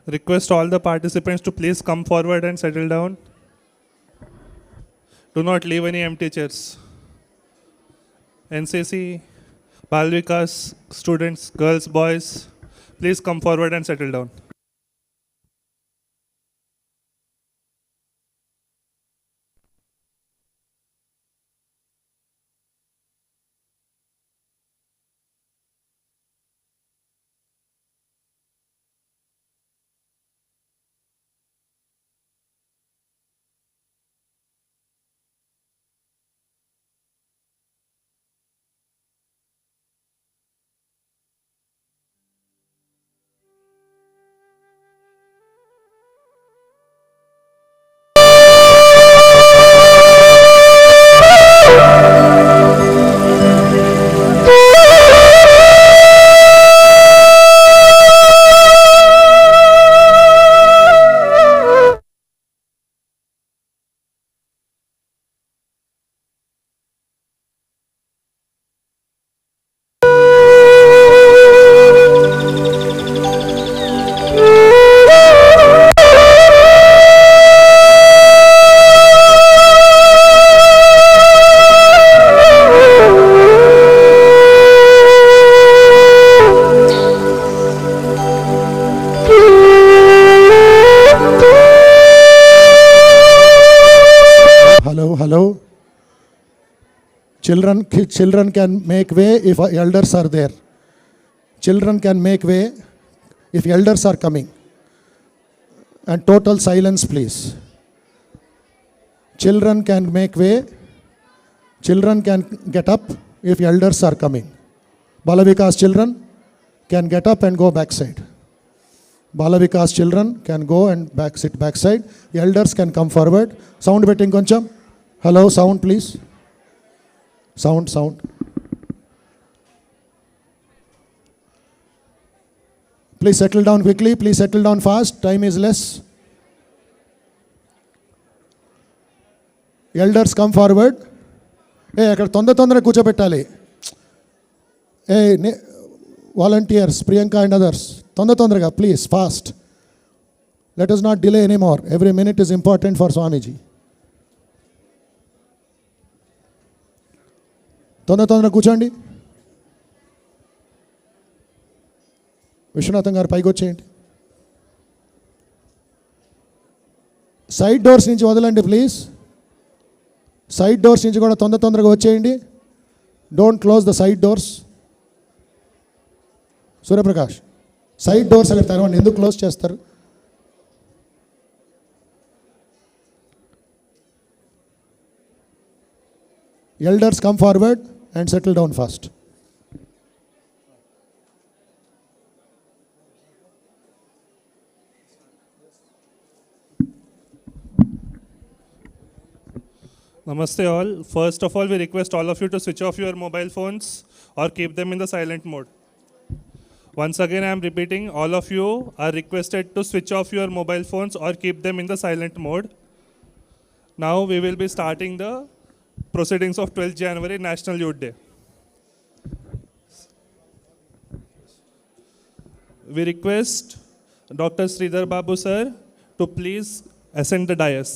Request all the participants to please come forward and settle down. Do not leave any empty chairs. NCC, Balvikas, students, girls, boys, please come forward and settle down. Hello. Children can make way if elders are there. Children can make way if elders are coming. And total silence, please. Children can make way. Children can get up if elders are coming. Balavika's children can get up and go backside. Balavika's children can go and sit backside. Elders can come forward. Sound betting koncham. Hello, sound please. Sound. Please settle down quickly. Please settle down fast. Time is less. Elders come forward. Hey, akkada tondra కూర్చోబెట్టాలి. Hey, volunteers, Priyanka and others. Tondra, please, fast. Let us not delay anymore. Every minute is important for Swamiji. తొందర కూర్చోండి. విశ్వనాథం గారు పైకి వచ్చేయండి. Side doors నుంచి వదలండి please. Side doors నుంచి కూడా తొందరగా వచ్చేయండి. Don't close the side doors. Suryaprakash, side doors అక్కడ తెరవండి. ఎందుకు క్లోజ్ చేస్తారు? Elders come forward and settle down fast. Namaste all. First of all, we request all of you to switch off your mobile phones or keep them in the silent mode. Once again, I am repeating, all of you are requested to switch off your mobile phones or keep them in the silent mode. Now we will be starting the proceedings of 12th January National Youth Day. We request Dr. Sridhar Babu sir to please ascend the dais.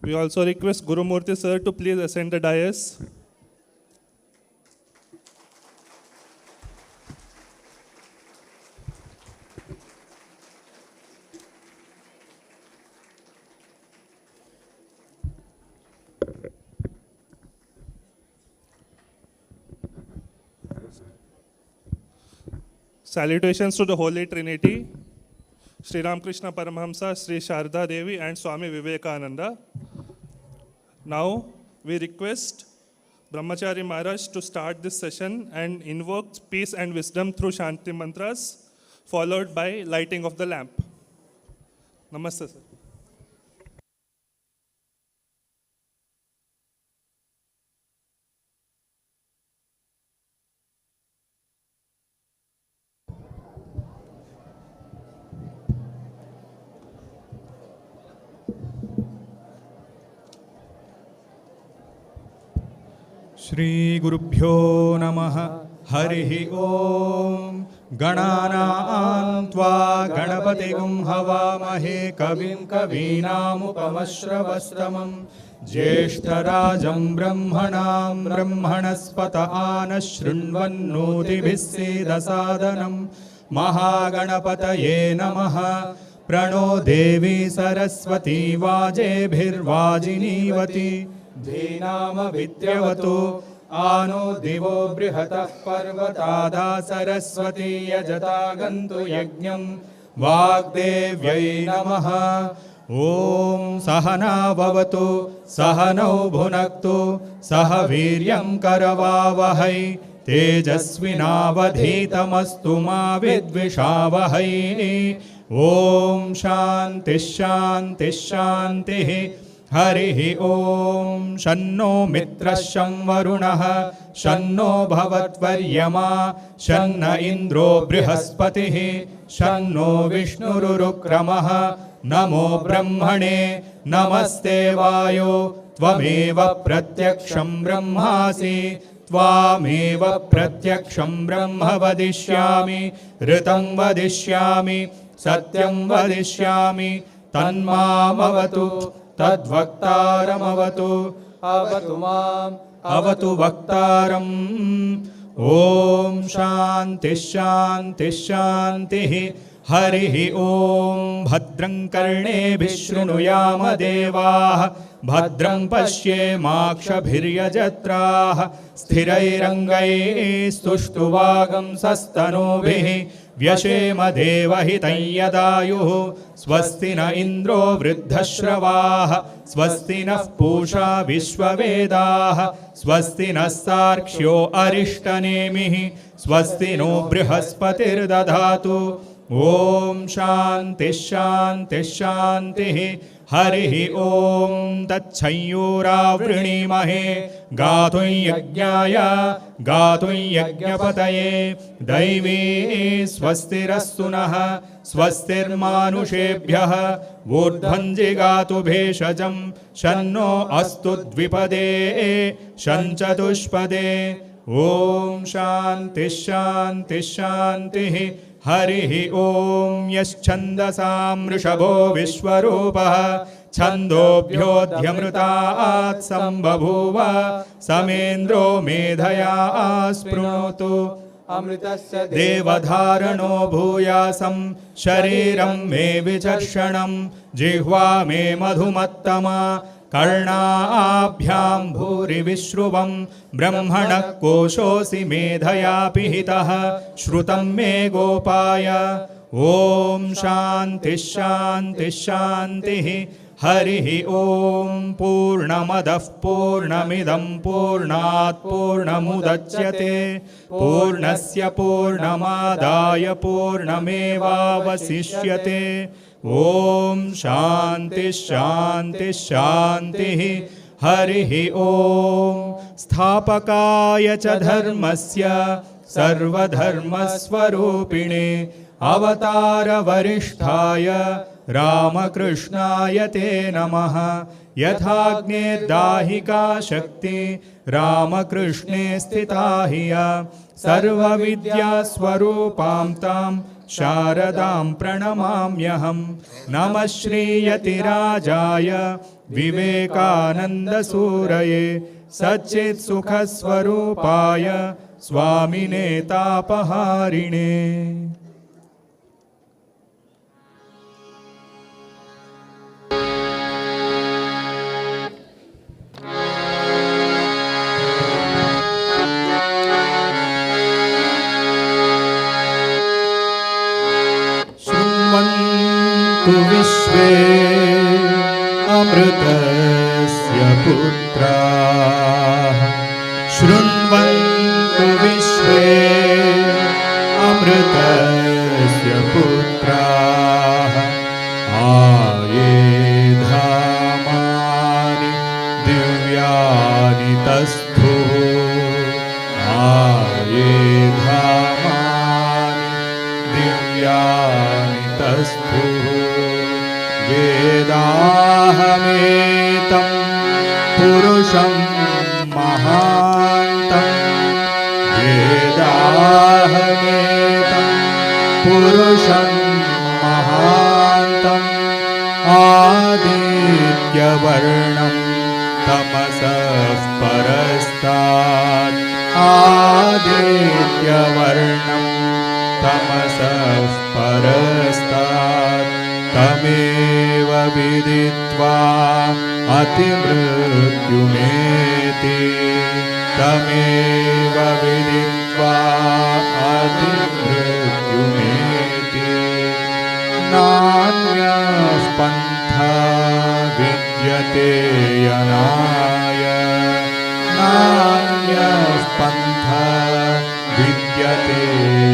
We also request Guru Murthy sir to please ascend the dais. Salutations to the Holy Trinity, Sri Ramakrishna Paramahamsa, Sri Sharda Devi and Swami Vivekananda. Now we request Brahmachari Maharaj to start this session and invoke peace and wisdom through Shanti mantras, followed by lighting of the lamp. Namaste sir. Shri गुरुभ्यो नमः हरिः ओम गणानां त्वा गणपतिगुं हवामहे कविं कवीनामुपमश्रवस्तमं ज्येष्ठराजं ब्रह्मणां ब्रह्मणस्पत आनः शृण्वन्नोतिभिः सीदसादनं महागणपतये नमः। प्रणो देवी सरस्वती वाजेभिर्वाजिनीवती धीनामभिद्रवतु आनो दिवो बृहतः पर्वतादा सरस्वती यजता गन्तु यज्ञं वाग्देव्यै नमः। ॐ सहना भवतु सहनौ भुनक्तु सह वीर्यं करवावहै तेजस्विनावधीतमस्तु मा विद्विषावहै। ॐ शान्तिः शान्तिः शान्तिः। हरिः ॐ शन्नो मित्रः शं वरुणः शन्नो भवत्वर्यमा शन्न इन्द्रो बृहस्पतिः शन्नो विष्णुरुक्रमः। नमो ब्रह्मणे नमस्ते वायो त्वमेव प्रत्यक्षं ब्रह्मासि त्वामेव प्रत्यक्षं ब्रह्म वदिष्यामि ऋतं वदिष्यामि सत्यं वदिष्यामि तन्मामवतु तद्वक्तारमवतु अवतु माम् अवतु वक्तारम्। ॐ शान्तिः शान्तिः शान्तिः। हरिः ॐ भद्रं कर्णेभिः शृणुयाम देवाः भद्रं पश्येमाक्षभिर्यजत्राः स्थिरैरङ्गैस्तुष्टुवागंसस्तनूभिः व्यशेम देवहितं यदायुः। स्वस्ति न इन्द्रो वृद्धश्रवाः स्वस्ति नः पूषा विश्ववेदाः स्वस्ति नः सार्क्ष्यो अरिष्टनेमिः स्वस्ति नो बृहस्पतिर्दधातु। ॐ शान्तिः शान्तिः शान्तिः। हरिः ॐ तच्छंयूरावृणीमहे गातुं यज्ञाय गातुं यज्ञपतये दैवी स्वस्तिरस्तु नः स्वस्तिर्मानुषेभ्यः ऊर्ध्वं जिगातु भेषजं शन्नो अस्तु द्विपदे शञ्चतुष्पदे। ॐ शान्तिः शान्तिः शान्तिः। हरिः ॐ यश्छन्दसां वृषभो विश्वरूपः छन्दोभ्योऽध्यमृतात् सम्बभूव समेन्द्रो मेधया स्पृणोतु। अमृतस्य देवधारणो भूयासं शरीरं मे विचर्षणं जिह्वा मे मधुमत्तमा कर्णाभ्यां भूरिविश्रुवं ब्रह्मणः कोशोऽसि मेधया पिहितः श्रुतं मे गोपाय। ॐ शान्तिः शान्तिः शान्तिः। हरिः ॐ पूर्णमदः पूर्णमिदं पूर्णात् पूर्णमुदच्यते पूर्णस्य पूर्णमादाय पूर्णमेवावशिष्यते। ॐ शान्तिः शान्तिः शान्तिः। हरिः ॐ स्थापकाय च धर्मस्य सर्वधर्मस्वरूपिणे अवतारवरिष्ठाय रामकृष्णाय ते नमः। यथाग्नेर्दाहिका शक्ति रामकृष्णे स्थिता हिय सर्वविद्यास्वरूपां तां शारदां प्रणमाम्यहं। नमः श्रीयतिराजाय विवेकानन्दसूरये सच्चित्सुखस्वरूपाय स्वामिने तापहारिणे। विश्वे अमृतस्य पुत्राः शृण्वन्तु विश्वे अमृतस्य पुत्राः आयेधामानि दिव्यानि तस्थुः आयेधामानि दिव्यानि तस्थुः। वेदाहमेतं पुरुषं महान्तं वेदाहमेतं पुरुषं महान्तम् आदित्यवर्णं तमसः परस्तात् आदित्यवर्णं तमसः परस्तात् तमेव विदित्वा अतिमृत्युमेति तमेव विदित्वा अतिमृत्युमेति नान्यः पन्था विद्यते यनाय नान्यः पन्था विद्यते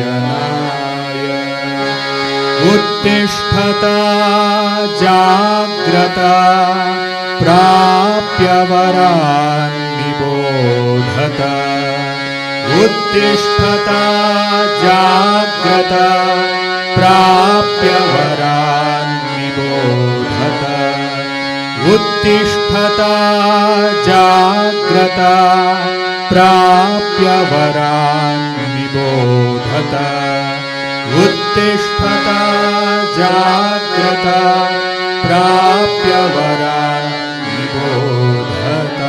यनाय उत्तिष्ठता जाग्रता प्राप्य वरान् निबोधत उत्तिष्ठता जाग्रता प्राप्य वरान् निबोधत उत्तिष्ठता जाग्रता प्राप्य वरान् निबोधत उत्तिष्ठता जाग्रता प्राप्य वरान् निबोधत.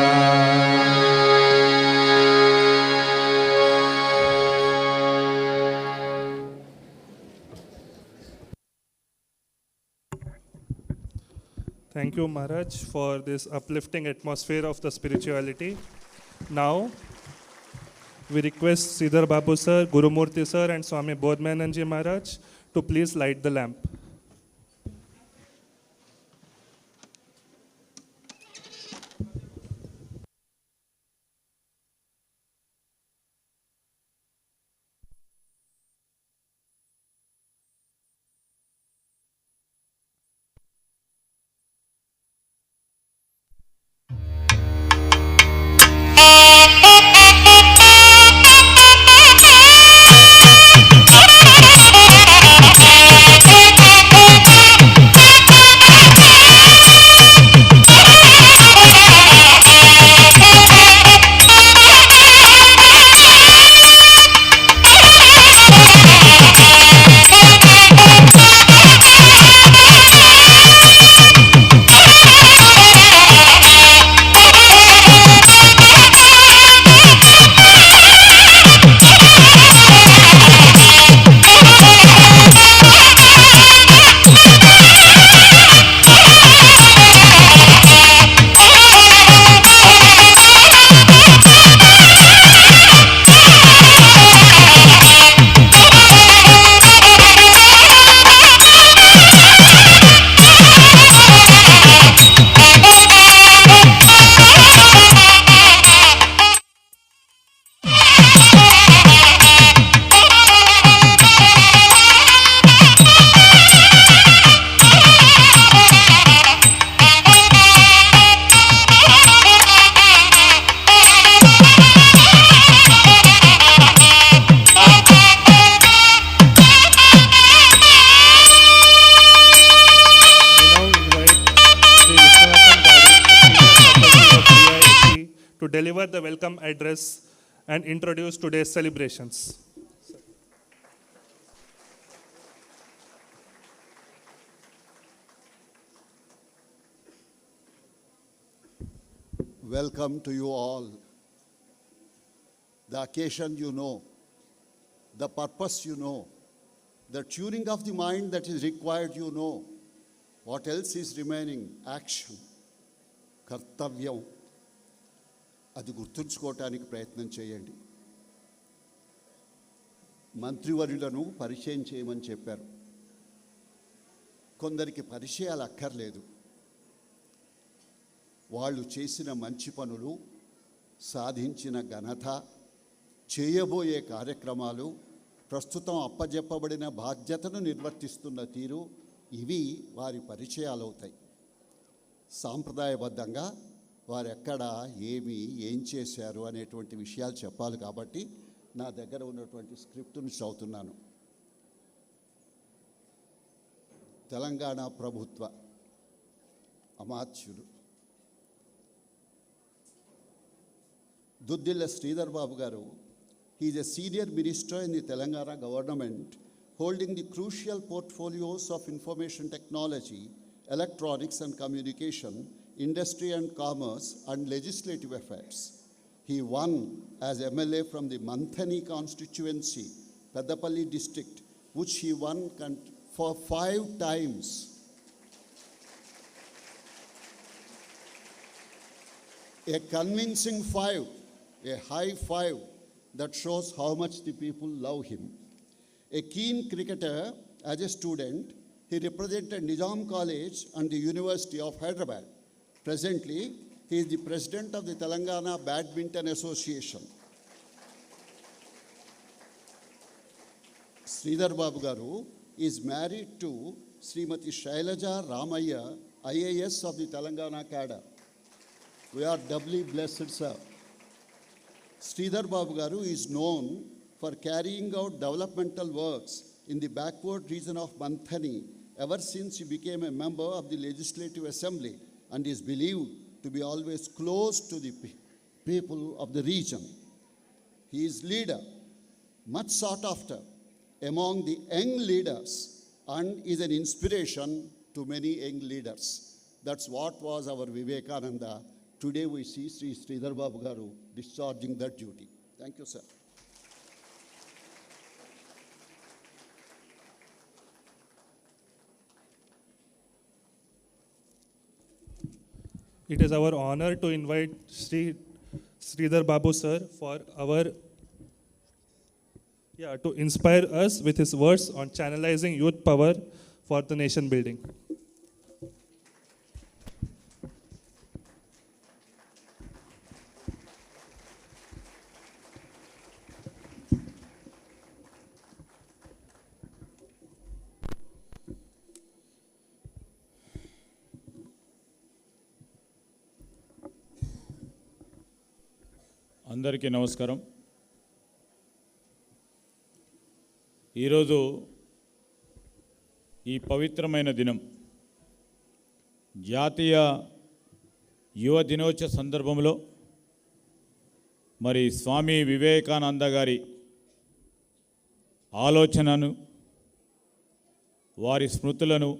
Thank you, Maharaj, for this uplifting atmosphere of the spirituality. Now, we request Sridhar Babu sir, Guru Murthy sir, and Swami Bodhmananji Maharaj to please light the lamp. To deliver the welcome address and introduce today's celebrations. Welcome to you all. The occasion you know, the purpose you know, the tuning of the mind that is required you know. What else is remaining? Action, kartavyam. అది గుర్తుంచుకోవటానికి ప్రయత్నం చేయండి. మంత్రివర్యులను పరిచయం చేయమని చెప్పారు. కొందరికి పరిచయాలు అక్కర్లేదు. వాళ్ళు చేసిన మంచి పనులు, సాధించిన ఘనత, చేయబోయే కార్యక్రమాలు, ప్రస్తుతం అప్పజెప్పబడిన బాధ్యతను నిర్వర్తిస్తున్న తీరు, ఇవి వారి పరిచయాలు అవుతాయి. సాంప్రదాయబద్ధంగా వారు ఎక్కడ ఏం చేశారు అనేటువంటి విషయాలు చెప్పాలి. కాబట్టి నా దగ్గర ఉన్నటువంటి స్క్రిప్టును చదువుతున్నాను. తెలంగాణ ప్రభుత్వ అమాత్యులు దుద్దిల్ల శ్రీధర్ బాబు గారు, he is a senior minister in the Telangana government holding the crucial portfolios of information technology, electronics and communication, industry and commerce, and legislative affairs. He won as MLA from the Manthani constituency, Peddapalli district, which he won for 5 times. A convincing 5, a high 5 that shows how much the people love him. A keen cricketer as a student, he represented Nizam College and the University of Hyderabad. Presently, he is the president of the Telangana Badminton Association. Sridhar Babu Garu is married to Srimati Shailaja Ramaya, IAS of the Telangana cadre. We are doubly blessed, sir. Sridhar Babu Garu is known for carrying out developmental works in the backward region of Manthani ever since he became a member of the Legislative Assembly and is believed to be always close to the people of the region. He is leader, much sought after among the young leaders, and is an inspiration to many young leaders. That's what was our Vivekananda. Today we see Sri Sridhar Babu Garu discharging that duty. Thank you, sir. It is our honor to invite Sridhar Babu sir for to inspire us with his words on channelizing youth power for the nation building. అందరికీ నమస్కారం. ఈరోజు ఈ పవిత్రమైన దినం జాతీయ యువ దినోత్సవ సందర్భంలో మరి స్వామి వివేకానంద గారి ఆలోచనను, వారి స్మృతులను,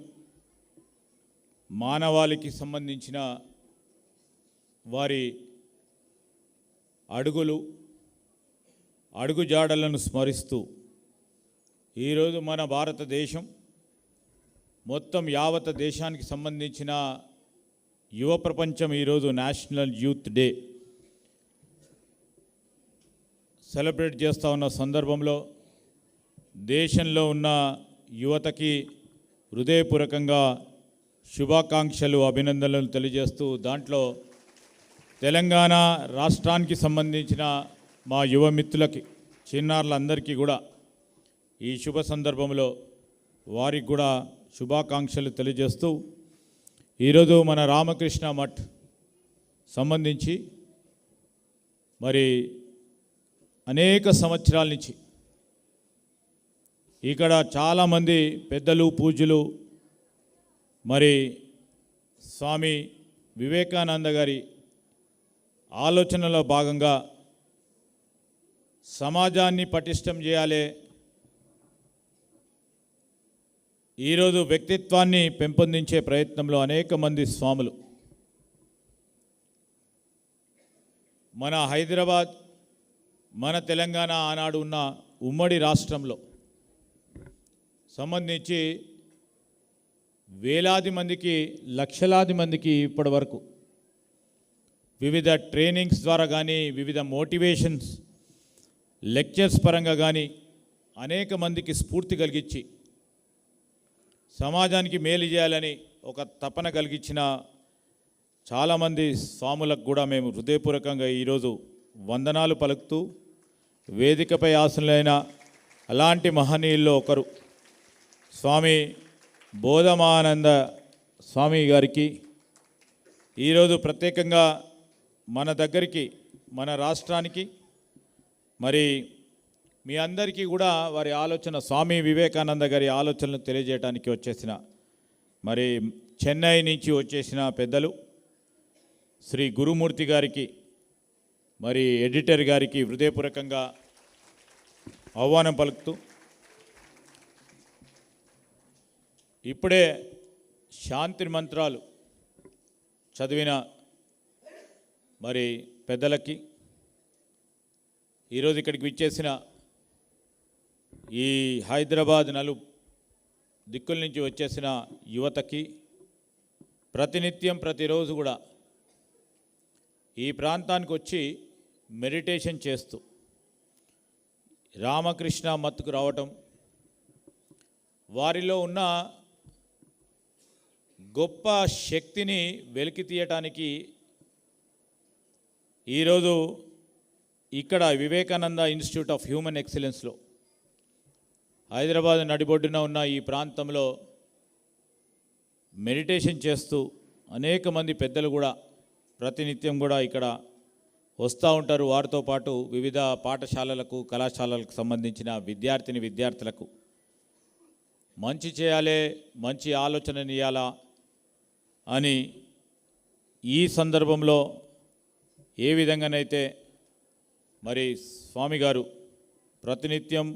మానవాళికి సంబంధించిన వారి అడుగుజాడలను స్మరిస్తూ ఈరోజు మన భారతదేశం మొత్తం యావత్ దేశానికి సంబంధించిన యువ ప్రపంచం ఈరోజు నేషనల్ యూత్ డే సెలబ్రేట్ చేస్తూ ఉన్న సందర్భంలో దేశంలో ఉన్న యువతకి హృదయపూర్వకంగా శుభాకాంక్షలు, అభినందనలు తెలియజేస్తూ దాంట్లో తెలంగాణ రాష్ట్రానికి సంబంధించిన మా యువ మిత్రులకి, చిన్నారులందరికీ కూడా ఈ శుభ సందర్భంలో వారికి కూడా శుభాకాంక్షలు తెలియజేస్తూ ఈరోజు మన రామకృష్ణ మఠ్ సంబంధించి మరి అనేక సంవత్సరాల నుంచి ఇక్కడ చాలామంది పెద్దలు, పూజ్యులు మరి స్వామి వివేకానంద గారి ఆలోచనలో భాగంగా సమాజాన్ని పటిష్టం చేయాలి, ఈరోజు వ్యక్తిత్వాన్ని పెంపొందించే ప్రయత్నంలో అనేక మంది స్వాములు మన హైదరాబాద్, మన తెలంగాణ ఆనాడు ఉన్న ఉమ్మడి రాష్ట్రంలో సంబంధించి వేలాది మందికి, లక్షలాది మందికి ఇప్పటి వరకు వివిధ ట్రైనింగ్స్ ద్వారా కానీ, వివిధ మోటివేషన్స్ లెక్చర్స్ పరంగా కానీ అనేక మందికి స్ఫూర్తి కలిగించి సమాజానికి మేలు చేయాలని ఒక తపన కలిగించిన చాలామంది స్వాములకు కూడా మేము హృదయపూర్వకంగా ఈరోజు వందనాలు పలుకుతూ, వేదికపై ఆసనులైన అలాంటి మహనీయుల్లో ఒకరు స్వామి బోధమానంద స్వామి గారికి ఈరోజు ప్రత్యేకంగా మన దగ్గరికి, మన రాష్ట్రానికి, మరి మీ అందరికీ కూడా వారి ఆలోచన, స్వామి వివేకానంద గారి ఆలోచనలు తెలియజేయడానికి వచ్చేసిన మరి చెన్నై నుంచి వచ్చేసిన పెద్దలు శ్రీ గురుమూర్తి గారికి, మరి ఎడిటర్ గారికి హృదయపూర్వకంగా ఆహ్వానం పలుకుతూ ఇప్పుడే శాంతి మంత్రాలు చదివిన మరి పెద్దలకి, ఈరోజు ఇక్కడికి విచ్చేసిన ఈ హైదరాబాద్ దిక్కుల నుంచి వచ్చేసిన యువతకి, ప్రతినిత్యం ప్రతిరోజు కూడా ఈ ప్రాంతానికి వచ్చి మెడిటేషన్ చేస్తూ రామకృష్ణ మత్తుకు రావటం, వారిలో ఉన్న గొప్ప శక్తిని వెలికి తీయటానికి ఈరోజు ఇక్కడ వివేకానంద ఇన్స్టిట్యూట్ ఆఫ్ హ్యూమన్ ఎక్సలెన్స్లో హైదరాబాద్ నడిబొడ్డున ఉన్న ఈ ప్రాంతంలో మెడిటేషన్ చేస్తూ అనేక మంది పెద్దలు కూడా ప్రతినిత్యం కూడా ఇక్కడ వస్తూ ఉంటారు. వారితో పాటు వివిధ పాఠశాలలకు, కళాశాలలకు సంబంధించిన విద్యార్థులకు మంచి చేయాలి, మంచి ఆలోచననియాలా అని ఈ సందర్భంలో ఏ విధంగానైతే మరి స్వామి గారు ప్రతినిత్యం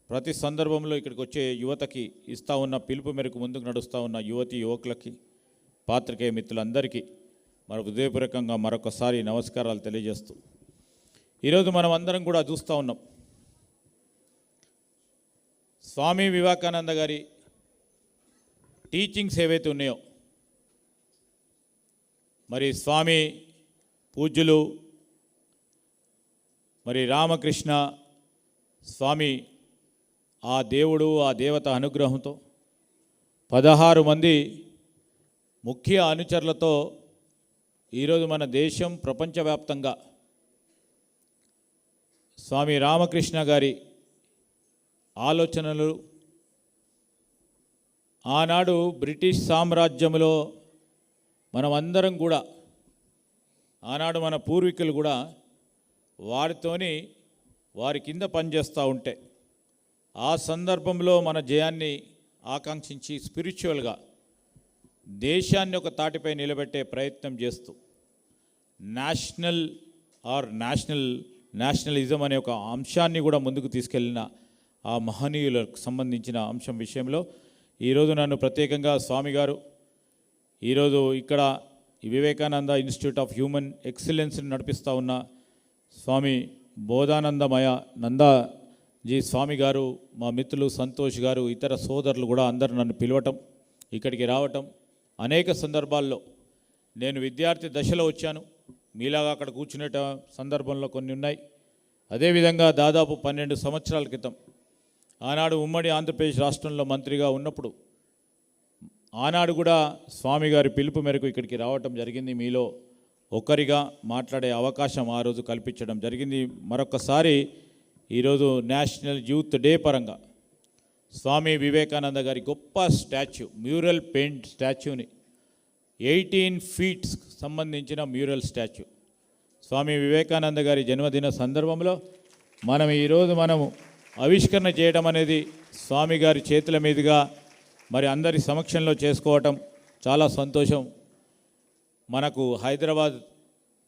ప్రతి సందర్భంలో ఇక్కడికి వచ్చే యువతకి ఇస్తూ ఉన్న పిలుపు మేరకు ముందుకు నడుస్తూ ఉన్న యువకులకి, పాత్రికేయ మిత్రులందరికీ మరి హృదయపూర్వకంగా మరొకసారి నమస్కారాలు తెలియజేస్తూ, ఈరోజు మనం అందరం కూడా చూస్తూ ఉన్నాం స్వామి వివేకానంద గారి టీచింగ్స్ ఏవైతే ఉన్నాయో, మరి స్వామి పూజ్యులు మరి రామకృష్ణ స్వామి ఆ దేవుడు, ఆ దేవత అనుగ్రహంతో 16 మంది ముఖ్య అనుచరులతో ఈరోజు మన దేశం ప్రపంచవ్యాప్తంగా స్వామి రామకృష్ణ గారి ఆలోచనలు, ఆనాడు బ్రిటిష్ సామ్రాజ్యంలో మనమందరం కూడా, ఆనాడు మన పూర్వీకులు కూడా వారి కింద పనిచేస్తూ ఉంటే ఆ సందర్భంలో మన జయాన్ని ఆకాంక్షించి స్పిరిచువల్గా దేశాన్ని ఒక తాటిపై నిలబెట్టే ప్రయత్నం చేస్తూ నేషనలిజం అనే ఒక అంశాన్ని కూడా ముందుకు తీసుకెళ్లిన ఆ మహనీయులకు సంబంధించిన అంశం విషయంలో ఈరోజు నన్ను ప్రత్యేకంగా స్వామి గారు ఈరోజు ఇక్కడ ఈ వివేకానంద ఇన్స్టిట్యూట్ ఆఫ్ హ్యూమన్ ఎక్సలెన్స్ని నడిపిస్తూ ఉన్న స్వామి బోధానందమయ నందాజీ స్వామి గారు, మా మిత్రులు సంతోష్ గారు, ఇతర సోదరులు కూడా అందరూ నన్ను పిలవటం, ఇక్కడికి రావటం, అనేక సందర్భాల్లో నేను విద్యార్థి దశలో వచ్చాను, మీలాగా అక్కడ కూర్చునే సందర్భంలో కొన్ని ఉన్నాయి. అదేవిధంగా దాదాపు 12 సంవత్సరాల క్రితం ఆనాడు ఉమ్మడి ఆంధ్రప్రదేశ్ రాష్ట్రంలో మంత్రిగా ఉన్నప్పుడు ఆనాడు కూడా స్వామి గారి పిలుపు మేరకు ఇక్కడికి రావటం జరిగింది. మీలో ఒకరిగా మాట్లాడే అవకాశం ఆ రోజు కల్పించడం జరిగింది. మరొకసారి ఈరోజు నేషనల్ యూత్ డే పరంగా స్వామి వివేకానంద గారి గొప్ప స్టాచ్యూ, మ్యూరల్ పెయింట్ స్టాచ్యూని 18 feet సంబంధించిన మ్యూరల్ స్టాచ్యూ స్వామి వివేకానంద గారి జన్మదిన సందర్భంలో మనము ఆవిష్కరణ చేయడం అనేది స్వామి గారి చేతుల మీదుగా మరి అందరి సమక్షంలో చేసుకోవటం చాలా సంతోషం. మనకు హైదరాబాద్,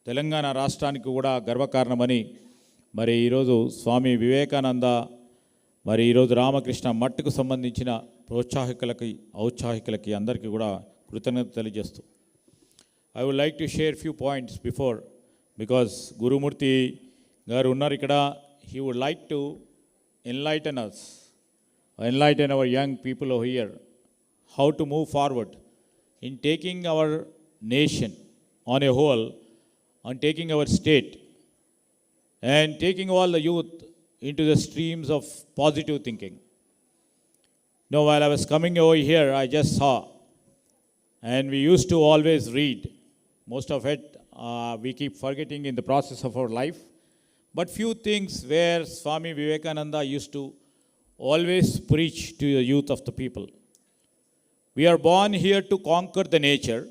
తెలంగాణ రాష్ట్రానికి కూడా గర్వకారణమని మరి ఈరోజు స్వామి వివేకానంద మరి ఈరోజు రామకృష్ణ మట్టుకు సంబంధించిన ప్రోత్సాహకులకి, ఔత్సాహికులకి అందరికీ కూడా కృతజ్ఞత తెలియజేస్తూ I would like to share few points because Gurumurthy garu ఉన్నారు ఇక్కడ. He would like to enlighten our young people over here how to move forward in taking our nation on a whole, on taking our state and taking all the youth into the streams of positive thinking. Now, while I was coming over here, I just saw, and we used to always read, most of it we keep forgetting in the process of our life, but few things where Swami Vivekananda used to always preach to the youth of the people. We are born here to conquer the nature,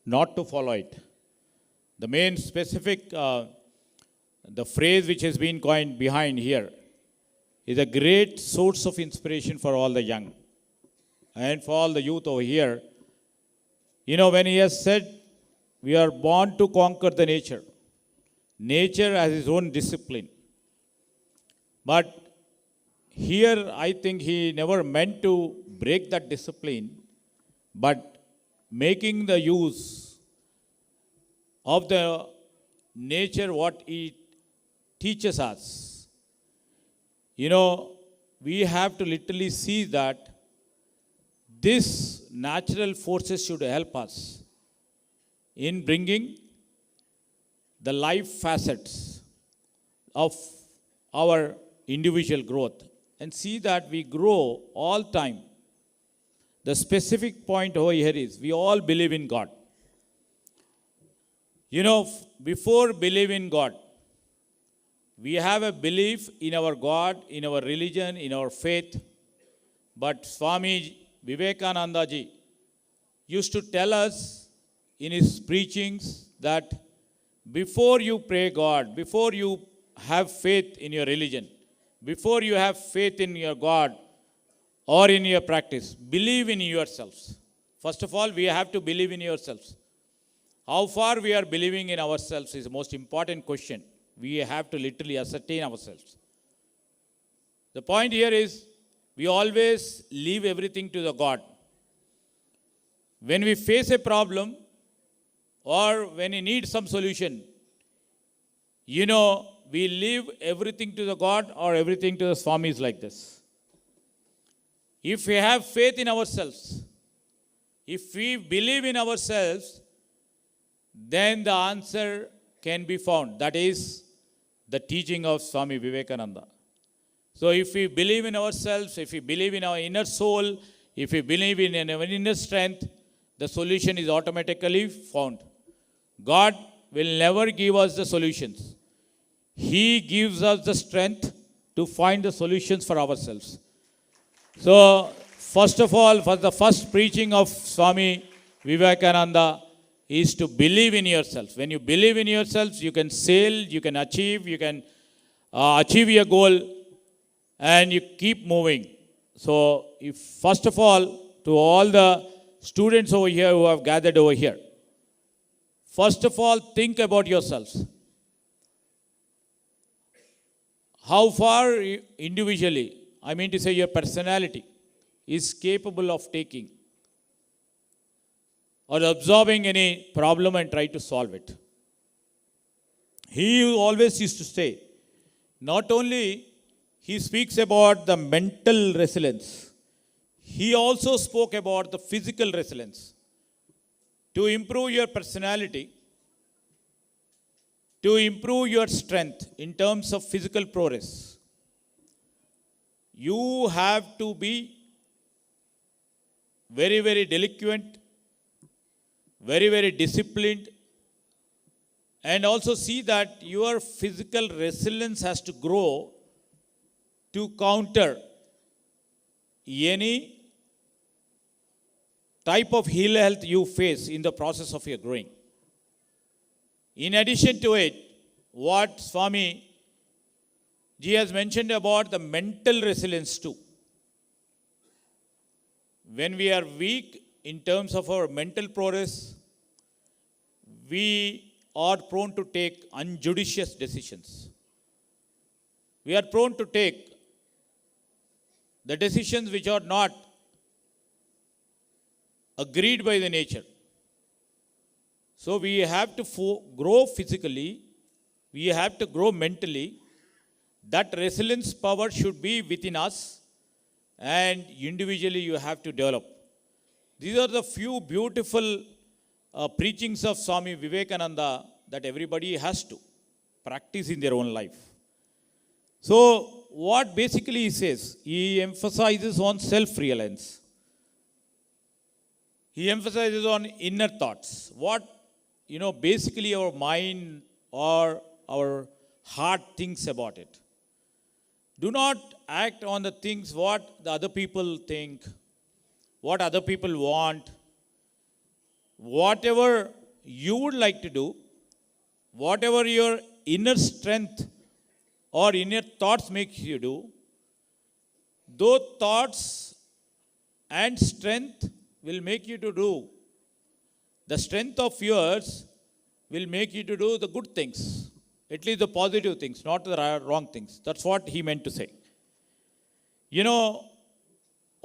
not to follow it. The main specific, the phrase which has been coined behind here is a great source of inspiration for all the young and for all the youth over here. You know, when he has said, we are born to conquer the nature. Nature has its own discipline. But here, I think he never meant to break that discipline, but making the use of the nature what it teaches us. You know, we have to literally see that this natural forces should help us in bringing the life facets of our individual growth, and see that we grow all time. The specific point over here is we all believe in God. You know, before believe in God, we have a belief in our God, in our religion, in our faith. But Swami Vivekananda ji used to tell us in his preachings that before you pray God, before you have faith in your religion, before you have faith in your God or in your practice, believe in yourselves. First of all, we have to believe in yourselves. How far we are believing in ourselves is the most important question. We have to literally ascertain ourselves. The point here is we always leave everything to the God. When we face a problem or when we need some solution, you know, we leave everything to the God or everything to the Swamis like this. If we have faith in ourselves, if we believe in ourselves, then the answer can be found. That is the teaching of Swami Vivekananda. So if we believe in ourselves, if we believe in our inner soul, if we believe in our inner strength, the solution is automatically found. God will never give us the solutions. He gives us the strength to find the solutions for ourselves. So, first of all, for the first preaching of Swami Vivekananda is to believe in yourself. When you believe in yourself, you can sail, you can achieve achieve your goal, and you keep moving. So, if first of all, to all the students over here who have gathered over here, first of all, think about yourselves. How far individually, I mean to say your personality, is capable of taking or absorbing any problem and try to solve it. He always used to say, not only he speaks about the mental resilience, he also spoke about the physical resilience. To improve your personality, to improve your strength in terms of physical progress, you have to be very, very delinquent, very, very disciplined, and also see that your physical resilience has to grow to counter any type of ill health you face in the process of your growing. In addition to it, what Swami Ji has mentioned about the mental resilience too. When we are weak in terms of our mental progress, we are prone to take unjudicious decisions. We are prone to take the decisions which are not agreed by the nature. So we have to grow physically, we have to grow mentally. That resilience power should be within us, and individually you have to develop. These are the few beautiful preachings of Swami Vivekananda that everybody has to practice in their own life. So what basically he says, he emphasizes on self-reliance. He emphasizes on inner thoughts. What, basically our mind or our heart thinks about it. Do not act on the things what the other people think, what other people want. Whatever you would like to do, whatever your inner strength or inner thoughts make you do, those thoughts and strength will make you to do. The strength of yours will make you to do the good things, at least the positive things, not the wrong things. That's what he meant to say.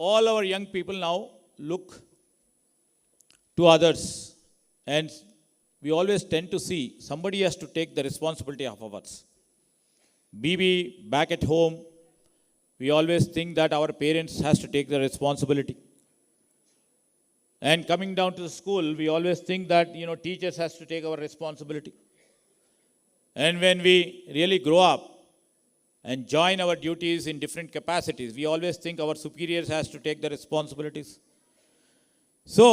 all our young people now look to others, and we always tend to see somebody has to take the responsibility of ours. Maybe back at home, we always think that our parents has to take the responsibility. And coming down to the school, we always think that, teachers has to take our responsibility. And when we really grow up and join our duties in different capacities, we always think our superiors has to take the responsibilities. So,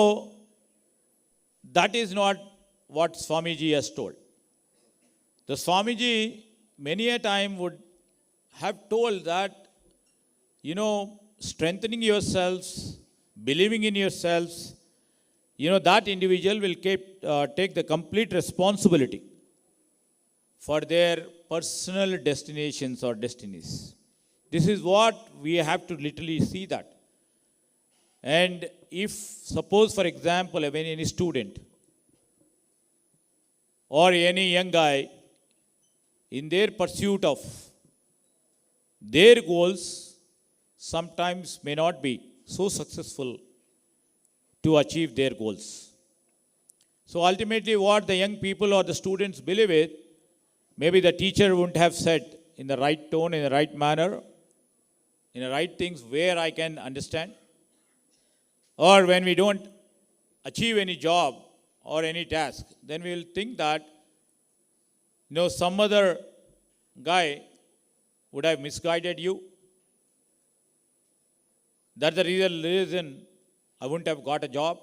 that is not what Swamiji has told. The Swamiji many a time would have told that, strengthening yourselves, believing in yourselves, that individual will take the complete responsibility for their personal destinations or destinies. This is what we have to literally see that. And if, suppose for example, when any student or any young guy in their pursuit of their goals sometimes may not be so successful to achieve their goals. So ultimately what the young people or the students believe it, maybe the teacher wouldn't have said in the right tone, in the right manner, in the right things where I can understand. Or when we don't achieve any job or any task, then we will think that, some other guy would have misguided you. That's the real reason I wouldn't have got a job.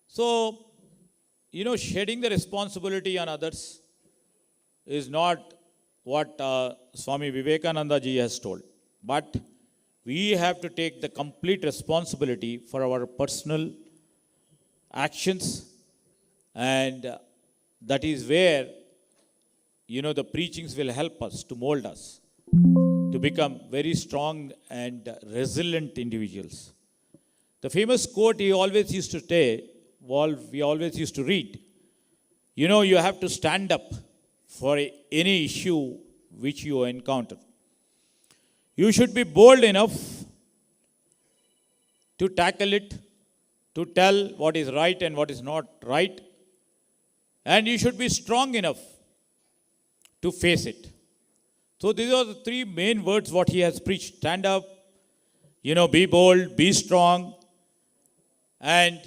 So, shedding the responsibility on others is not what Swami Vivekananda ji has told. But we have to take the complete responsibility for our personal actions, and that is where, the preachings will help us to mold us to become very strong and resilient individuals. The famous quote he always used to say, we always used to read, you have to stand up for any issue which you encounter. You should be bold enough to tackle it, to tell what is right and what is not right, and you should be strong enough to face it. So these are the three main words what he has preached. Stand up, be bold, be strong. And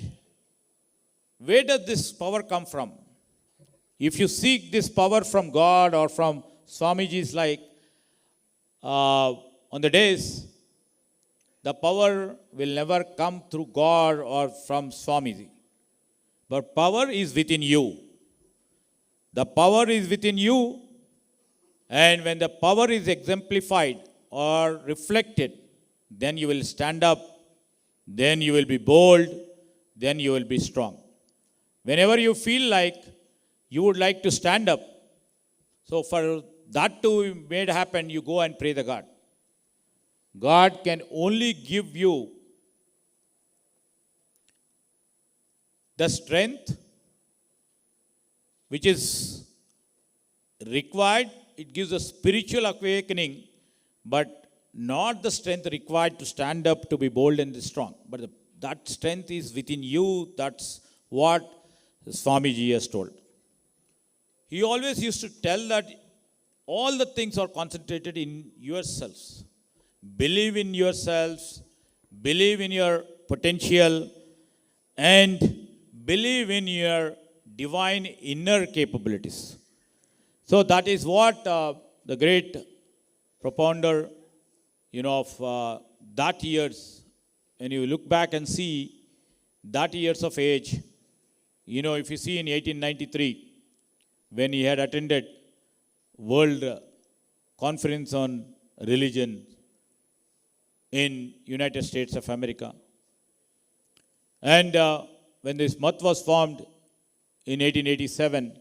where does this power come from? If you seek this power from God or from Swamiji's, like on the days, the power will never come through God or from Swamiji. But power is within you. The power is within you, and when the power is exemplified or reflected, then you will stand up, then you will be bold, then you will be strong. Whenever you feel like you would like to stand up, so for that to be made happen, you go and pray the God. God can only give you the strength which is required. It gives a spiritual awakening, but not the strength required to stand up, to be bold and strong. But that strength is within you. That's what Swamiji has told. He always used to tell that all the things are concentrated in yourselves. Believe in yourselves, believe in your potential, and believe in your divine inner capabilities. So that is what the great propounder, of that years, when you look back and see that years of age, if you see in 1893, when he had attended World Conference on Religion in United States of America, and when this Math was formed in 1887,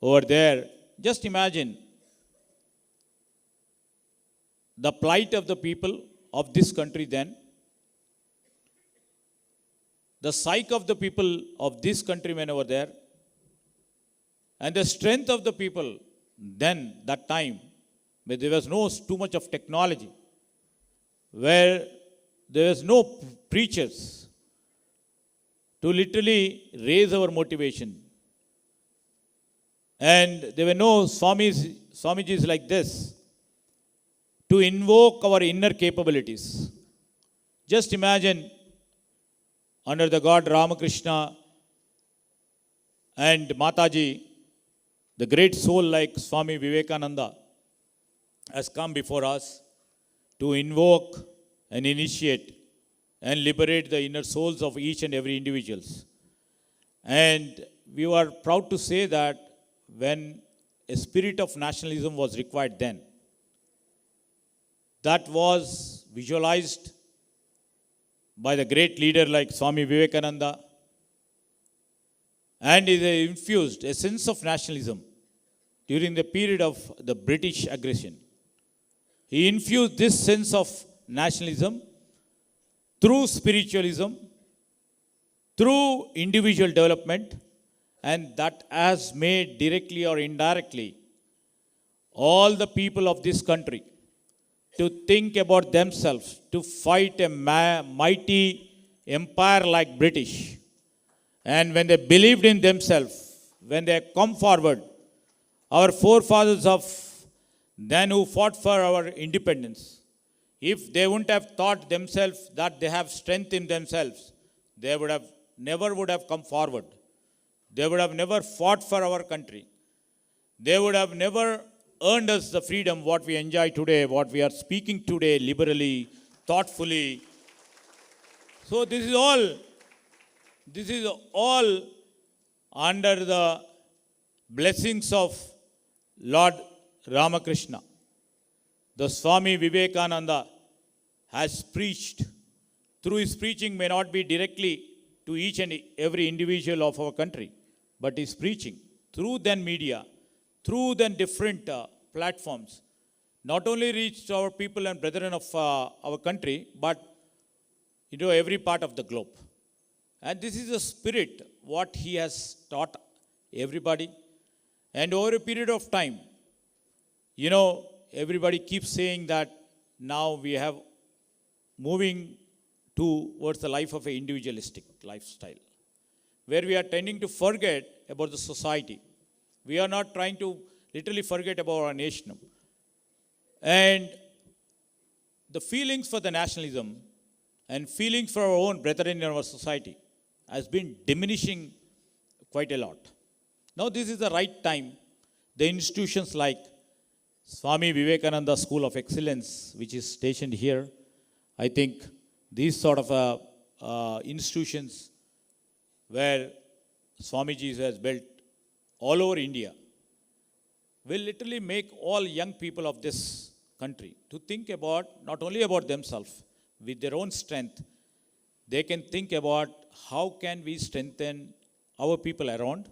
over there, just imagine the plight of the people of this country then, the psyche of the people of this country when over there, and the strength of the people then, that time, where there was no too much of technology, where there was no preachers to literally raise our motivation. And there were no Swamijis like this to invoke our inner capabilities. Just imagine under the God Ramakrishna and Mataji, the great soul like Swami Vivekananda has come before us to invoke and initiate and liberate the inner souls of each and every individuals. And we were proud to say that when a spirit of nationalism was required then, that was visualized by the great leader like Swami Vivekananda, and it infused a sense of nationalism during the period of the British aggression. He infused this sense of nationalism through spiritualism, through individual development, and that has made directly or indirectly all the people of this country to think about themselves, to fight a mighty empire like British. And when they believed in themselves, when they come forward, our forefathers of then who fought for our independence, if they wouldn't have thought themselves that they have strength in themselves, they would have never come forward. They would have never fought for our country. They would have never earned us the freedom what we enjoy today, what we are speaking today liberally, thoughtfully. So this is all under the blessings of Lord Ramakrishna. The Swami Vivekananda has preached. Through his preaching may not be directly to each and every individual of our country, but his preaching through then media, through then different platforms, not only reached our people and brethren of our country, but into every part of the globe. And this is the spirit what he has taught everybody. And over a period of time, everybody keeps saying that now we have moving towards the life of an individualistic lifestyle, where we are tending to forget about the society. We are not trying to literally forget about our nation. And the feelings for the nationalism and feelings for our own brethren in our society has been diminishing quite a lot. Now this is the right time. The institutions like Swami Vivekananda School of Excellence, which is stationed here, I think these sort of institutions where Swamiji has built all over India will literally make all young people of this country to think about not only about themselves with their own strength. They can think about how can we strengthen our people around,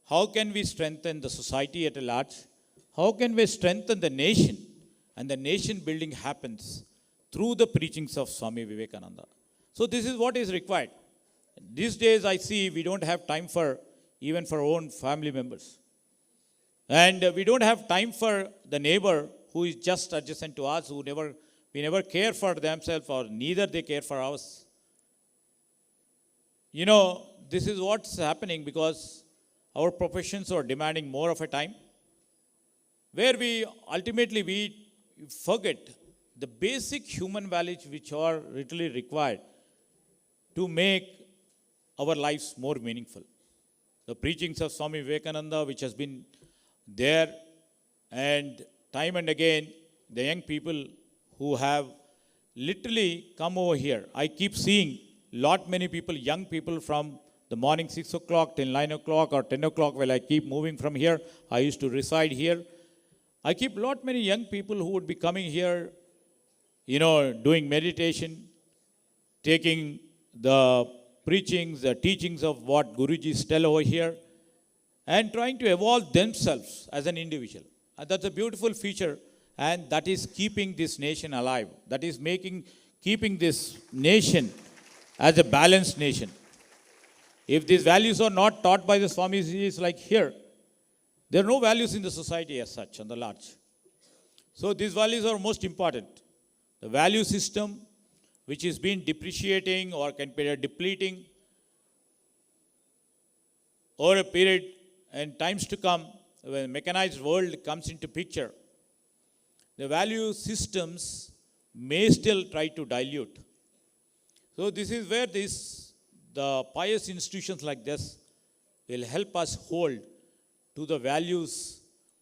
how can we strengthen the society at large, how can we strengthen the nation. And the nation building happens through the preachings of Swami Vivekananda. So this is what is required. These days I see we don't have time for even for our own family members. And we don't have time for the neighbor who is just adjacent to us, we never care for themselves or neither they care for us. This is what's happening because our professions are demanding more of a time, where we ultimately forget the basic human values which are literally required to make our lives more meaningful. The preachings of Swami Vivekananda, which has been there, and time and again, the young people who have literally come over here. I keep seeing many people, young people from the morning 6 o'clock till 9 o'clock or 10 o'clock, while I keep moving from here. I used to reside here. I keep many young people who would be coming here, doing meditation, taking the preachings, the teachings of what Guruji's tell over here, and trying to evolve themselves as an individual. And that's a beautiful feature, and that is keeping this nation alive. That is keeping this nation as a balanced nation. If these values are not taught by the Swamijis like here, there are no values in the society as such on the large. So these values are most important. The value system which is been depreciating or can be depleting over a period and times to come, when mechanized world comes into picture, the value systems may still try to dilute. So this is where the pious institutions like this will help us hold to the values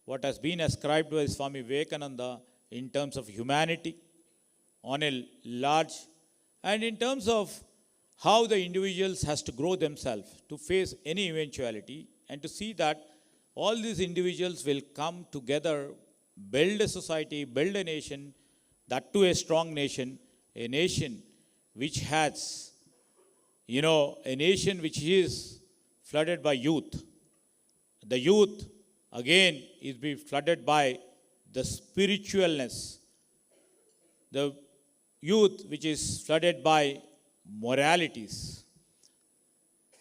what has been ascribed by Swami Vivekananda in terms of humanity on a large, and in terms of how the individuals has to grow themselves to face any eventuality, and to see that all these individuals will come together, build a society, build a nation, that too a strong nation, a nation which has, a nation which is flooded by youth. The youth, again, is being flooded by the spiritualness. The youth which is flooded by moralities.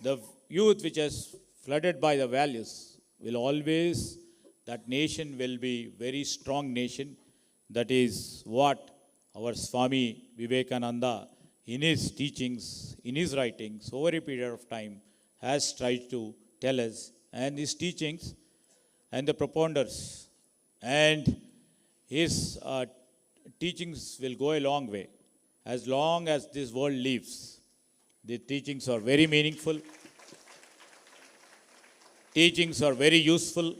The youth which is flooded by the values will always, that nation will be very strong nation. That is what our Swami Vivekananda in his teachings, in his writings over a period of time has tried to tell us, and his teachings and the proponents and his teachings will go a long way. As long as this world lives, the teachings are very meaningful. Teachings are very useful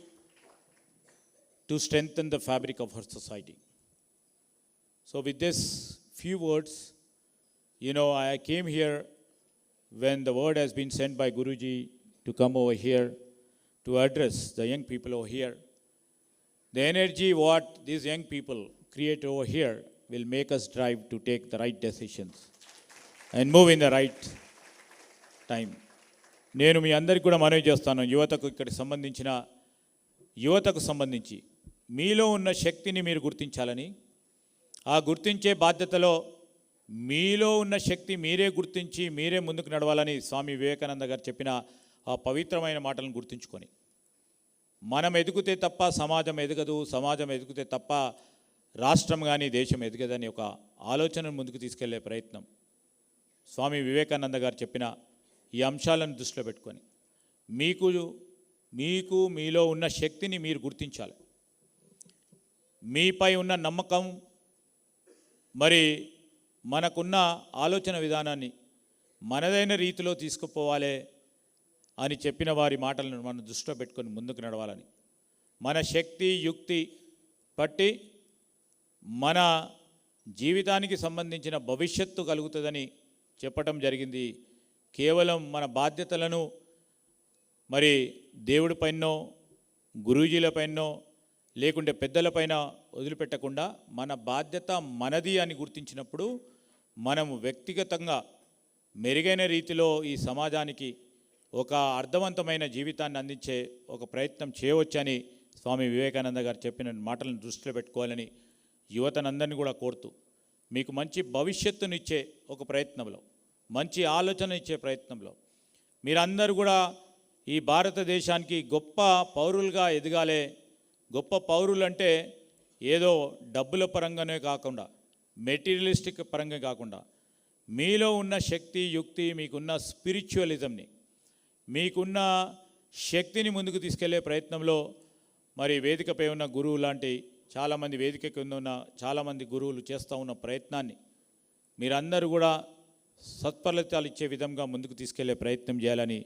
to strengthen the fabric of our society. So with this few words, I came here when the word has been sent by Guruji to come over here to address the young people over here. The energy what these young people create over here will make us drive to take the right decisions and move in the right time. నేను మీ అందరికీ కూడా మనవి చేస్తాను, యువతకు సంబంధించి మీలో ఉన్న శక్తిని మీరు గుర్తించాలని, ఆ గుర్తించే బాధ్యతలో మీలో ఉన్న శక్తి మీరే గుర్తించి మీరే ముందుకు నడవాలని స్వామి వివేకానంద గారు చెప్పిన ఆ పవిత్రమైన మాటలను గుర్తుంచుకొని, మనం ఎదుగుతే తప్ప సమాజం ఎదగదు, సమాజం ఎదుగుతే తప్ప రాష్ట్రం కానీ దేశం ఎదగదని ఒక ఆలోచనను ముందుకు తీసుకెళ్లే ప్రయత్నం స్వామి వివేకానంద గారు చెప్పిన ఈ అంశాలను దృష్టిలో పెట్టుకొని మీకు మీలో ఉన్న శక్తిని మీరు గుర్తించాలి. మీపై ఉన్న నమ్మకం, మరి మనకున్న ఆలోచన విధానాన్ని మనదైన రీతిలో తీసుకుపోవాలి అని చెప్పిన వారి మాటలను మనం దృష్టిలో పెట్టుకొని ముందుకు నడవాలని, మన శక్తి యుక్తి పట్టి మన జీవితానికి సంబంధించిన భవిష్యత్తు కలుగుతుందని చెప్పటం జరిగింది. కేవలం మన బాధ్యతలను మరి దేవుడిపైనో గురూజీలపైనో లేకుంటే పెద్దలపైన వదిలిపెట్టకుండా మన బాధ్యత మనది అని గుర్తించినప్పుడు మనం వ్యక్తిగతంగా మెరుగైన రీతిలో ఈ సమాజానికి ఒక అర్థవంతమైన జీవితాన్ని అందించే ఒక ప్రయత్నం చేయవచ్చని స్వామి వివేకానంద గారు చెప్పిన మాటలను దృష్టిలో పెట్టుకోవాలని యువతనందరినీ కూడా కోరుతూ, మీకు మంచి భవిష్యత్తునిచ్చే ఒక ప్రయత్నంలో, మంచి ఆలోచన ఇచ్చే ప్రయత్నంలో మీరందరూ కూడా ఈ భారతదేశానికి గొప్ప పౌరులుగా ఎదగాలే. గొప్ప పౌరులు అంటే ఏదో డబ్బుల పరంగానే కాకుండా, మెటీరియలిస్టిక్ పరంగా కాకుండా, మీలో ఉన్న శక్తి యుక్తి, మీకున్న స్పిరిచువలిజంని, మీకున్న శక్తిని ముందుకు తీసుకెళ్లే ప్రయత్నంలో మరి వేదికపై ఉన్న గురువు లాంటి చాలామంది, వేదిక కింద ఉన్న చాలామంది గురువులు చేస్తూ ఉన్న ప్రయత్నాన్ని మీరందరూ కూడా సత్ఫలితాలు ఇచ్చే విధంగా ముందుకు తీసుకెళ్లే ప్రయత్నం చేయాలని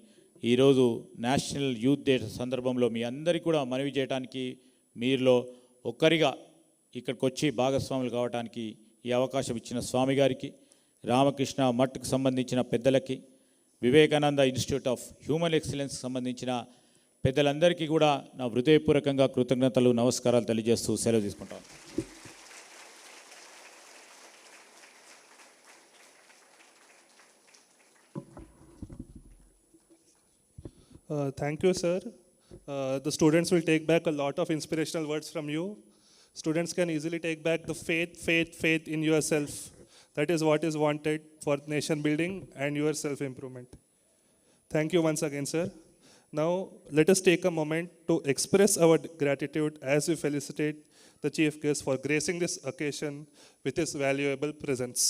ఈరోజు నేషనల్ యూత్ డే సందర్భంలో మీ అందరికీ కూడా మనవి చేయడానికి, మీలో ఒక్కరిగా ఇక్కడికి వచ్చి భాగస్వాములు కావడానికి ఈ అవకాశం ఇచ్చిన స్వామి గారికి, రామకృష్ణ మఠ్కు సంబంధించిన పెద్దలకి, వివేకానంద ఇన్స్టిట్యూట్ ఆఫ్ హ్యూమన్ ఎక్సలెన్స్కి సంబంధించిన పెద్దలందరికీ కూడా నా హృదయపూర్వకంగా కృతజ్ఞతలు, నమస్కారాలు తెలియజేస్తూ సెలవు తీసుకుంటాను. Thank you, sir. The students will take back a lot of inspirational words from you. Students can easily take back the faith in yourself. That is what is wanted for nation building and your self-improvement. Thank you once again, sir. Now, let us take a moment to express our gratitude as we felicitate the chief guest for gracing this occasion with his valuable presence.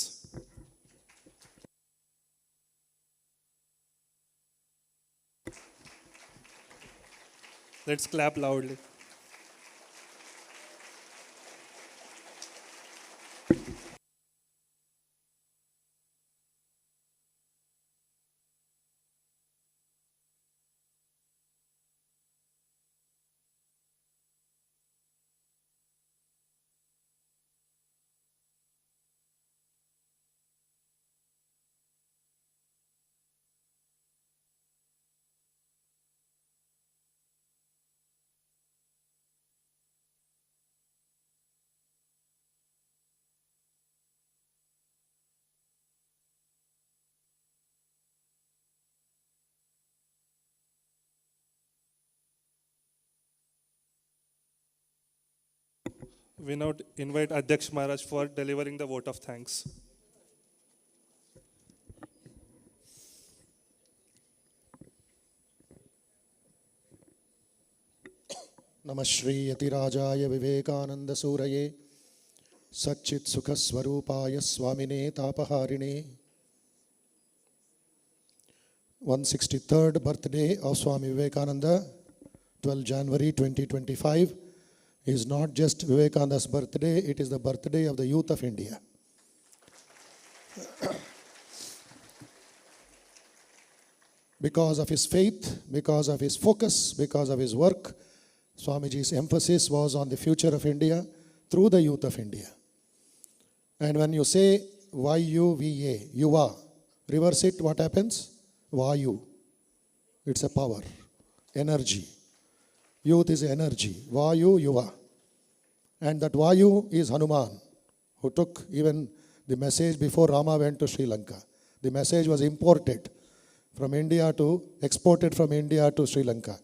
Let's clap loudly. We now invite Adhyaksh Maharaj for delivering the vote of thanks. नमः श्री यतिराजाय विवेकानंद सूरये सच्चित् सुख स्वरूपाय स्वामिने तापहारिणे 163rd birthday of Swami Vivekananda, 12 January 2025, is not just Vivekananda's birthday, it is the birthday of the youth of India. Because of his faith, because of his focus, because of his work, Swamiji's emphasis was on the future of India through the youth of India. And when you say Y-U-V-A, Yuva, reverse it, what happens? Vayu. It's a power, energy. Youth is energy. Vayu, Yuva. And that Vayu is Hanuman, who took even the message before Rama went to Sri Lanka. The message was imported from India exported from India to Sri Lanka.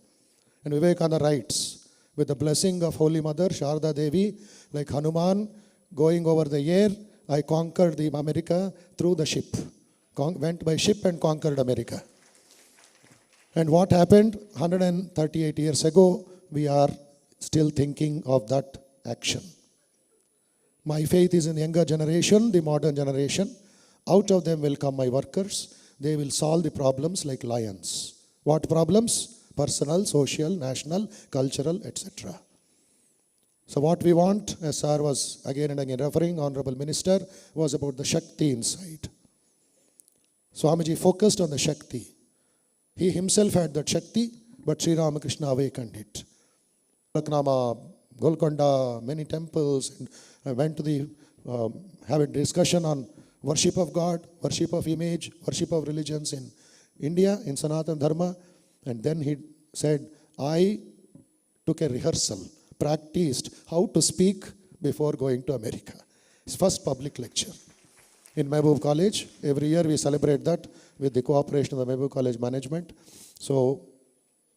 And Vivekananda writes, with the blessing of Holy Mother, Sharda Devi, like Hanuman going over the air, I conquered the America through the ship. Went by ship and conquered America. And what happened 138 years ago, we are still thinking of that action. My faith is in the younger generation, the modern generation. Out of them will come my workers. They will solve the problems like lions. What problems? Personal, social, national, cultural, etc. So what we want, as Sir was again and again referring, Honorable Minister, was about the Shakti inside. Swamiji focused on the Shakti. He himself had that Shakti, but Sri Ramakrishna awakened it. Laknama, Golconda, many temples, and I went to have a discussion on worship of God, worship of image, worship of religions in India, in Sanatana Dharma. And then he said, I took a rehearsal, practiced how to speak before going to America. His first public lecture in Mehboob College. Every year we celebrate that with the cooperation of the Mehboob College management. So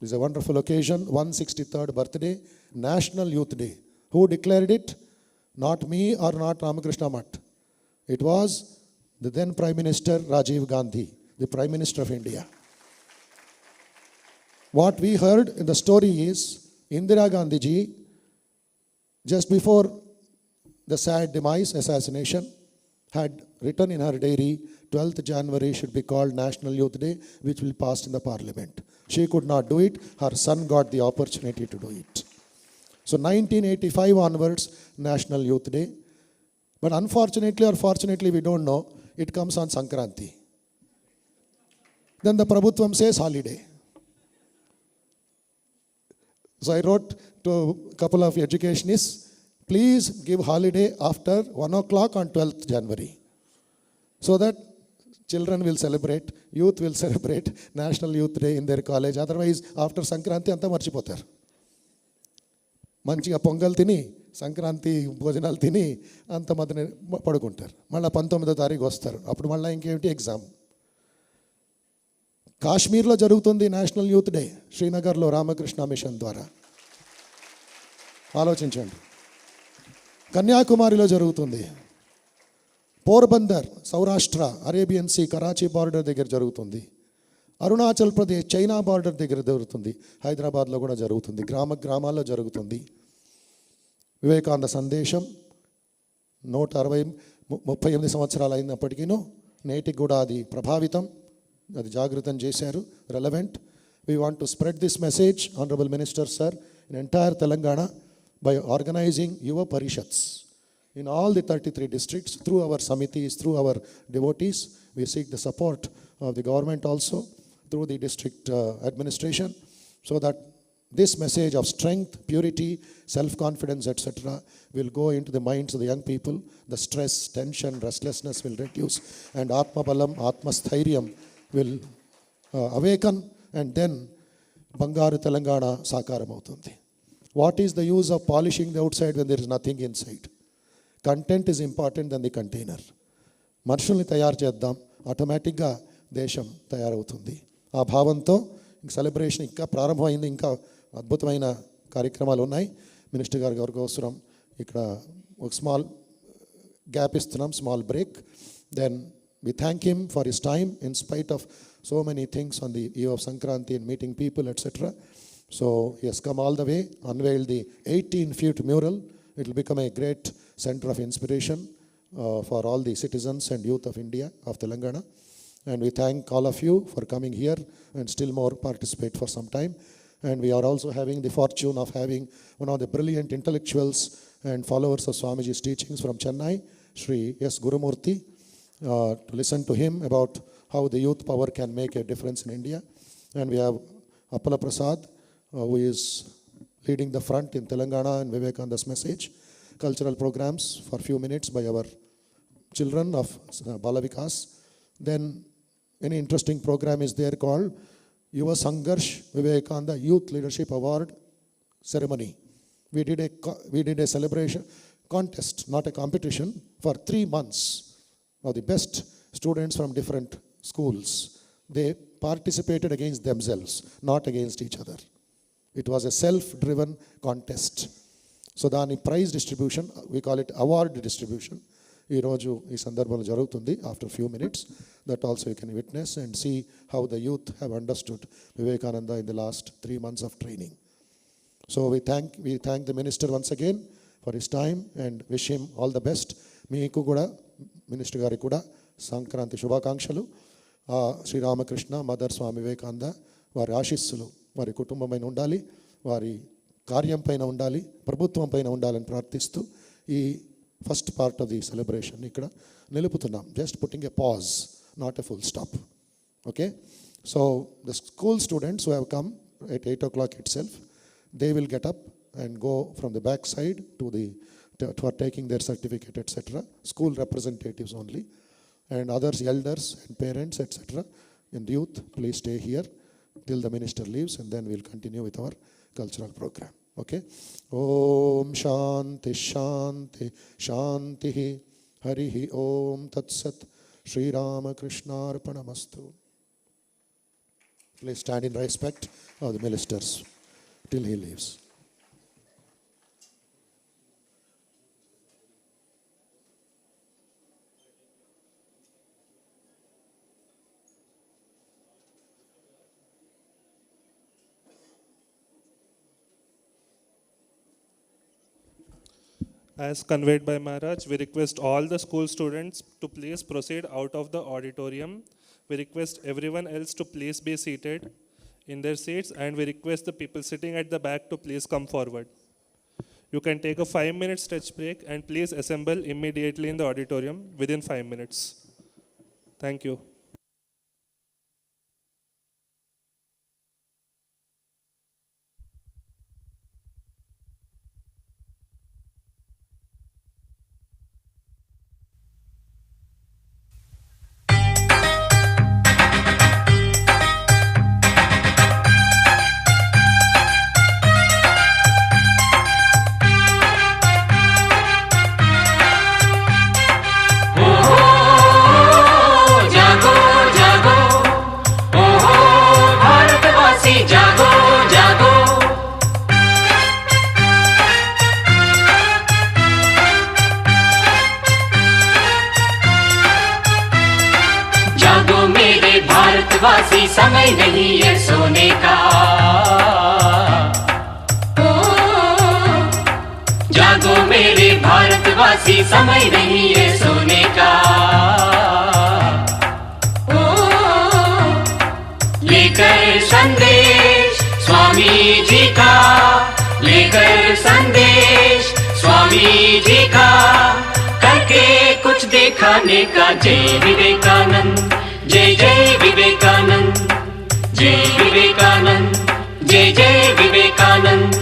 it's a wonderful occasion, 163rd birthday, National Youth Day. Who declared it? Not me or not Ramakrishna Math. It was the then Prime Minister Rajiv Gandhi, the Prime Minister of India. What we heard in the story is Indira Gandhi ji, just before the sad demise, assassination, had written in her diary, 12th January should be called National Youth Day, which will pass in the Parliament. She could not do it. Her son got the opportunity to do it. So 1985 onwards, National Youth Day. But unfortunately or fortunately, we don't know, it comes on Sankranti. Then the Prabhutvam says holiday. So I wrote to a couple of educationists, please give holiday after 1 o'clock on 12th January. So that children will celebrate, youth will celebrate National Youth Day in their college. Otherwise, after Sankranti, anta marchipotaru. మంచిగా పొంగల్ తిని సంక్రాంతి భోజనాలు తిని అంత మధ్యన పడుకుంటారు. మళ్ళీ 19వ తారీఖు వస్తారు. అప్పుడు మళ్ళీ ఇంకేమిటి ఎగ్జామ్. కాశ్మీర్లో జరుగుతుంది నేషనల్ యూత్ డే, శ్రీనగర్లో రామకృష్ణ మిషన్ ద్వారా. ఆలోచించండి. కన్యాకుమారిలో జరుగుతుంది. Porbandar, Saurashtra, Arabian sea, Karachi border దగ్గర జరుగుతుంది. అరుణాచల్ ప్రదేశ్, చైనా బార్డర్ దగ్గర జరుగుతుంది. హైదరాబాద్లో కూడా జరుగుతుంది. గ్రామాల్లో జరుగుతుంది. వివేకానంద సందేశం 138 సంవత్సరాలు అయినప్పటికీ నేటికి కూడా అది ప్రభావితం, అది జాగృతం చేశారు, relevant. We want to spread this message, Honorable Minister, sir, in entire Telangana by organizing your parishads in all the 33 districts through our samitis, through our devotees. We seek the support of the government also through the district administration, so that this message of strength, purity, self-confidence, etc. will go into the minds of the young people. The stress, tension, restlessness will reduce, and Atma Balam, Atma Sthairiyam will awaken, and then Bangaru Telangana Sakaram avutundi. What is the use of polishing the outside when there is nothing inside? Content is important than the container. మనుషుల్ని తయారు చేద్దాం, ఆటోమేటిక్గా దేశం తయారవుతుంది. ఆ భావంతో celebration ఇంకా ప్రారంభమైంది. ఇంకా అద్భుతమైన కార్యక్రమాలు ఉన్నాయి. మినిస్టర్ గారి అవసరం ఇక్కడ ఒక స్మాల్ గ్యాప్ ఇస్తున్నాం, small break. Then we thank him for his time in spite of so many things on the eve of Sankranti and meeting people, etc. So he has come all the way, unveiled the 18-foot mural. It will become a great center of inspiration for all the citizens and youth of India, of Telangana. And we thank all of you for coming here and still more participate for some time. And we are also having the fortune of having one of the brilliant intellectuals and followers of Swamiji's teachings from Chennai, Sri S. Gurumurthy, to listen to him about how the youth power can make a difference in India. And we have Appala Prasad, who is leading the front in Telangana and Vivekananda's message. Cultural programs for a few minutes by our children of Balavikas. Then any interesting program is there called Yuva Sangarsh Vivekananda Youth Leadership Award ceremony. We did a celebration contest, not a competition, for 3 months of the best students from different schools. They participated against themselves, not against each other. It was a self-driven contest. So the prize distribution, we call it award distribution. Ee roju ee sandarbhalo jarugutundi after a few minutes. That also you can witness and see how the youth have understood Vivekananda in the last 3 months of training. So we thank the minister once again for his time and wish him all the best. Meeku kuda minister gari kuda Sankranti Shubhakankshalu. Sri Ramakrishna, Mother Swami Vivekananda, వారి ఆశీస్సులు వారి కుటుంబమైన ఉండాలి, వారి కార్యం పైన ఉండాలి, ప్రభుత్వం పైన ఉండాలని ప్రార్థిస్తూ ఈ first part of the celebration ఇక్కడ నిలుపుతున్నాం. Just putting a pause, not a full stop. Okay, so the school students who have come at 8 o'clock itself, they will get up and go from the back side for taking their certificate, etc. School representatives only, and others, elders and parents, etc. And youth, please stay here till the minister leaves, and then we'll continue with our cultural program. Okay? Om Shanti Shanti Shanti Harihi Om Tat Sat Sri Ramakrishna Arpanamastu. Please stand in respect of the ministers till he leaves. As conveyed by Maharaj, we request all the school students to please proceed out of the auditorium. We request everyone else to please be seated in their seats, and we request the people sitting at the back to please come forward. You can take a 5-minute stretch break and please assemble immediately in the auditorium within 5 minutes. Thank you. भारतवासी, समय नहीं है सोने का। जागो मेरे भारतवासी, समय नहीं है सोने का। लेकर संदेश स्वामी जी का, करके कुछ दिखाने का। जय विवेकानंद, जय जय विवेकानंद, जय विवेकानंद, जय जय विवेकानंद।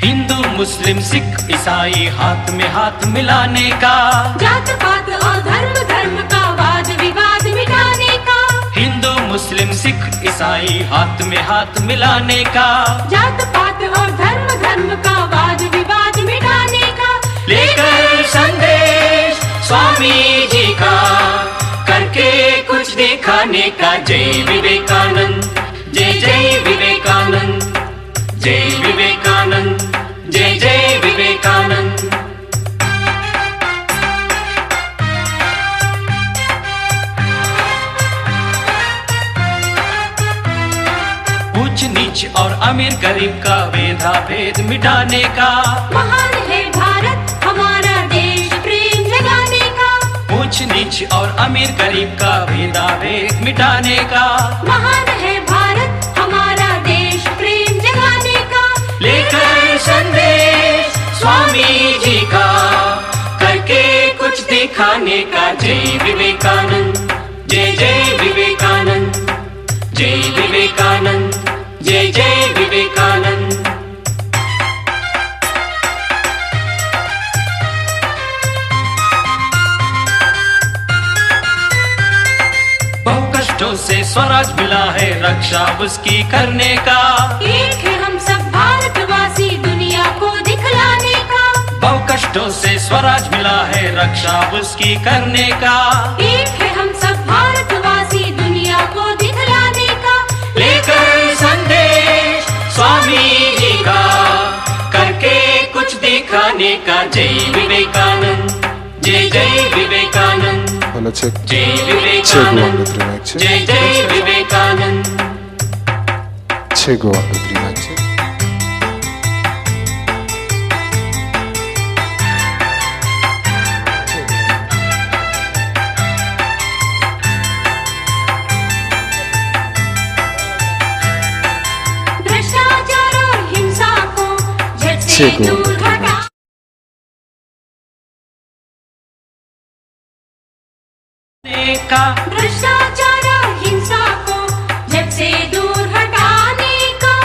हिंदू मुस्लिम सिख ईसाई हाथ में हाथ मिलाने का, जात पात और धर्म धर्म का वाद विवाद मिटाने का। हिंदू मुस्लिम सिख ईसाई हाथ में हाथ मिलाने का, जात पात और धर्म धर्म का वाद विवाद मिटाने का। लेकर संदेश स्वामी जी का, करके कुछ दिखाने का। जय विवेकानंद, जय जय विवेकानंद, जय विवेकानंद, जय जय विवेकानंद। ऊंच नीच और अमीर गरीब का भेदा भेद मिटाने का, महान है भारत हमारा देश प्रेम जगाने का। ऊंच नीच और अमीर गरीब का भेदा भेद मिटाने का। महान है भारत हमारा देश प्रेम जगाने का। लेकर संदेश स्वामी जी का, करके कुछ दिखाने का। जय विवेकानंद, जय जय विवेकानंद, जय विवेकानंद, जय जय विवेकानंद। बहु कष्टों से स्वराज मिला है, रक्षा उसकी करने का। एक है हम सब भारतवासी दुनिया को दिखलाने का। बहु कष्टों से स्वराज मिला है, रक्षा उसकी करने का। एक है हम सब भारतवासी दुनिया को दिखलाने का। लेकर संदेश स्वामी जी का, करके कुछ दिखाने का। जय विवेकानंद, जय जय विवेकानंद, Hello, check. जय Check 1, 2, विवेकानंद, 3, mic check. जय जय विवेकानंद। Check 1, 2, 3, mic check. भ्रष्टाचार और हिंसा को झट से Check 1, 2, दूर 3, mic हटा। का भ्रष्टाचार और हिंसा को झट से दूर हटाने का।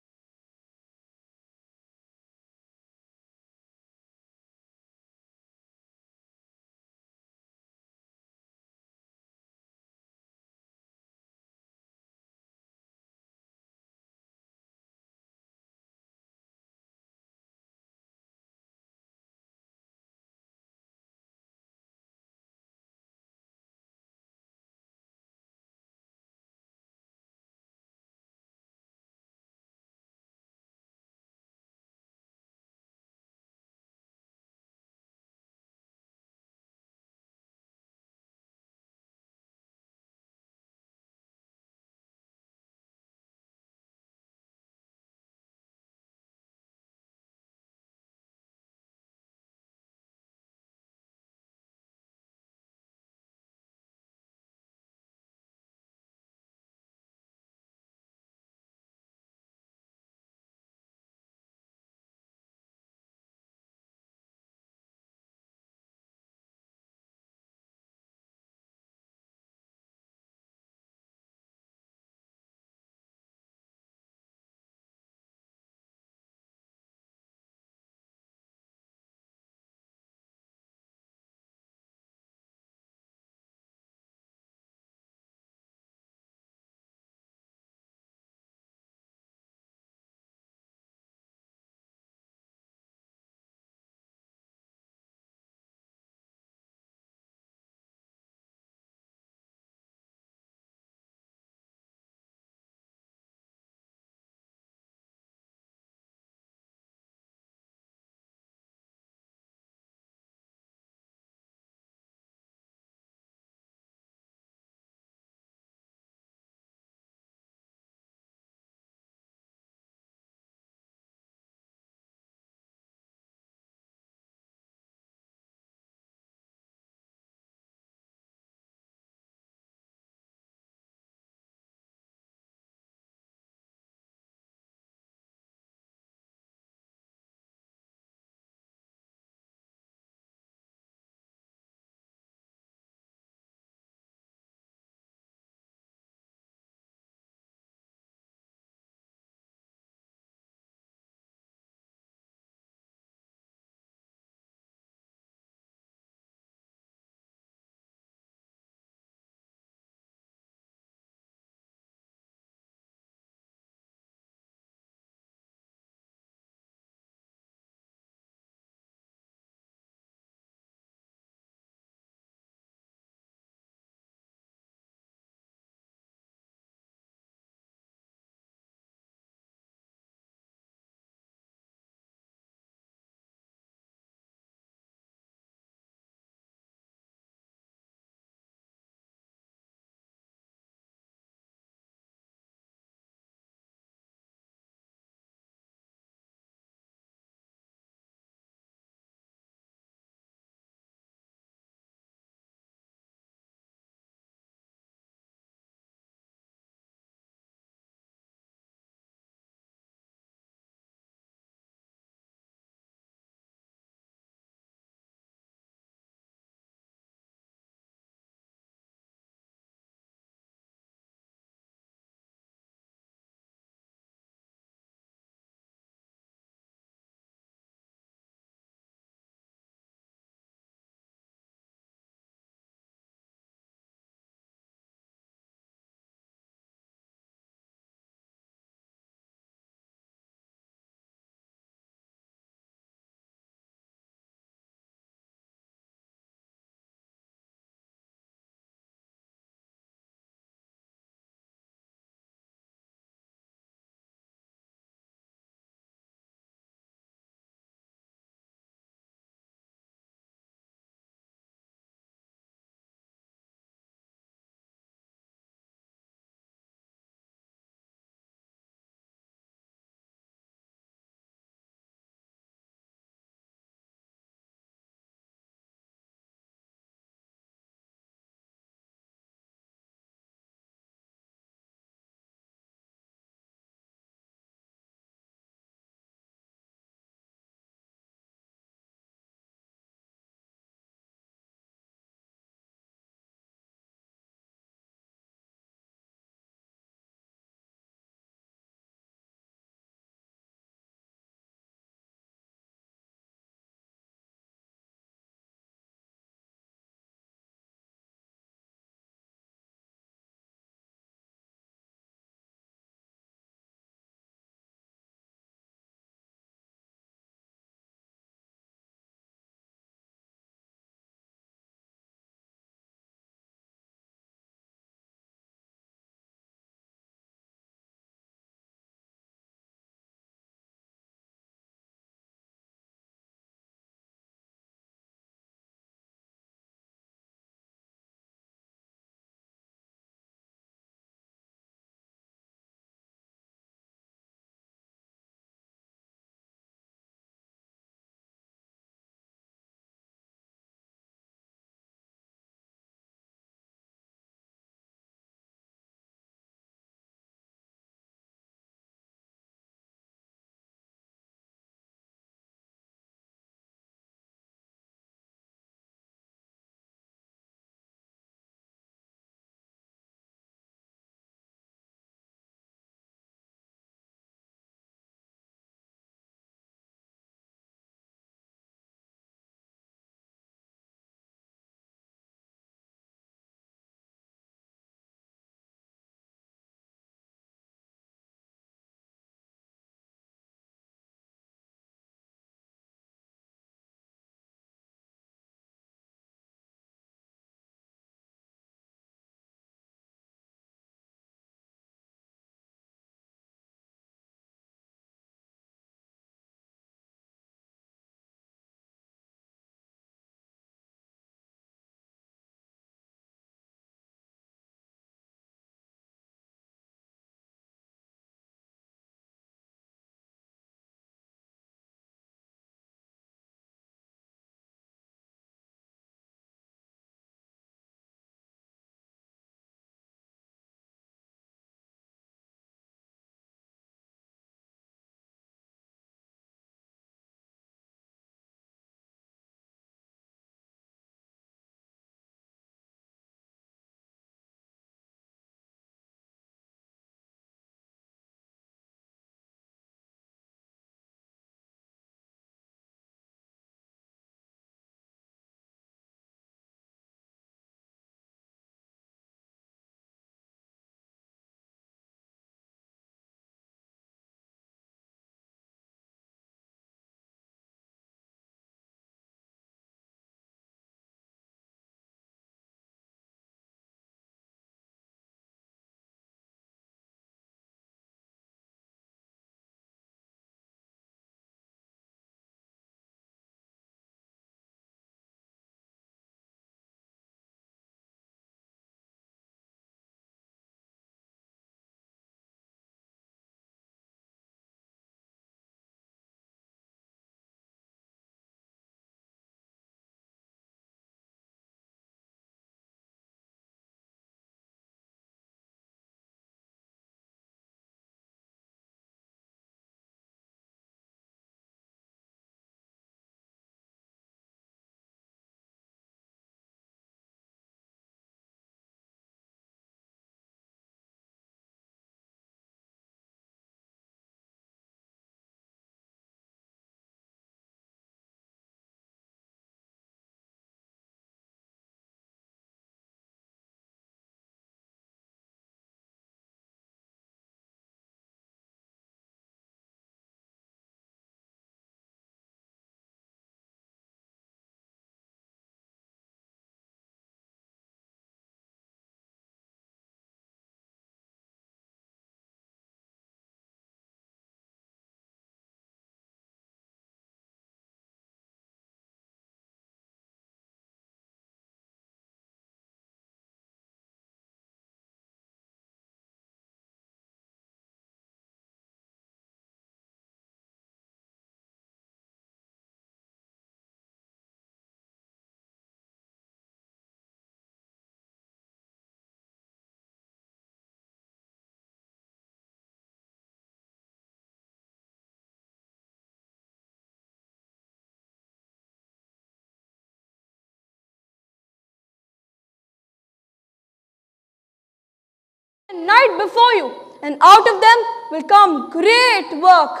night before you, and out of them will come great work.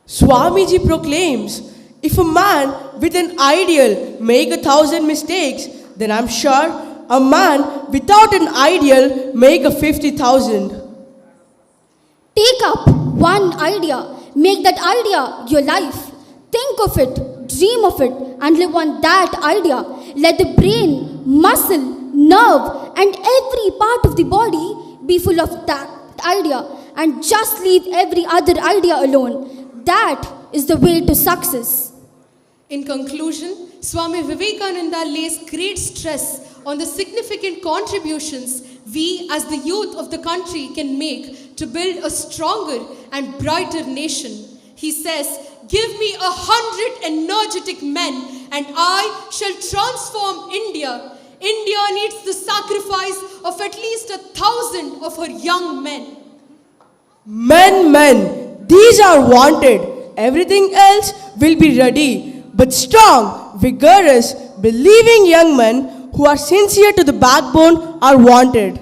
Swamiji proclaims, if a man with an ideal make 1,000 mistakes, then I'm sure a man without an ideal make 50,000. Take up one idea, make that idea your life. Think of it, dream of it, and live on that idea. Let the brain, muscle, nerve, and every part of the body be full of that idea, and just leave every other idea alone. That is the way to success. In conclusion, Swami Vivekananda lays great stress on the significant contributions we as the youth of the country can make to build a stronger and brighter nation. He says, "Give me 100 energetic men and I shall transform India. India needs the sacrifice of at least 1,000 of her young men." Men, these are wanted. Everything else will be ready. But strong, vigorous, believing young men who are sincere to the backbone are wanted.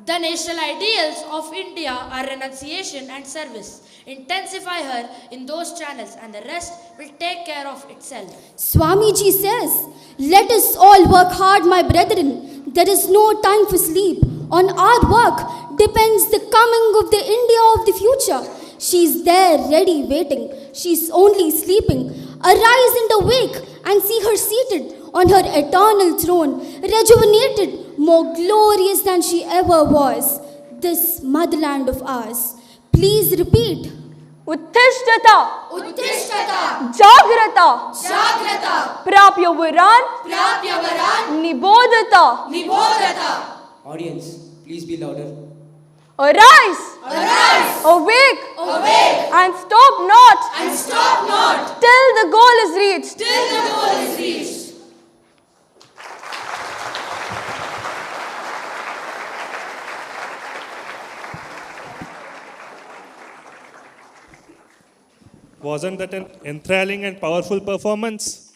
The national ideals of India are renunciation and service. Intensify her in those channels and the rest will take care of itself. Swamiji says, let us all work hard, my brethren. There is no time for sleep. On our work depends the coming of the India of the future. She is there ready waiting. She is only sleeping. Arise and awake and see her seated on her eternal throne, rejuvenated, more glorious than she ever was. This motherland of ours. Please repeat. Uttishtata, Uttishtata, Jagrata, Jagrata, Prapyavaran, Prapyavaran, Nibodhata. Nibodhata. Audience, please be louder. Arise, Arise, awake, awake, and stop not, and stop not, till the goal is reached. till the goal is reached. Wasn't that an enthralling and powerful performance?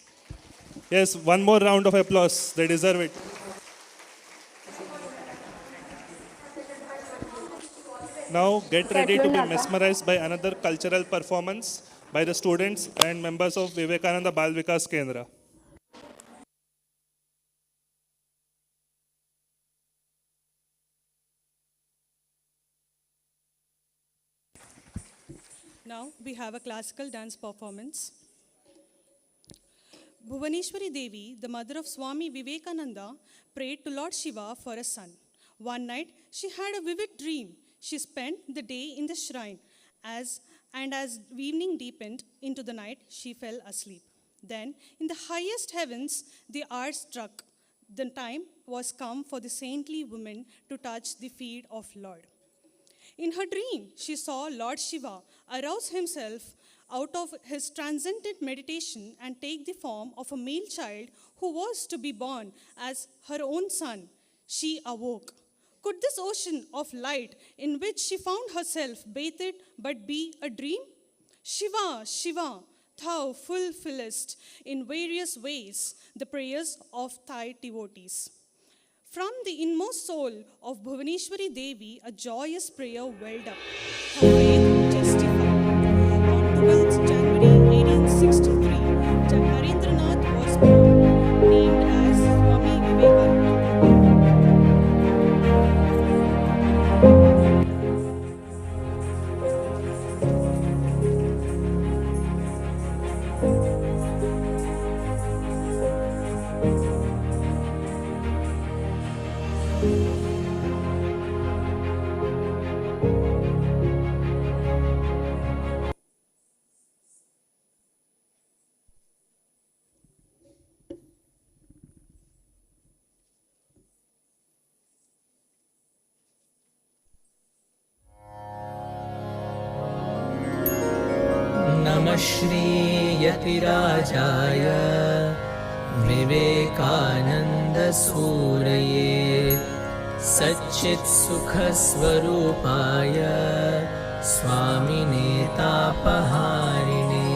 Yes, one more round of applause. They deserve it. Now get ready to be mesmerized by another cultural performance by the students and members of Vivekananda Bal Vikas Kendra. Now we have a classical dance performance. Bhuvaneshwari Devi, the mother of Swami Vivekananda, prayed to Lord Shiva for a son. One night, she had a vivid dream. She spent the day in the shrine, as evening deepened into the night, she fell asleep. Then, in the highest heavens, the hour struck. The time was come for the saintly woman to touch the feet of Lord. In her dream, she saw Lord Shiva arouse himself out of his transcendent meditation and take the form of a male child who was to be born as her own son. She awoke. Could this ocean of light in which she found herself bathed but be a dream? Shiva, Shiva, thou fulfillest in various ways the prayers of thy devotees. From the inmost soul of Bhuvaneshwari Devi, a joyous prayer welled up. Her faith justified. On 12th January 1863, Harendranath was born, named as Swami Vivekananda. नमः श्रीयतिराजाय विवेकानन्दसूरये सच्चित्सुखस्वरूपाय स्वामिने तापहारिणे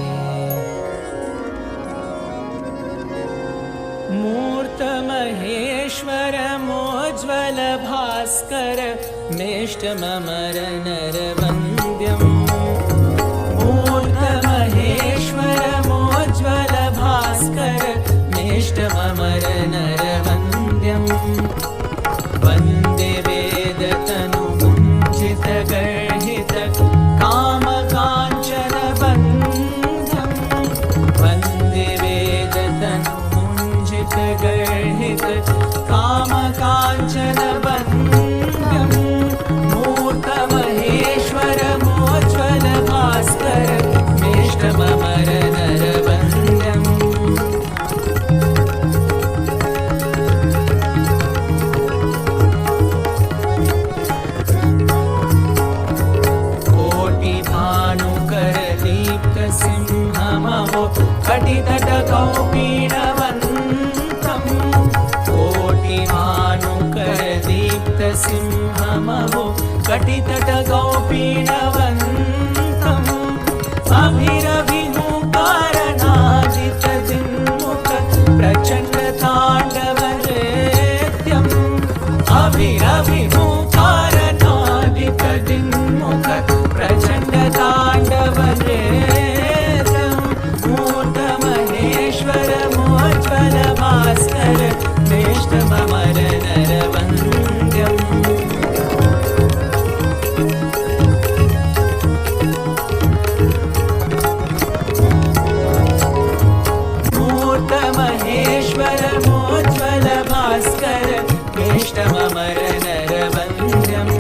मूर्तमहेश्वर मोज्ज्वल भास्कर मेष्टममरनरवन्द्यम् मूर्धमहेश्वरमोज्ज्वलभास्कर मेष्टममरनरवन्द्यम् वन्दे वेदतनुमुञ्जितगर्हित कामकाञ्चनबन्धम् वन्दे वेदतनुमुञ्जितगर्हित कामकाञ्चनबन्धम् मूर्तमहेश्वरमोज्ज्वलभास्कर मेष्टममरनरवन्द्यम् कोटिभानुकरदीप्तसिंहमहो कटितटकौपीनवन्तम् कोटिभानुकरदीप्तसिंहमहो कटितटकौपीनवन्तम् अभिरभिमुखारणादितदिन्मुख प्रचण्डताण्डवनृत्यम् अभिरभिमुखारणादितदिन्मुख प्रचण्डताण्डवनृत्यम् मूर्धमहेश्वरमोज्ज्वलभास्कर मेष्टममरनरवन्द्यम् मूर्तमहेश्वरमोज्ज्वलभास्कर मेष्टममरनरवन्द्यम्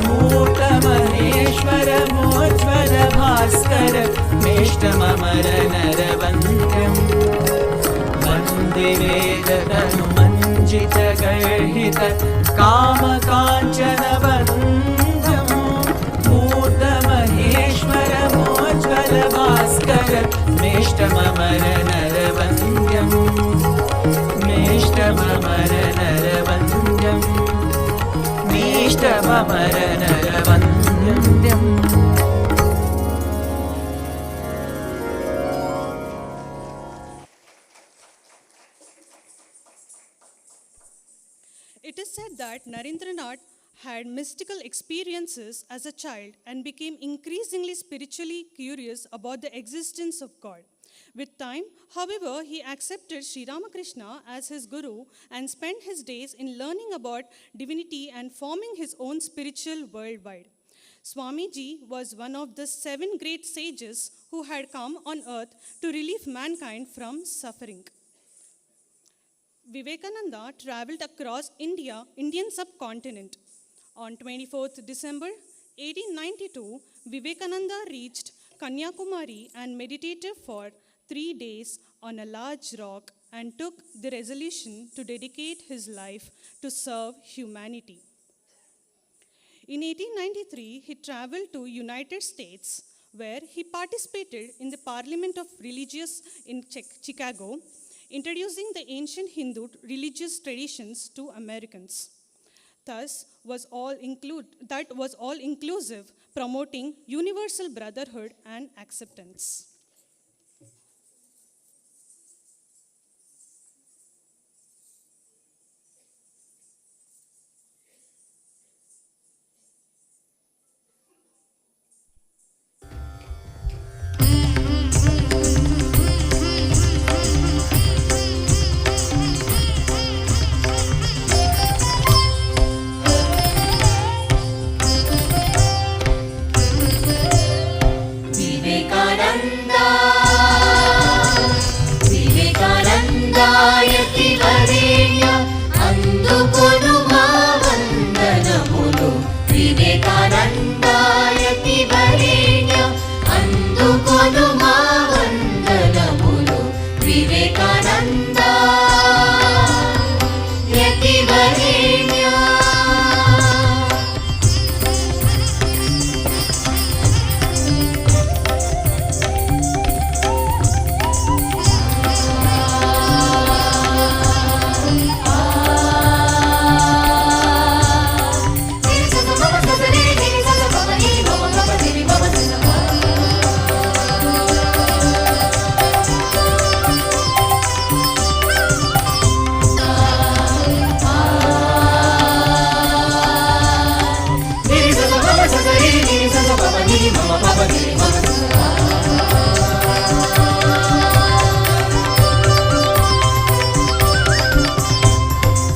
मूर्तमहेश्वरमोज्ज्वलभास्कर मेष्टममरनरवन्द्यम् वन्दे वेदतनुमञ्जितगर्हित कामकाञ्चनबन्धम् मूर्तमहेश्वरमोज्ज्वलभास्कर मेष्टममरनरवन्द्यम् मेष्टममरनरवन्द्यम् मेष्टममरनरवन्द्यम् It is said that Narendranath had mystical experiences as a child and became increasingly spiritually curious about the existence of God. With time, however, he accepted Sri Ramakrishna as his guru and spent his days in learning about divinity and forming his own spiritual worldwide. Swamiji was one of the 7 great sages who had come on earth to relieve mankind from suffering. Vivekananda traveled across Indian subcontinent. On 24th December 1892, Vivekananda reached Kanyakumari and meditated for 3 days on a large rock and took the resolution to dedicate his life to serve humanity. In 1893, he traveled to United States, where he participated in the Parliament of Religious in Chicago, introducing the ancient Hindu religious traditions to Americans. Thus, that was all inclusive, promoting universal brotherhood and acceptance. Vivekananda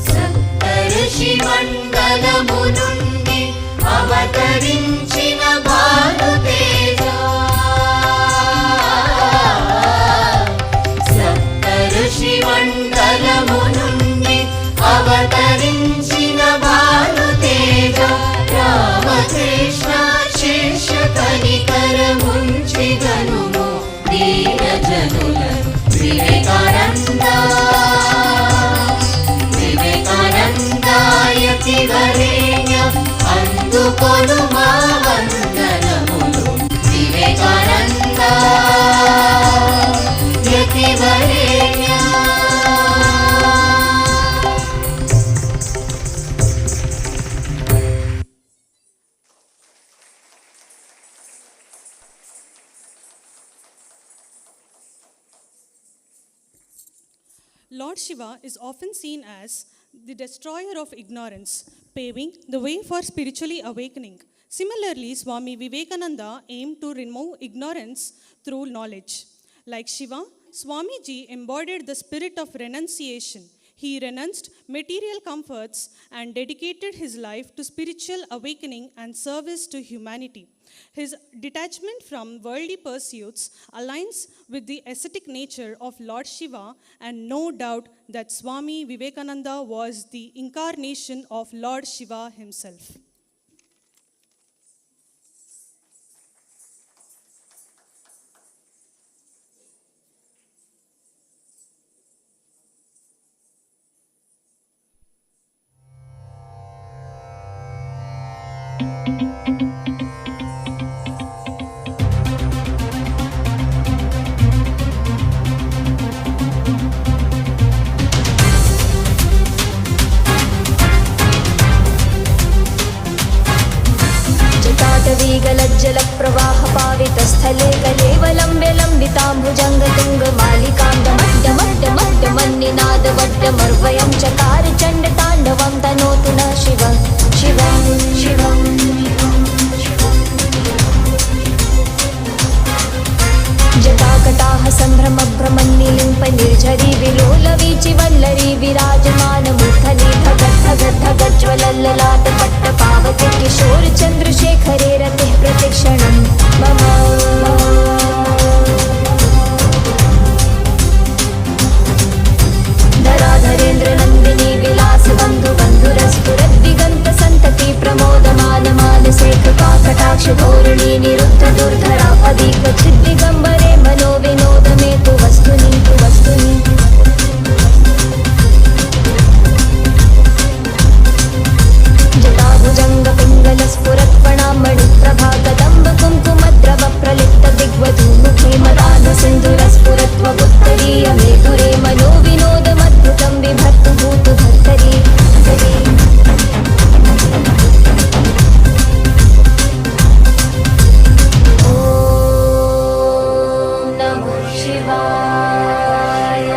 సప్తఋషి మండలము నుండి అవతరించిన భానుతేజ సప్తఋషి మండలము నుండి అవతరించిన భానుతేజ రామకృష్ణ శిష్య కనికరముంచి గనుము దీన జనుల వివేకానంద వివేకానందాయతి వరేణ్య అందుకొను మా వందనములు వివేకానంద యతి Varenya. Lord Shiva is often seen as the destroyer of ignorance, paving the way for spiritually awakening. Similarly, Swami Vivekananda aimed to remove ignorance through knowledge. Like Shiva, Swamiji embodied the spirit of renunciation. He renounced material comforts and dedicated his life to spiritual awakening and service to humanity. His detachment from worldly pursuits aligns with the ascetic nature of Lord Shiva, and no doubt that Swami Vivekananda was the incarnation of Lord Shiva himself. जटाटवीगलज्जलप्रवाहपावितस्थले कलेवलम्ब्य लम्बिताम्बुजङ्गतुङ्गमालिकां डमड्डमड्डमड्डमन्निनादवड्डमर्वयं चकार चण्डताण्डवं तनोतु न शिवं शिवं शिवं. जटाकटाः सम्भ्रमभ्रमन्निलिम्प निर्झरी विलोलवीचि वल्लरी विराजमानमूर्धनि धगद्धगद्धगज्ज्वलल्ललाट पट्टपावति किशोर चन्द्रशेखरे रतिः प्रतिक्षणं मम. धराधरेन्द्रनन्दिनी विलासबन्धु बन्धुरस्फुरद्दिगन्त सन्तति प्रमोदमान मानसे कृपाकटाक्षधोरिणी निरुद्ध दुर्धरा पदीक्वचिद्दिगम्बरे मनो विनोदमे तु वस्तुनि तु वस्तुनि. जटाभुजङ्गपिङ्गलस्फुरत्पणामणिप्रभा कदम्ब कुङ्कुमद्रव प्रलिप्त दिग्वधूमुखे मदानुसिन्धुरस्फुरत्वमुत्तरीय मेधुरे मनो विनोदमद्भुतं बिभर्तु भूतु भर्तरि. ॐ नमो शिवाय.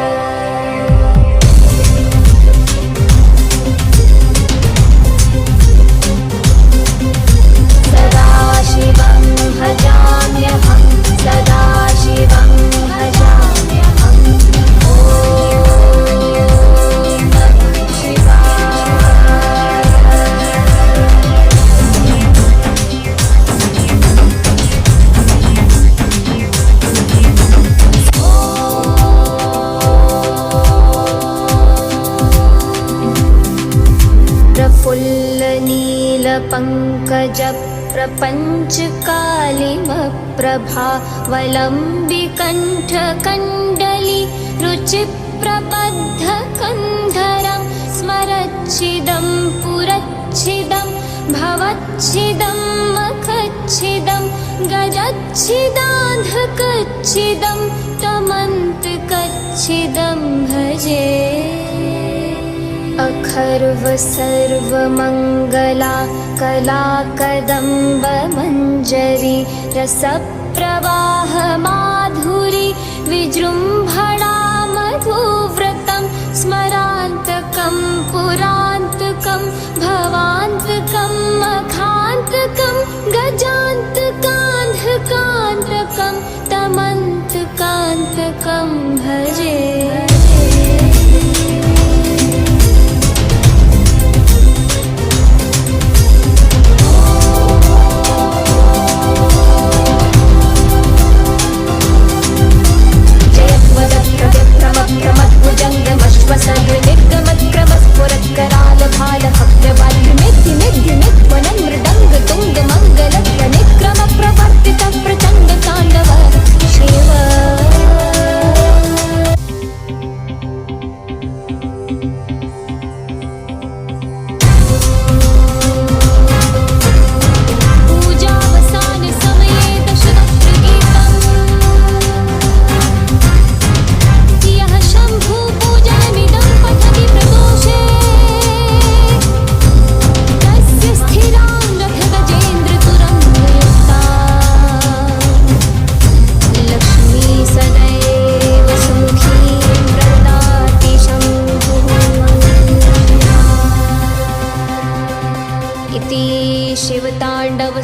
सदाशिवं भजाम्यहं सदाशिवं भजाम्यहम्. ॐ नमः शिवाय. प्रफुल्लनीलपङ्कज प्रपञ्चकालिमप्रभावलम्बिकण्ठकण्डली रुचिप्रबद्धकन्धरं स्मरच्छिदं पुरच्छिदं भवच्छिदं मखच्छिदं गजच्छिदान्धकच्छिदं तमन्तकच्छिदं भजे. अखर्व सर्वमङ्गला कला कदम्ब मञ्जरी रसप्रवाह माधुरी विजृम्भणा मधुव्रतं स्मरान्तकं पुरान्तकं भवान्तकं मखान्तकं गजान्तकान्धका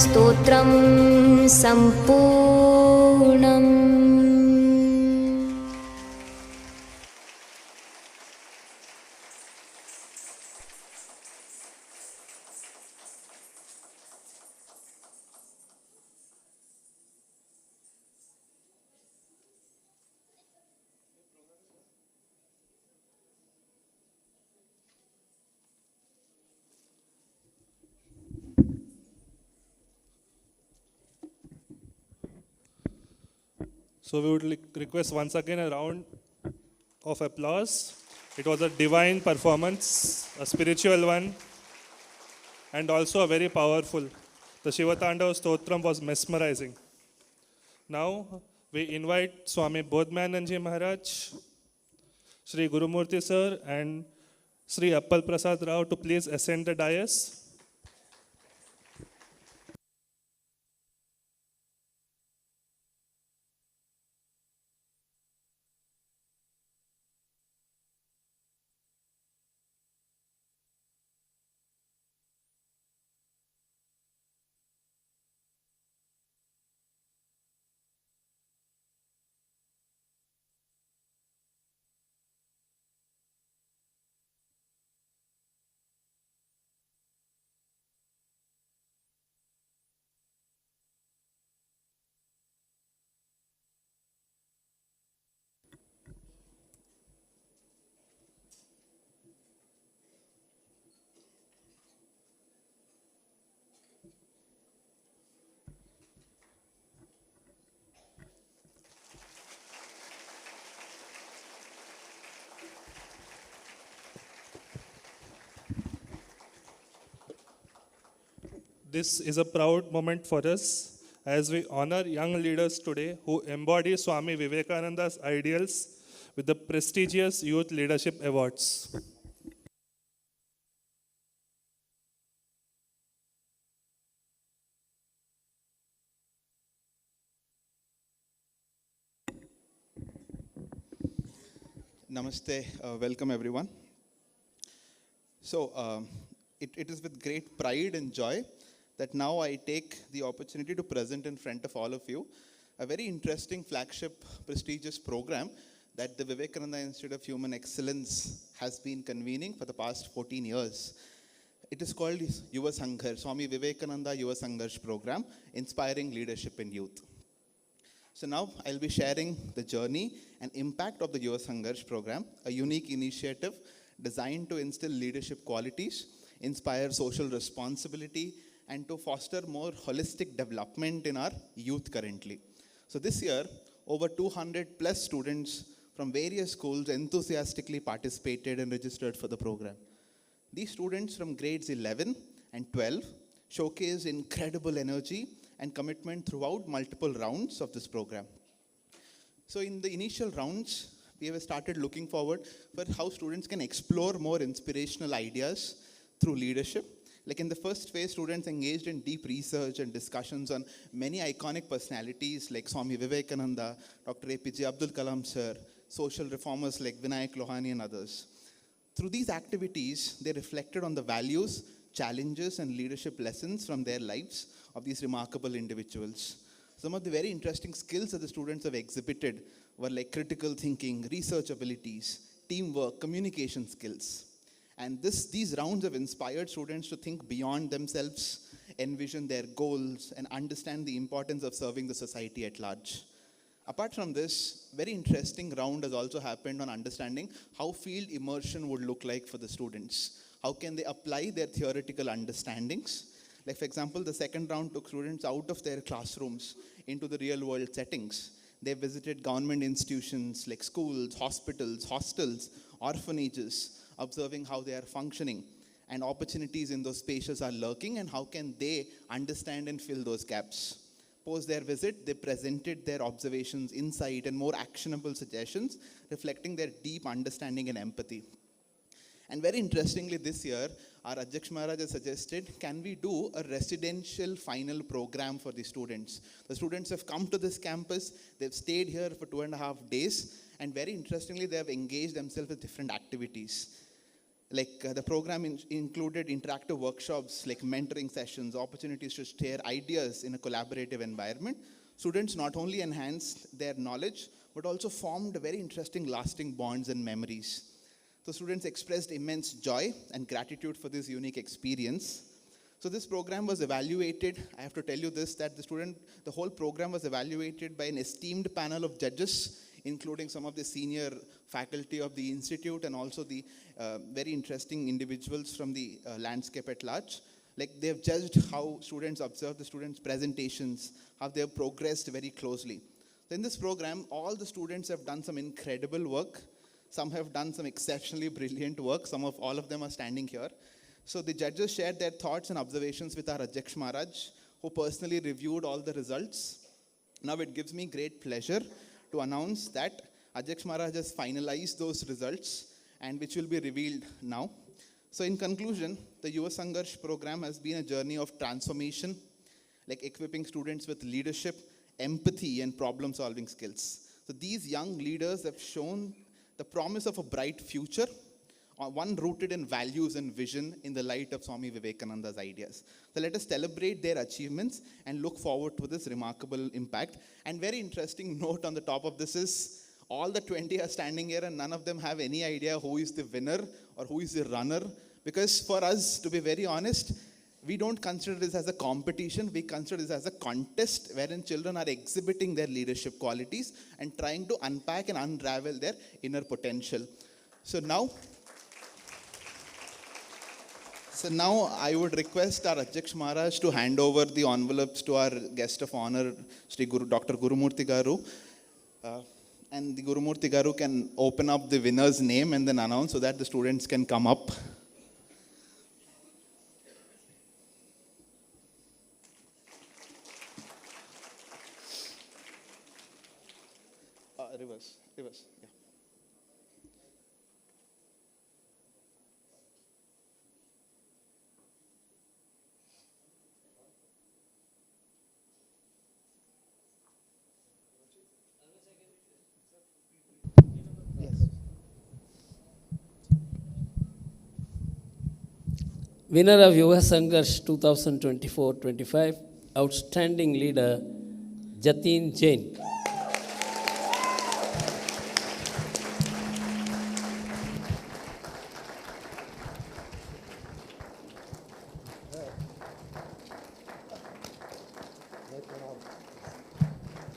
स्तोत्रं सम्पूर्णम्. So we would request once again a round of applause. It was a divine performance, a spiritual one, and also a very powerful. The Shivatandava Stotram was mesmerizing. Now we invite Swami Bodhmananji Maharaj, Sri Gurumurti Sir, and Sri Appal Prasad Rao to please ascend the dais. This is a proud moment for us as we honor young leaders today who embody Swami Vivekananda's ideals with the prestigious Youth Leadership Awards. Namaste, welcome everyone. So, it is with great pride and joy that now I take the opportunity to present in front of all of you a very interesting flagship prestigious program that the Vivekananda Institute of Human Excellence has been convening for the past 14 years. It is called Yuva Sangharsh, Swami Vivekananda Yuva Sangharsh program, Inspiring Leadership in Youth. So now I'll be sharing the journey and impact of the Yuva Sangharsh program, a unique initiative designed to instill leadership qualities, inspire social responsibility, and to foster more holistic development in our youth currently. So this year, over 200 plus students from various schools enthusiastically participated and registered for the program. These students from grades 11 and 12 showcased incredible energy and commitment throughout multiple rounds of this program. So in the initial rounds, we have started looking forward for how students can explore more inspirational ideas through leadership. Like in the first phase, students engaged in deep research and discussions on many iconic personalities like Swami Vivekananda, Dr. APJ Abdul Kalam Sir, social reformers like Vinayak Lohani and others. Through these activities, they reflected on the values, challenges, and leadership lessons from their lives of these remarkable individuals. Some of the very interesting skills that the students have exhibited were like critical thinking, research abilities, teamwork, communication skills. And these rounds have inspired students to think beyond themselves, envision their goals, and understand the importance of serving the society at large. Apart from this, very interesting round has also happened on understanding how field immersion would look like for the students. How can they apply their theoretical understandings? Like for example, the second round took students out of their classrooms into the real world settings. They visited government institutions like schools, hospitals, hostels, orphanages, observing how they are functioning and opportunities in those spaces are lurking and how can they understand and fill those gaps. Post their visit, they presented their observations, insight, and more actionable suggestions, reflecting their deep understanding and empathy. And very interestingly, this year, our Adhyaksh Maharaj has suggested, can we do a residential final program for the students? The students have come to this campus, they've stayed here for 2.5 days, and very interestingly, they have engaged themselves with different activities. The program included interactive workshops like mentoring sessions, opportunities to share ideas in a collaborative environment. Students not only enhanced their knowledge, but also formed very interesting lasting bonds and memories. So students expressed immense joy and gratitude for this unique experience. So this program was evaluated, I have to tell you this, that the whole program was evaluated by an esteemed panel of judges, including some of the senior faculty of the institute and also the very interesting individuals from the landscape at large. Like, they have judged how students observe the students' presentations, how they have progressed very closely. So in this program, all the students have done some incredible work. Some have done some exceptionally brilliant work. All of them are standing here. So the judges shared their thoughts and observations with our Adhyaksh Maharaj, who personally reviewed all the results. Now it gives me great pleasure to announce that Adhyaksh Maharaj has finalized those results, and which will be revealed now. So in conclusion, the Yuva Sangharsh program has been a journey of transformation, like equipping students with leadership, empathy, and problem-solving skills. So these young leaders have shown the promise of a bright future, one rooted in values and vision in the light of Swami Vivekananda's ideas. So let us celebrate their achievements and look forward to this remarkable impact. And very interesting note on the top of this is, all the 20 are standing here and none of them have any idea who is the winner or who is the runner. Because for us, to be very honest, we don't consider this as a competition, we consider this as a contest wherein children are exhibiting their leadership qualities and trying to unpack and unravel their inner potential. So now I would request our Adhyaksh Maharaj to hand over the envelopes to our guest of honor, Dr. Gurumurthy Garu. And the Gurumurthy Garu can open up the winner's name and then announce so that the students can come up. Reverse, yeah. Winner of Yuva Sangharsh 2024-25, Outstanding Leader, Jatin Jain.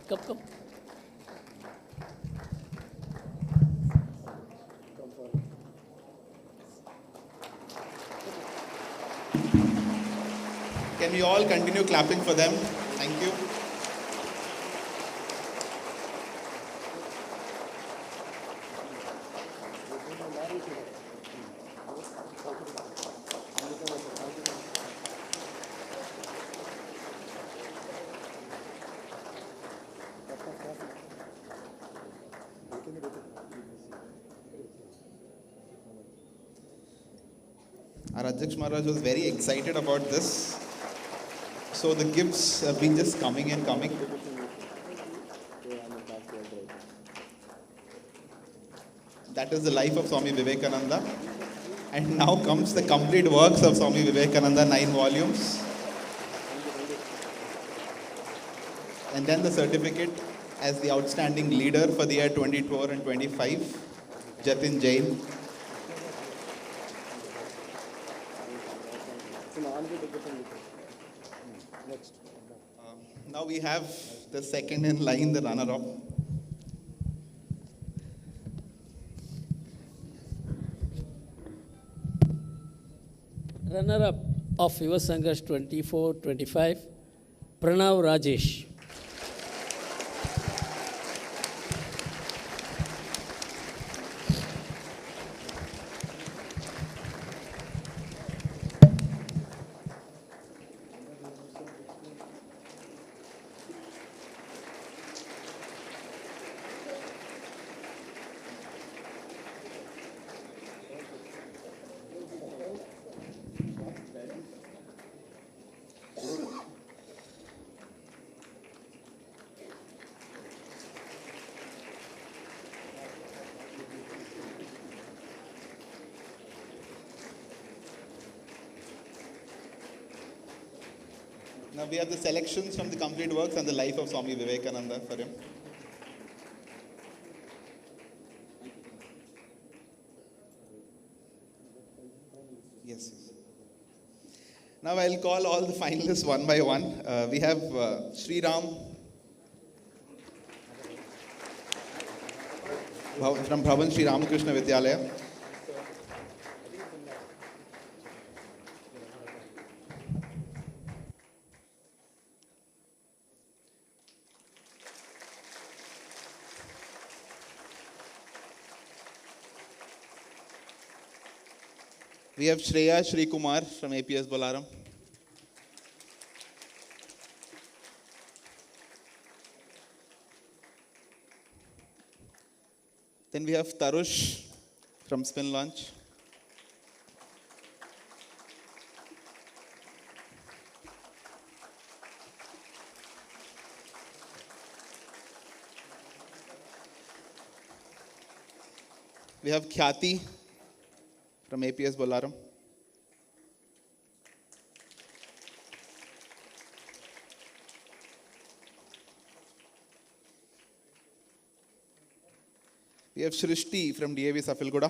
Come. Can we all continue clapping for them? Thank you. Our Adhyaksh Maharaj was very excited about this. So the gifts have been just coming and coming. That is the life of Swami Vivekananda. And now comes the complete works of Swami Vivekananda, 9 volumes. And then the certificate as the outstanding leader for the year 24 and 25, Jatin Jain. Now we have the second in line, the runner-up. Runner-up of Yuva Sangharsh 24-25, Pranav Rajesh. Now we have the selections from the complete works and the life of Swami Vivekananda for him. Yes. Now I'll call all the finalists one by one. We have Sri Ram from Bhavan Sri Ramakrishna Vidyalaya. We have Shreya Shri Kumar from APS Bolaram. Then we have Tarush from Spin Launch. We have Khyati from APS Bolaram. We have Shrishti from DAV Safilgoda.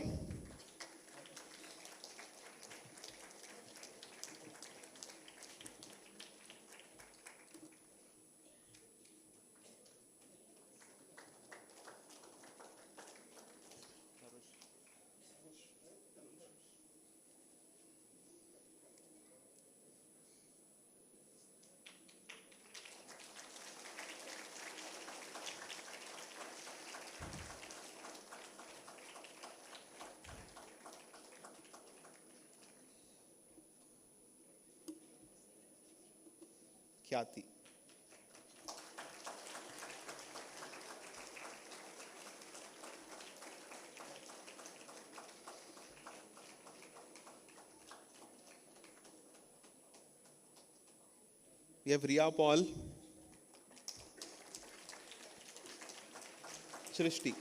Khyati. We have Riya Paul. Shrishti.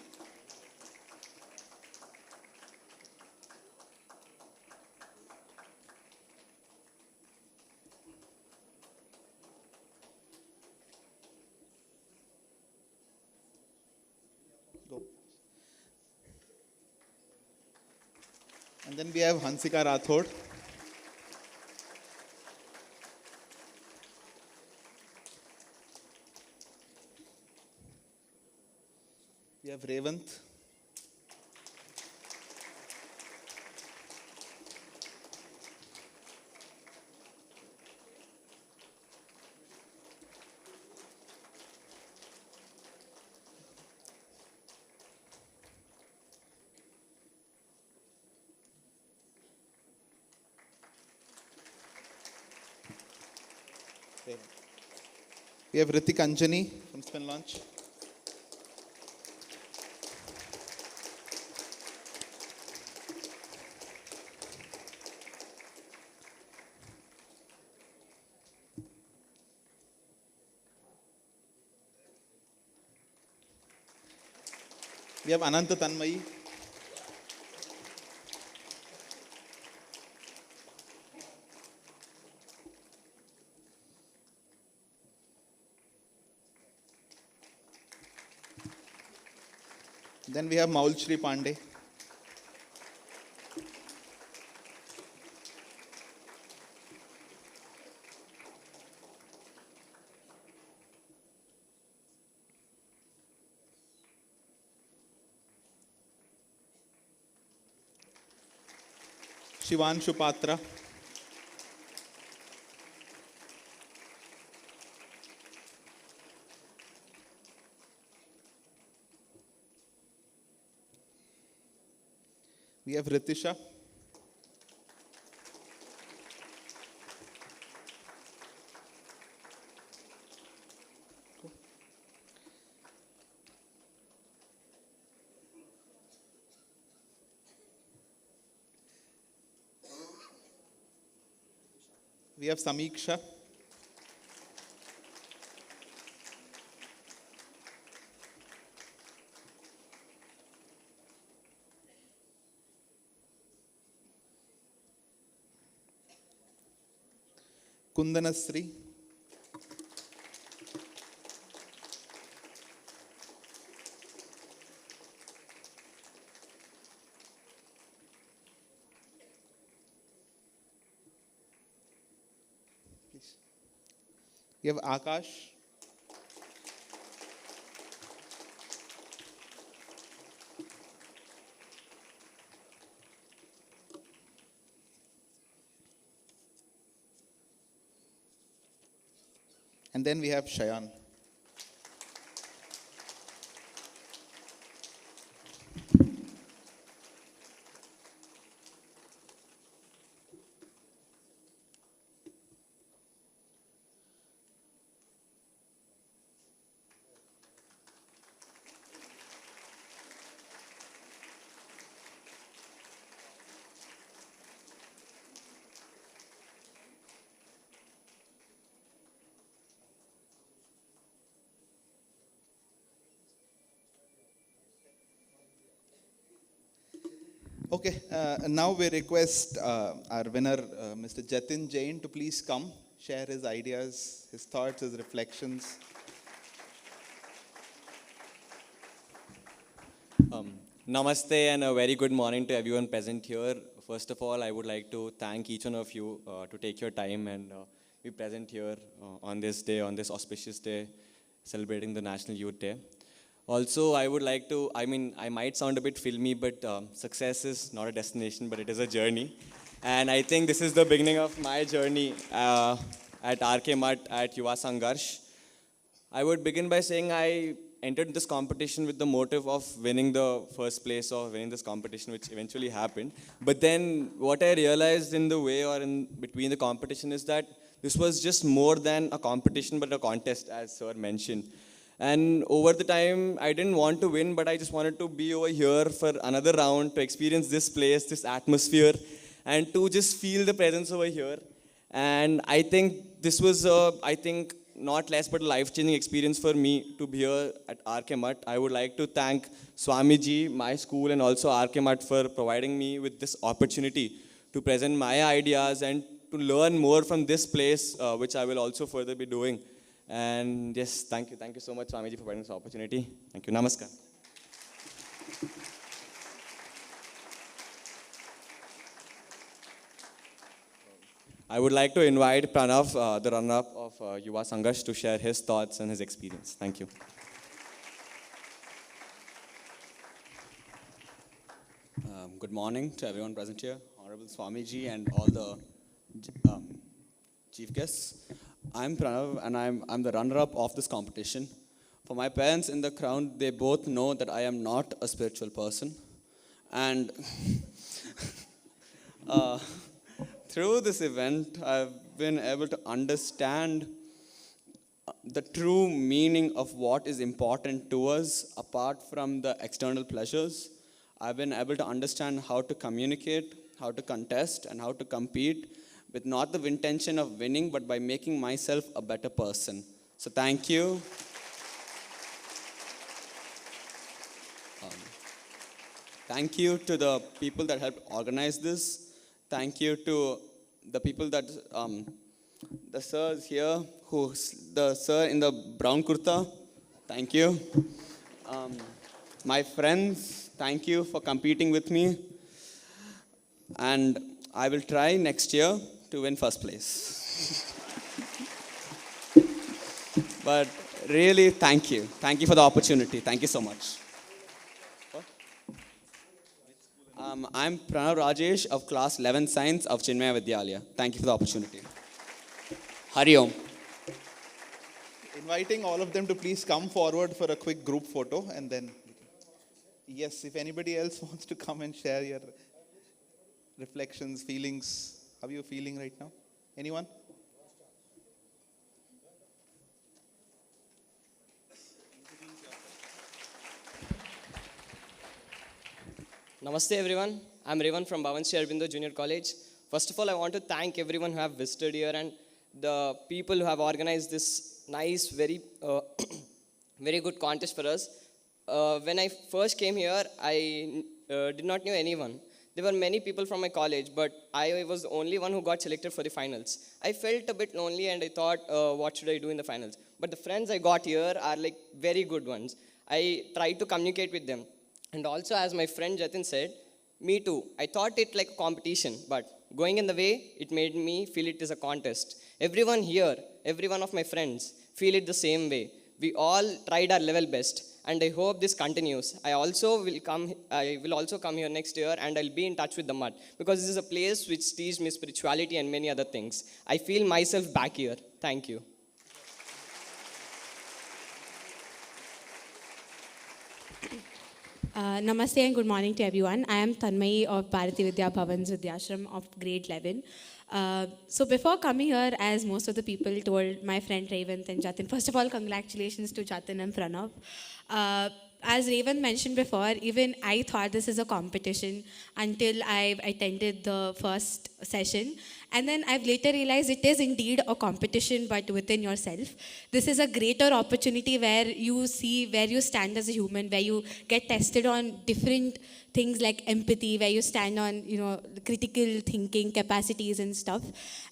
Go. And then we have Hansika Rathod. We have Revant. We have Ritik Anjani from Spin Launch. We have Ananta Tanmayi. Then we have Maul Shri Pandey. Shivanshu Patra. We have Ritisha. We have Samiksha. Kundanasri. You have Akash. And then we have Shayan. Okay, now we request our winner, Mr. Jatin Jain, to please come, share his ideas, his thoughts, his reflections. Namaste and a very good morning to everyone present here. First of all, I would like to thank each one of you to take your time and be present here on this day, on this auspicious day, celebrating the National Youth Day. Also, I would like to, I might sound a bit filmy, but success is not a destination, but it is a journey. And I think this is the beginning of my journey at RK Mutt at Yuva Sangharsh. I would begin by saying I entered this competition with the motive of winning the first place or winning this competition, which eventually happened. But then what I realized in the way or in between the competition is that this was just more than a competition, but a contest, as sir mentioned. And over the time, I didn't want to win, but I just wanted to be over here for another round, to experience this place, this atmosphere, and to just feel the presence over here. And I think this was, not less but a life-changing experience for me to be here at RK Mutt. I would like to thank Swamiji, my school, and also RK Mutt for providing me with this opportunity to present my ideas and to learn more from this place, which I will also further be doing. And yes, thank you so much, Swamiji, for providing this opportunity. Thank you. Namaskar. I would like to invite Pranav, the runner-up of Yuva Sangharsh, to share his thoughts and his experience. Thank you. Good morning to everyone present here, Honorable Swamiji and all the chief guests. I'm Pranav and I'm the runner-up of this competition. For my parents in the crowd, they both know that I am not a spiritual person. And through this event, I've been able to understand the true meaning of what is important to us apart from the external pleasures. I've been able to understand how to communicate, how to contest, and how to compete with not the intention of winning, but by making myself a better person. So thank you. Thank you to the people that helped organize this. Thank you to the people that, the sirs here, the sir in the brown kurta, thank you. My friends, thank you for competing with me. And I will try next year to win first place. But really, thank you. Thank you for the opportunity. Thank you so much. I'm Pranav Rajesh of class 11 Science of Chinmaya Vidyalaya. Thank you for the opportunity. Hari Om. Inviting all of them to please come forward for a quick group photo and then, yes, if anybody else wants to come and share your reflections, feelings, how are you feeling right now? Anyone? Namaste everyone. I'm Revan from Bhavanshi Aurobindo Junior College. First of all, I want to thank everyone who have visited here and the people who have organized this nice, very good contest for us. When I first came here, I did not know anyone. There were many people from my college, but I was the only one who got selected for the finals. I felt a bit lonely and I thought, what should I do in the finals? But the friends I got here are like very good ones. I tried to communicate with them. And also, as my friend Jatin said, me too. I thought it like a competition, but going in the way, it made me feel it is a contest. Everyone here every one of my friends feel it the same way. We all tried our level best, and I hope this continues. I will also come here next year, and I'll be in touch with the mud, because this is a place which teaches me spirituality and many other things. I feel myself back here. Thank you. Namaste and good morning to everyone. I am Tanmayi of Bharati Vidya Bhavan's Vidyashram of grade 11. So before coming here, as most of the people told my friend Revant and Jatin, first of all, congratulations to Jatin and Pranav. As Revant mentioned before, even I thought this is a competition until I attended the first session. And then I've later realized it is indeed a competition, but within yourself. This is a greater opportunity where you see where you stand as a human, where you get tested on different things like empathy, where you stand on, critical thinking capacities and stuff.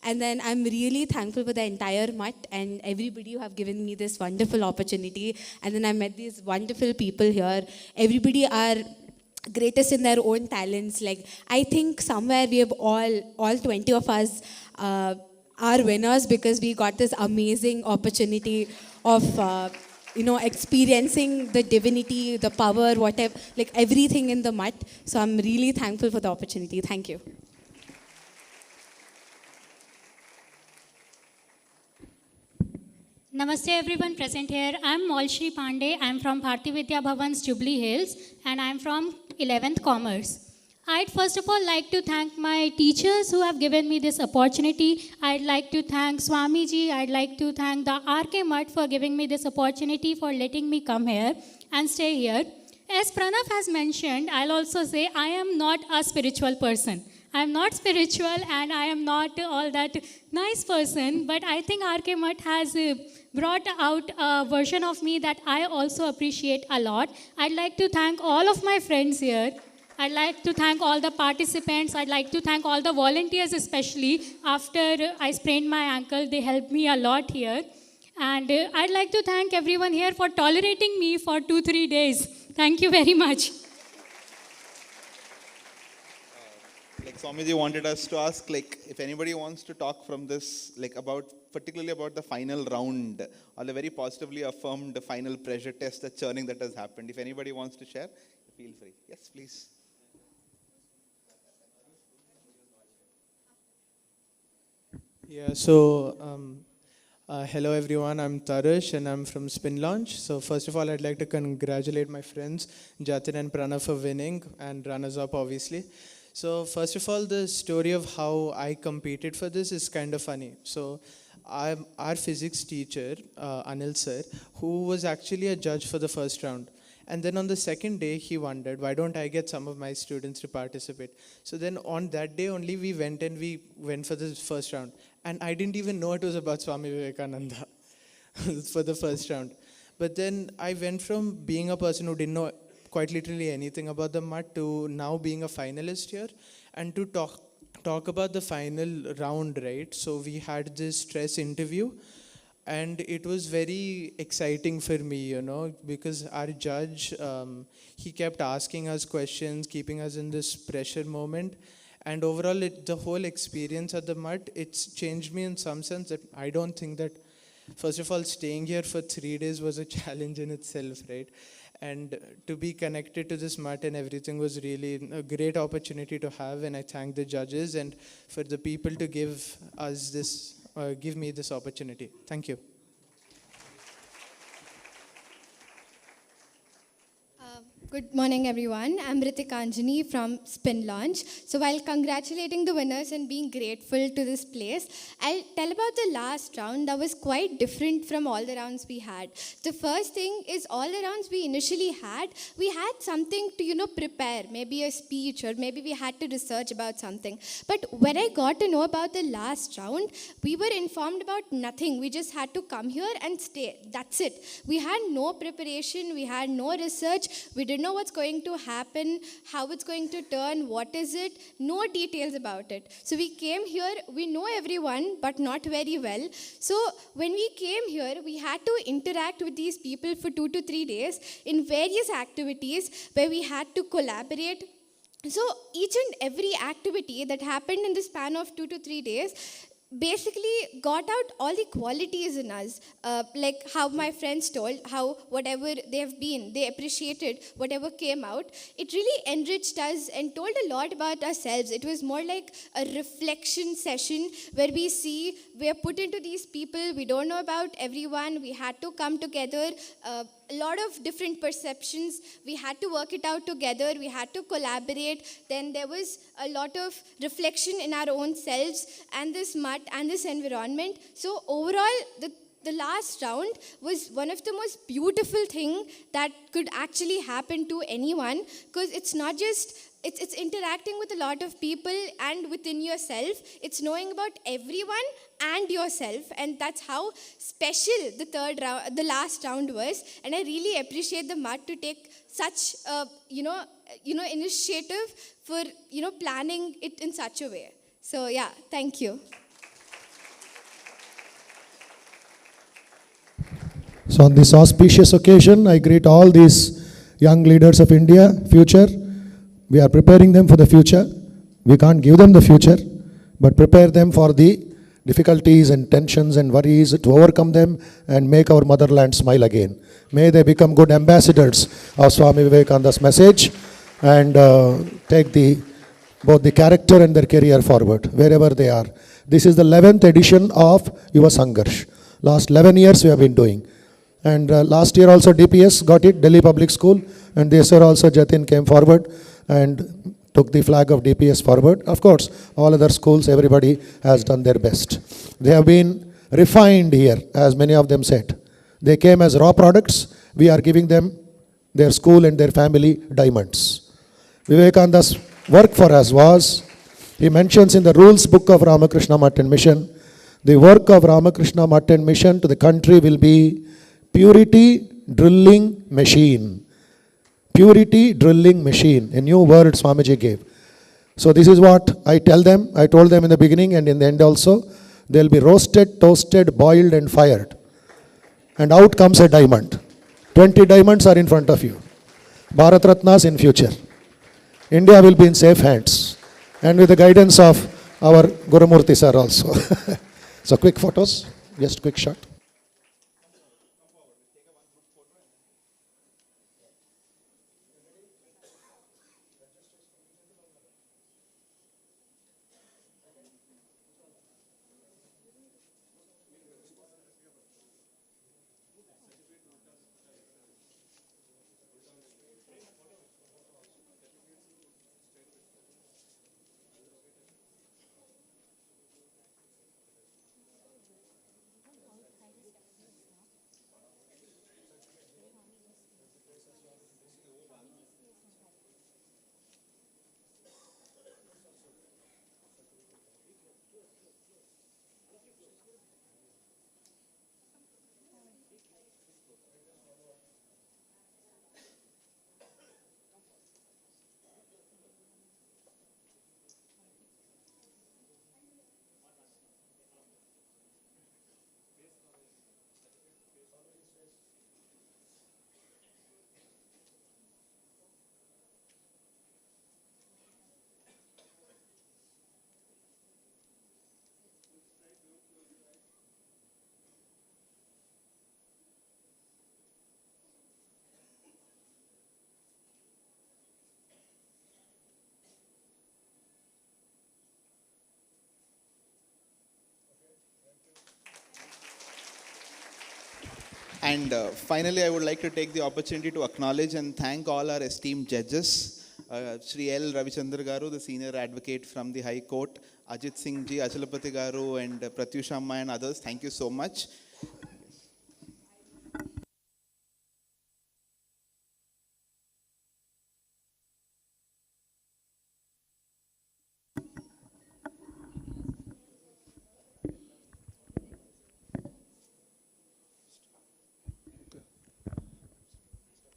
And then I'm really thankful for the entire mutt and everybody who have given me this wonderful opportunity. And then I met these wonderful people here. Everybody are greatest in their own talents. Like, I think somewhere we have all 20 of us are winners, because we got this amazing opportunity of experiencing the divinity, the power, whatever, like everything in the mutt. So I'm really thankful for the opportunity. Thank you. Namaste everyone present here. I'm Molshri Pandey. I'm from Bharati Vidya Bhavan's Jubilee Hills, and I'm from 11th Commerce. I'd first of all like to thank my teachers who have given me this opportunity. I'd like to thank Swamiji. I'd like to thank the RK Mutt for giving me this opportunity, for letting me come here and stay here. As Pranav has mentioned, I'll also say I am not a spiritual person. I'm not spiritual and I am not all that nice person, but I think RK Mutt has brought out a version of me that I also appreciate a lot. I'd like to thank all of my friends here. I'd like to thank all the participants. I'd like to thank all the volunteers, especially after I sprained my ankle. They helped me a lot here. And I'd like to thank everyone here for tolerating me for 2-3 days. Thank you very much. Like Swamiji wanted us to ask, like, if anybody wants to talk from this, like particularly about the final round, or the very positively affirmed final pressure test, the churning that has happened. If anybody wants to share, feel free. Yes, please. Yeah, so hello everyone, I'm Tarush and I'm from Spin Launch. So first of all, I'd like to congratulate my friends Jatin and Pranav for winning, and runners up obviously. So first of all, the story of how I competed for this is kind of funny. So our physics teacher, Anil sir, who was actually a judge for the first round. And then on the second day, he wondered, why don't I get some of my students to participate? So then on that day only, we went for the first round. And I didn't even know it was about Swami Vivekananda for the first round. But then I went from being a person who didn't know quite literally anything about the mutt to now being a finalist here and to talk about the final round, right? So we had this stress interview. And it was very exciting for me, because our judge, he kept asking us questions, keeping us in this pressure moment. And overall, the whole experience at the mutt, it's changed me in some sense that I don't think that, first of all, staying here for 3 days was a challenge in itself, right? And to be connected to this mutt and everything was really a great opportunity to have. And I thank the judges and for the people to give us this. Give me this opportunity. Thank you. Good morning, everyone. I'm Ritika Anjani from Spin Launch. So while congratulating the winners and being grateful to this place, I'll tell about the last round that was quite different from all the rounds we had. The first thing is all the rounds we initially had, we had something to, prepare, maybe a speech or maybe we had to research about something. But when I got to know about the last round, we were informed about nothing. We just had to come here and stay. That's it. We had no preparation. We had no research. We didn't know what's going to happen, how it's going to turn, what is it, no details about it. So we came here, we know everyone, but not very well. So when we came here, we had to interact with these people for 2 to 3 days in various activities where we had to collaborate. So each and every activity that happened in the span of 2 to 3 days, basically got out all the qualities in us, like how my friends told, how whatever they have been, they appreciated whatever came out. It really enriched us and told a lot about ourselves. It was more like a reflection session where we are put into these people, we don't know about everyone, we had to come together, a lot of different perceptions, we had to work it out together, we had to collaborate. Then there was a lot of reflection in our own selves and this mud and this environment. So overall, the last round was one of the most beautiful thing that could actually happen to anyone, because it's not just it's interacting with a lot of people and within yourself. It's knowing about everyone and yourself, and that's how special the last round was. And I really appreciate the mud to take such initiative for planning it in such a way. So yeah, thank you. So on this auspicious occasion, I greet all these young leaders of India, future. We are preparing them for the future. We can't give them the future, but prepare them for the difficulties and tensions and worries, to overcome them and make our motherland smile again. May they become good ambassadors of Swami Vivekananda's message and take both the character and their career forward wherever they are. This is the 11th edition of Yuva Sangarsh. Last 11 years we have been doing. And last year also DPS got it, Delhi Public School, and this year also Jatin came forward and took the flag of DPS forward. Of course, all other schools, everybody has done their best. They have been refined here, as many of them said. They came as raw products. We are giving them, their school and their family, diamonds. Vivekananda's work for us was, he mentions in the rules book of Ramakrishna Math and Mission, the work of Ramakrishna Math and Mission to the country will be purity drilling machine. Purity drilling machine, a new word Swamiji gave. So this is what I tell them. I told them in the beginning and in the end also. They'll be roasted, toasted, boiled and fired. And out comes a diamond. 20 diamonds are in front of you. Bharat Ratnas in future. India will be in safe hands. And with the guidance of our Gurumurti sir also. So quick photos, just quick shot. And finally, I would like to take the opportunity to acknowledge and thank all our esteemed judges. Shri L. Ravichandra Garu, the senior advocate from the High Court, Ajit Singh Ji, Achalapati Garu, and Pratyusha Amma and others. Thank you so much.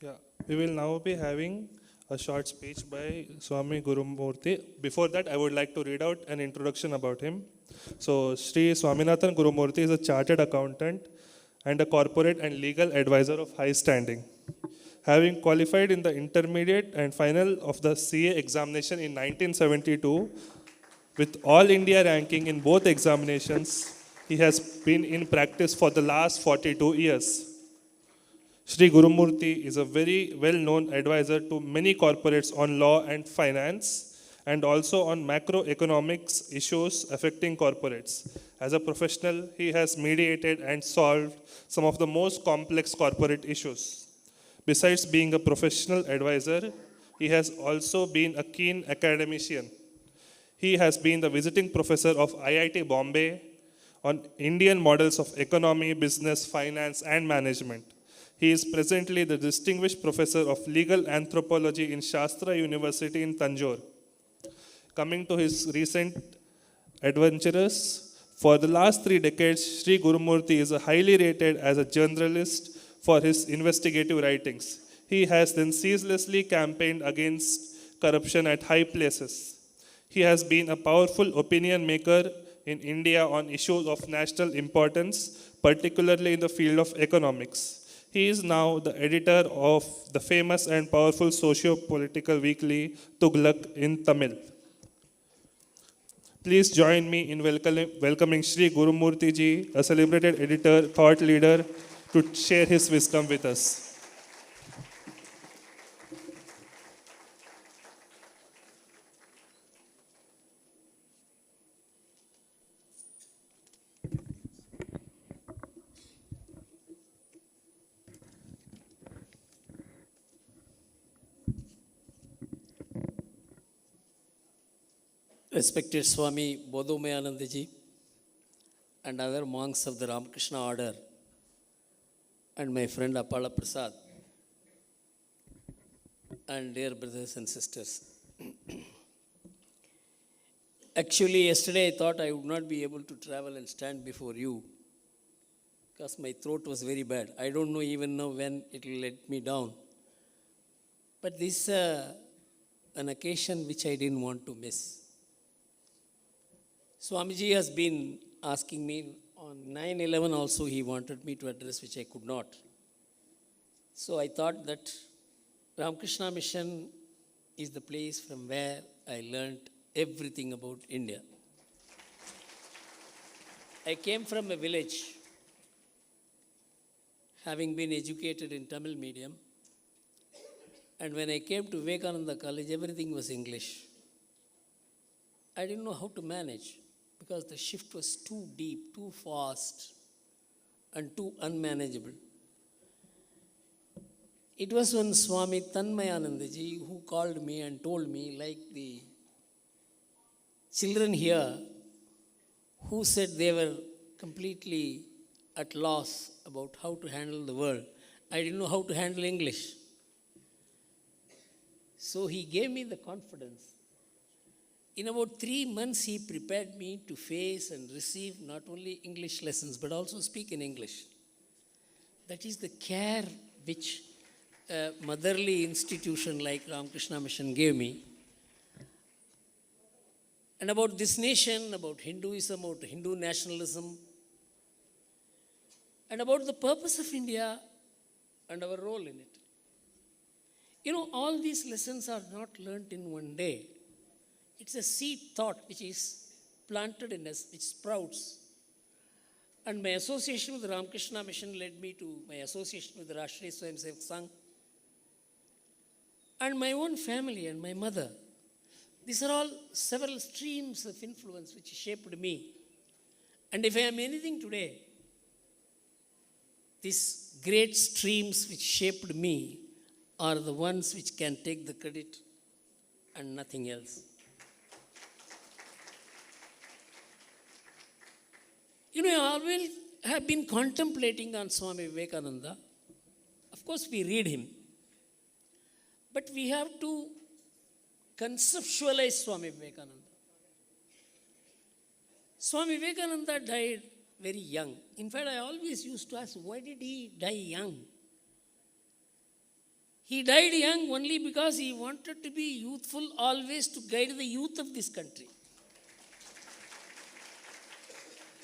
Yeah, we will now be having a short speech by Swami Gurumurti. Before that, I would like to read out an introduction about him. So, Sri Swaminathan Gurumurti is a chartered accountant and a corporate and legal advisor of high standing. Having qualified in the intermediate and final of the CA examination in 1972, With all India ranking in both examinations, he has been in practice for the last 42 years. Sri Gurumurthy is a very well-known advisor to many corporates on law and finance and also on macroeconomics issues affecting corporates. As a professional, he has mediated and solved some of the most complex corporate issues. Besides being a professional advisor, he has also been a keen academician. He has been the visiting professor of IIT Bombay on Indian models of economy, business, finance, and management. He is presently the distinguished professor of legal anthropology in Shastra University in Tanjore. Coming to his recent adventures, for the last 3 decades, Sri Gurumurthy is highly rated as a journalist for his investigative writings. He has then ceaselessly campaigned against corruption at high places. He has been a powerful opinion maker in India on issues of national importance, particularly in the field of economics. He is now the editor of the famous and powerful socio-political weekly Tughlaq in Tamil. Please join me in welcoming Sri Gurumurthy ji, a celebrated editor, thought leader, to share his wisdom with us. Respected Swami Bodhomayananda ji and other monks of the Ramakrishna order, and my friend Apala Prasad, and dear brothers and sisters. Actually, yesterday I thought I would not be able to travel and stand before you because my throat was very bad. I don't know even know when it will let me down. But this is an occasion which I didn't want to miss. Swamiji has been asking me on 9/11 also, he wanted me to address, which I could not. So I thought that Ramakrishna Mission is the place from where I learned everything about India. I came from a village, having been educated in Tamil medium, and when I came to Vivekananda College, everything was English. I didn't know how to manage because the shift was too deep, too fast, and too unmanageable. It was when Swami Tanmayanandaji who called me and told me, like the children here who said they were completely at loss about how to handle the world. I didn't know how to handle English. So he gave me the confidence. In about 3 months, he prepared me to face and receive not only English lessons, but also speak in English. That is the care which a motherly institution like Ramakrishna Mission gave me. And about this nation, about Hinduism, about Hindu nationalism, and about the purpose of India and our role in it. You know, all these lessons are not learnt in one day. It's a seed thought which is planted in us, which sprouts. And my association with the Ramakrishna Mission led me to my association with the Rashtriya Swayamsevak Sangh. And my own family and my mother. These are all several streams of influence which shaped me. And if I am anything today, these great streams which shaped me are the ones which can take the credit and nothing else. You know, I always have been contemplating on Swami Vivekananda. Of course, we read him. But we have to conceptualize Swami Vivekananda. Swami Vivekananda died very young. In fact, I always used to ask, why did he die young? He died young only because he wanted to be youthful always to guide the youth of this country.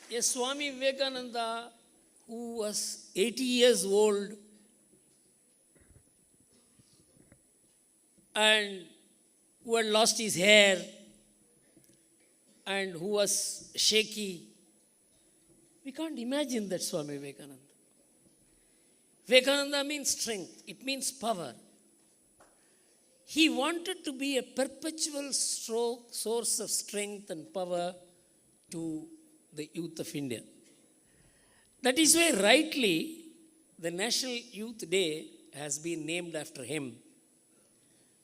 A Swami Vivekananda who was 80 years old and who had lost his hair and who was shaky. We can't imagine that Swami Vivekananda. Vivekananda means strength, it means power. He wanted to be a perpetual source of strength and power to the youth of India. That is why rightly the National Youth Day has been named after him.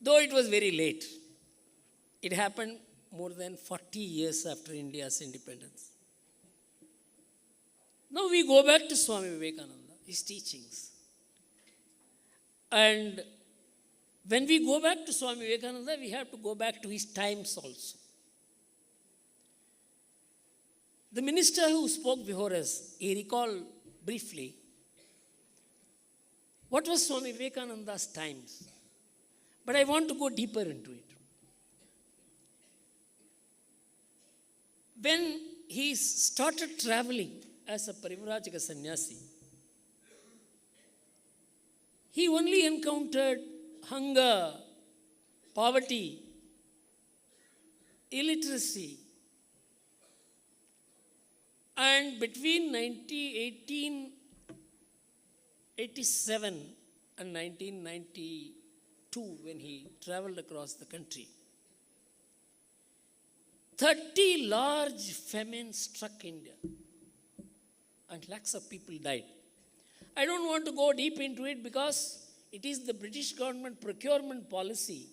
Though it was very late. It happened more than 40 years after India's independence. Now we go back to Swami Vivekananda, his teachings. And when we go back to Swami Vivekananda, we have to go back to his times also. The minister who spoke before us, he recalled briefly what was Swami Vivekananda's times. But I want to go deeper into it. When he started traveling as a Parivrajaka sannyasi, he only encountered hunger, poverty, illiteracy. And between 1887 and 1992, when he traveled across the country, 30 large famines struck India and lakhs of people died. I don't want to go deep into it because it is the British government procurement policy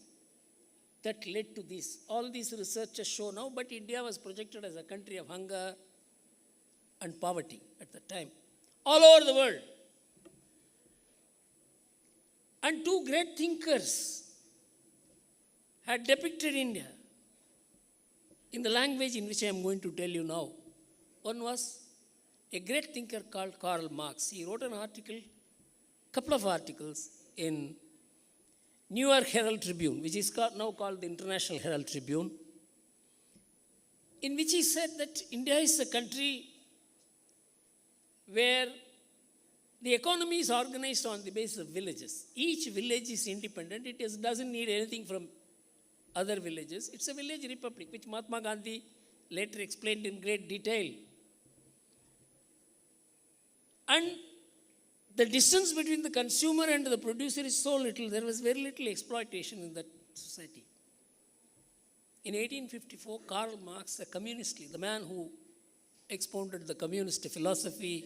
that led to this. All these researchers show now, but India was projected as a country of hunger and poverty at the time, all over the world. And two great thinkers had depicted India in the language in which I am going to tell you now. One was a great thinker called Karl Marx. He wrote an article, couple of articles in New York Herald Tribune, which is now called the International Herald Tribune, in which he said that India is a country where the economy is organized on the basis of villages. Each village is independent. It doesn't need anything from other villages. It's a village republic, which Mahatma Gandhi later explained in great detail. And the distance between the consumer and the producer is so little, there was very little exploitation in that society. In 1854, Karl Marx, a communist, the man who expounded the communist philosophy,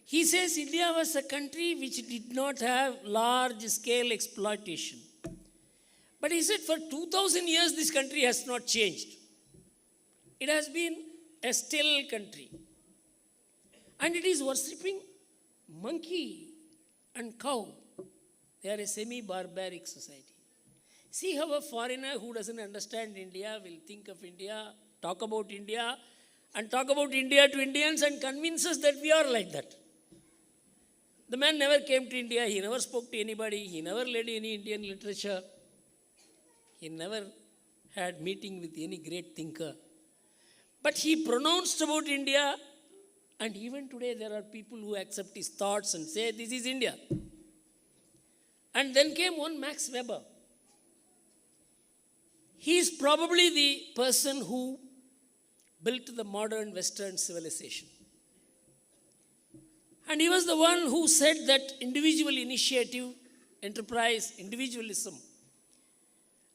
he says India was a country which did not have large-scale exploitation. But he said for 2000 years this country has not changed. It has been a still country. And it is worshipping monkey and cow. They are a semi-barbaric society. See how a foreigner who doesn't understand India will think of India, talk about India, and talk about India to Indians and convince us that we are like that. The man never came to India, he never spoke to anybody, he never read any Indian literature, he never had meeting with any great thinker. But he pronounced about India, and even today there are people who accept his thoughts and say, this is India. And then came one Max Weber. He is probably the person who built the modern Western civilization. And he was the one who said that individual initiative, enterprise, individualism,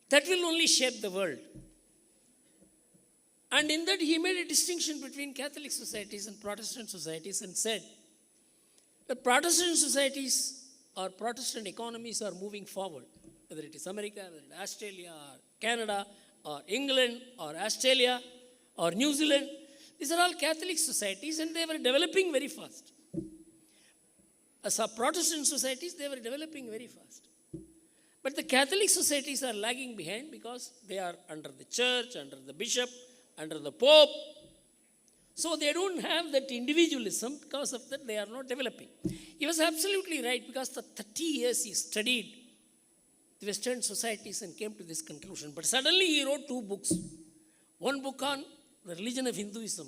that will only shape the world. And in that he made a distinction between Catholic societies and Protestant societies and said that Protestant societies or Protestant economies are moving forward, whether it is America, whether it is Australia, or Canada, or England, or Australia, or New Zealand. These are all Catholic societies and they were developing very fast. As our Protestant societies, they were developing very fast. But the Catholic societies are lagging behind because they are under the church, under the bishop, under the Pope. So they don't have that individualism. Because of that, they are not developing. He was absolutely right because for 30 years he studied the Western societies and came to this conclusion. But suddenly he wrote two books. One book on the religion of Hinduism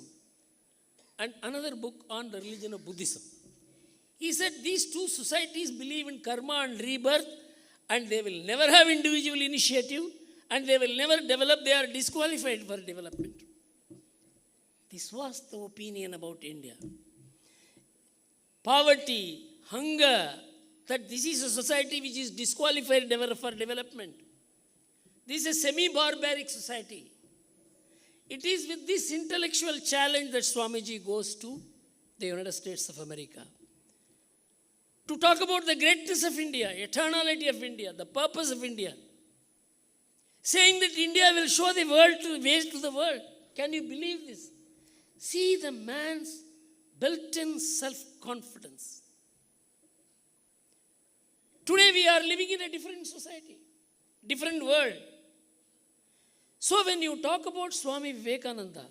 and another book on the religion of Buddhism. He said these two societies believe in karma and rebirth and they will never have individual initiative and they will never develop, they are disqualified for development. This was the opinion about India. Poverty, hunger, that this is a society which is disqualified for development. This is a semi-barbaric society. It is with this intellectual challenge that Swamiji goes to the United States of America to talk about the greatness of India, eternality of India, the purpose of India, saying that India will show the ways to the world. Can you believe this? See the man's built-in self-confidence. Today we are living in a different society, different world. So when you talk about Swami Vivekananda,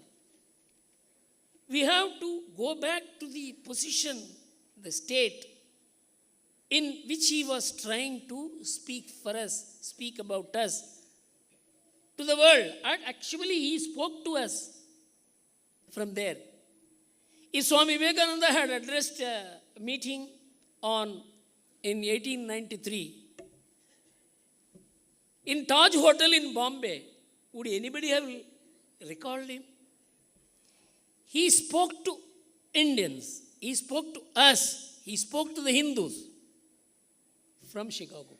we have to go back to the position, the state in which he was trying to speak for us, speak about us to the world. And actually he spoke to us from there. If Swami Vivekananda had addressed a meeting in 1893 in Taj Hotel in Bombay, would anybody have recalled him? He spoke to Indians. He spoke to us. He spoke to the Hindus from Chicago.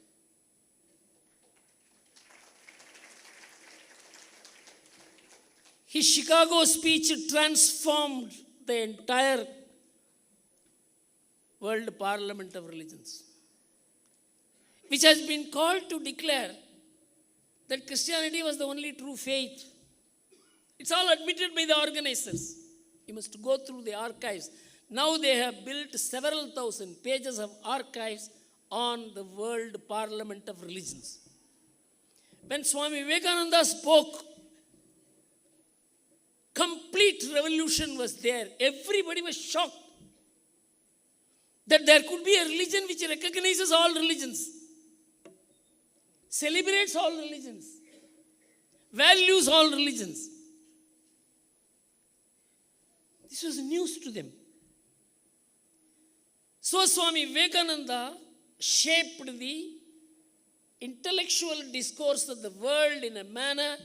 His Chicago speech transformed the entire World Parliament of Religions, which has been called to declare that Christianity was the only true faith. It's all admitted by the organizers. You must go through the archives. Now they have built several thousand pages of archives on the World Parliament of Religions. When Swami Vivekananda spoke, complete revolution was there. Everybody was shocked that there could be a religion which recognizes all religions, celebrates all religions, values all religions. This was news to them. So Swami Vivekananda shaped the intellectual discourse of the world in a manner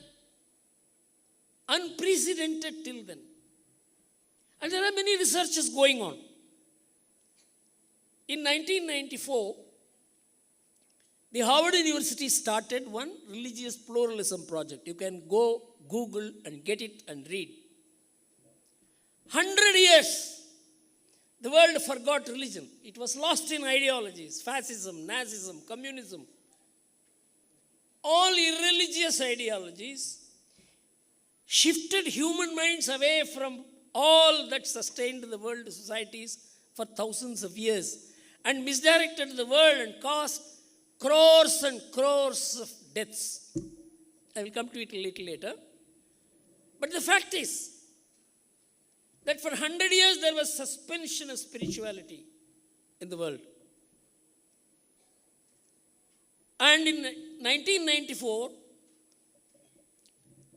unprecedented till then. And there are many researches going on. In 1994, the Harvard University started one religious pluralism project. You can go Google and get it and read. 100 years, the world forgot religion. It was lost in ideologies, fascism, Nazism, communism. All irreligious ideologies shifted human minds away from all that sustained the world societies for thousands of years and misdirected the world and caused crores and crores of deaths. I will come to it a little later. But the fact is that for 100 years there was suspension of spirituality in the world. And in 1994,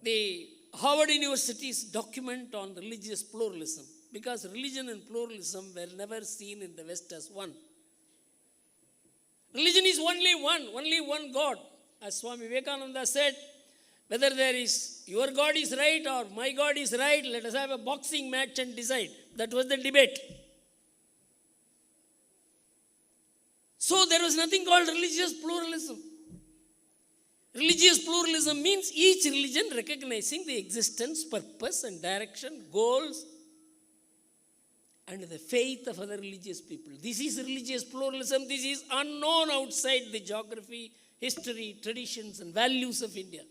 the Harvard University's document on religious pluralism, because religion and pluralism were never seen in the West as one. Religion is only one God. As Swami Vivekananda said, whether there is your God is right or my God is right, let us have a boxing match and decide. That was the debate. So there was nothing called religious pluralism. Religious pluralism means each religion recognizing the existence, purpose and direction, goals and the faith of other religious people. This is religious pluralism. This is unknown outside the geography, history, traditions and values of India.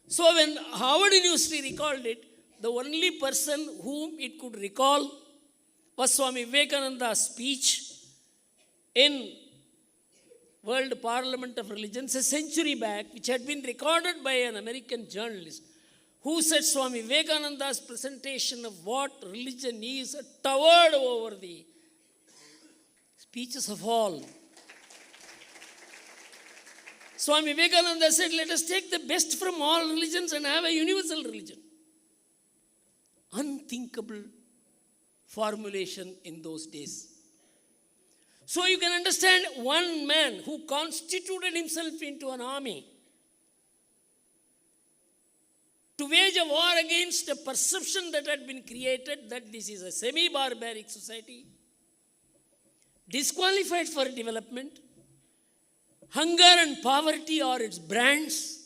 So when Harvard University recalled it, the only person whom it could recall was Swami Vivekananda's speech in World Parliament of Religions a century back, which had been recorded by an American journalist, who said Swami Vivekananda's presentation of what religion is towered over the speeches of all. Swami Vivekananda said, let us take the best from all religions and have a universal religion. Unthinkable formulation in those days. So you can understand one man who constituted himself into an army to to wage a war against a perception that had been created that this is a semi-barbaric society, disqualified for development, hunger and poverty are its brands,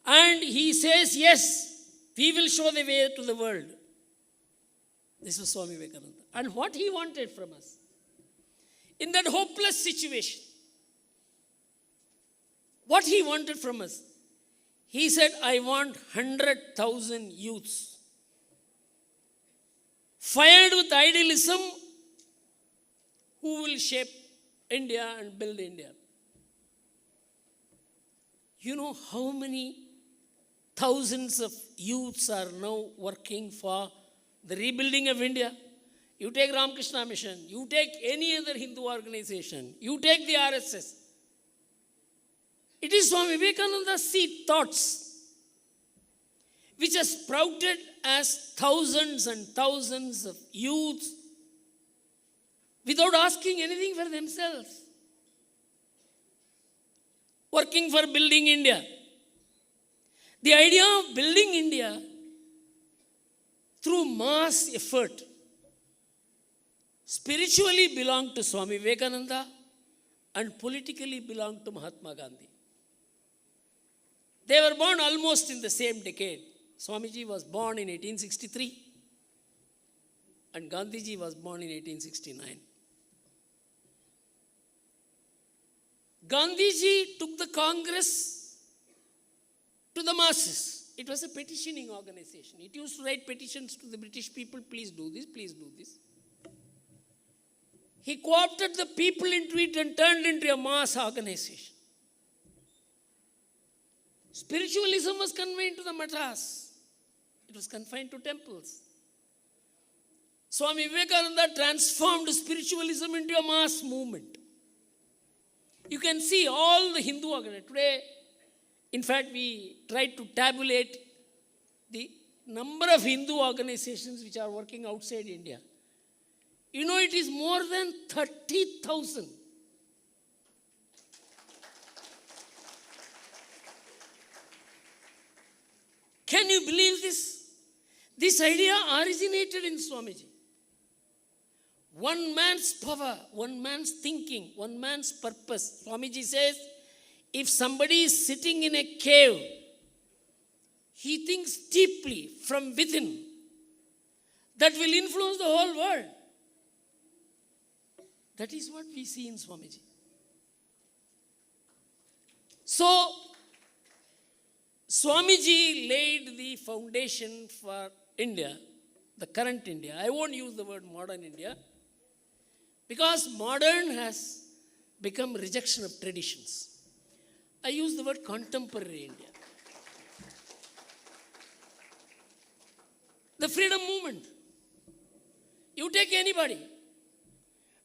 and he says, yes, we will show the way to the world. This was Swami Vivekananda. And what he wanted from us, in that hopeless situation, what he wanted from us, he said, I want 100,000 youths fired with idealism who will shape India and build India. You know how many thousands of youths are now working for the rebuilding of India? You take Ramakrishna Mission, you take any other Hindu organization, you take the RSS. It is Swami Vivekananda's seed thoughts which has sprouted as thousands and thousands of youths without asking anything for themselves, working for building India. The idea of building India through mass effort spiritually belonged to Swami Vivekananda and politically belonged to Mahatma Gandhi. They were born almost in the same decade. Swamiji was born in 1863 and Gandhiji was born in 1869. Gandhiji took the Congress to the masses. It was a petitioning organization. It used to write petitions to the British people, please do this, please do this. He co-opted the people into it and turned into a mass organization. Spiritualism was confined to the matas. It was confined to temples. Swami Vivekananda transformed spiritualism into a mass movement. You can see all the Hindu organizations. Today, in fact, we tried to tabulate the number of Hindu organizations which are working outside India. You know, it is more than 30,000. Can you believe this? This idea originated in Swamiji. One man's power, one man's thinking, one man's purpose. Swamiji says, if somebody is sitting in a cave, he thinks deeply from within. That will influence the whole world. That is what we see in Swamiji. So, Swamiji laid the foundation for India, the current India. I won't use the word modern India, because modern has become rejection of traditions. I use the word contemporary India. The freedom movement. You take anybody,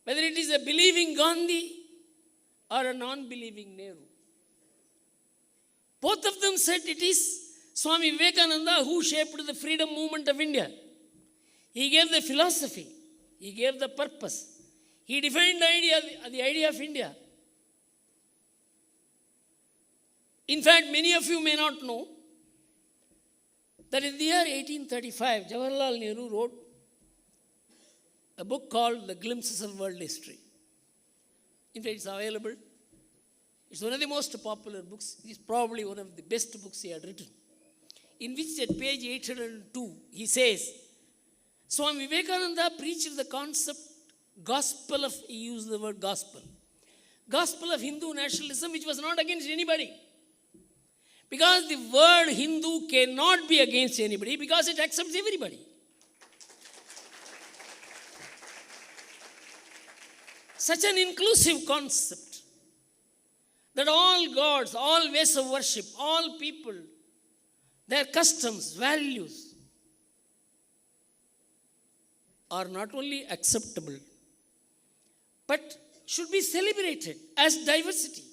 whether it is a believing Gandhi or a non-believing Nehru. Both of them said it is Swami Vivekananda who shaped the freedom movement of India. He gave the philosophy. He gave the purpose. He defined the idea of India. In fact, many of you may not know that in the year 1835, Jawaharlal Nehru wrote a book called The Glimpses of World History. In fact, it's available. It's one of the most popular books. It is probably one of the best books he had written. In which at page 802, he says, Swami Vivekananda preached the concept, gospel of, he used the word gospel of Hindu nationalism, which was not against anybody. Because the word Hindu cannot be against anybody, because it accepts everybody. Such an inclusive concept that all gods, all ways of worship, all people, their customs, values are not only acceptable, but should be celebrated as diversity.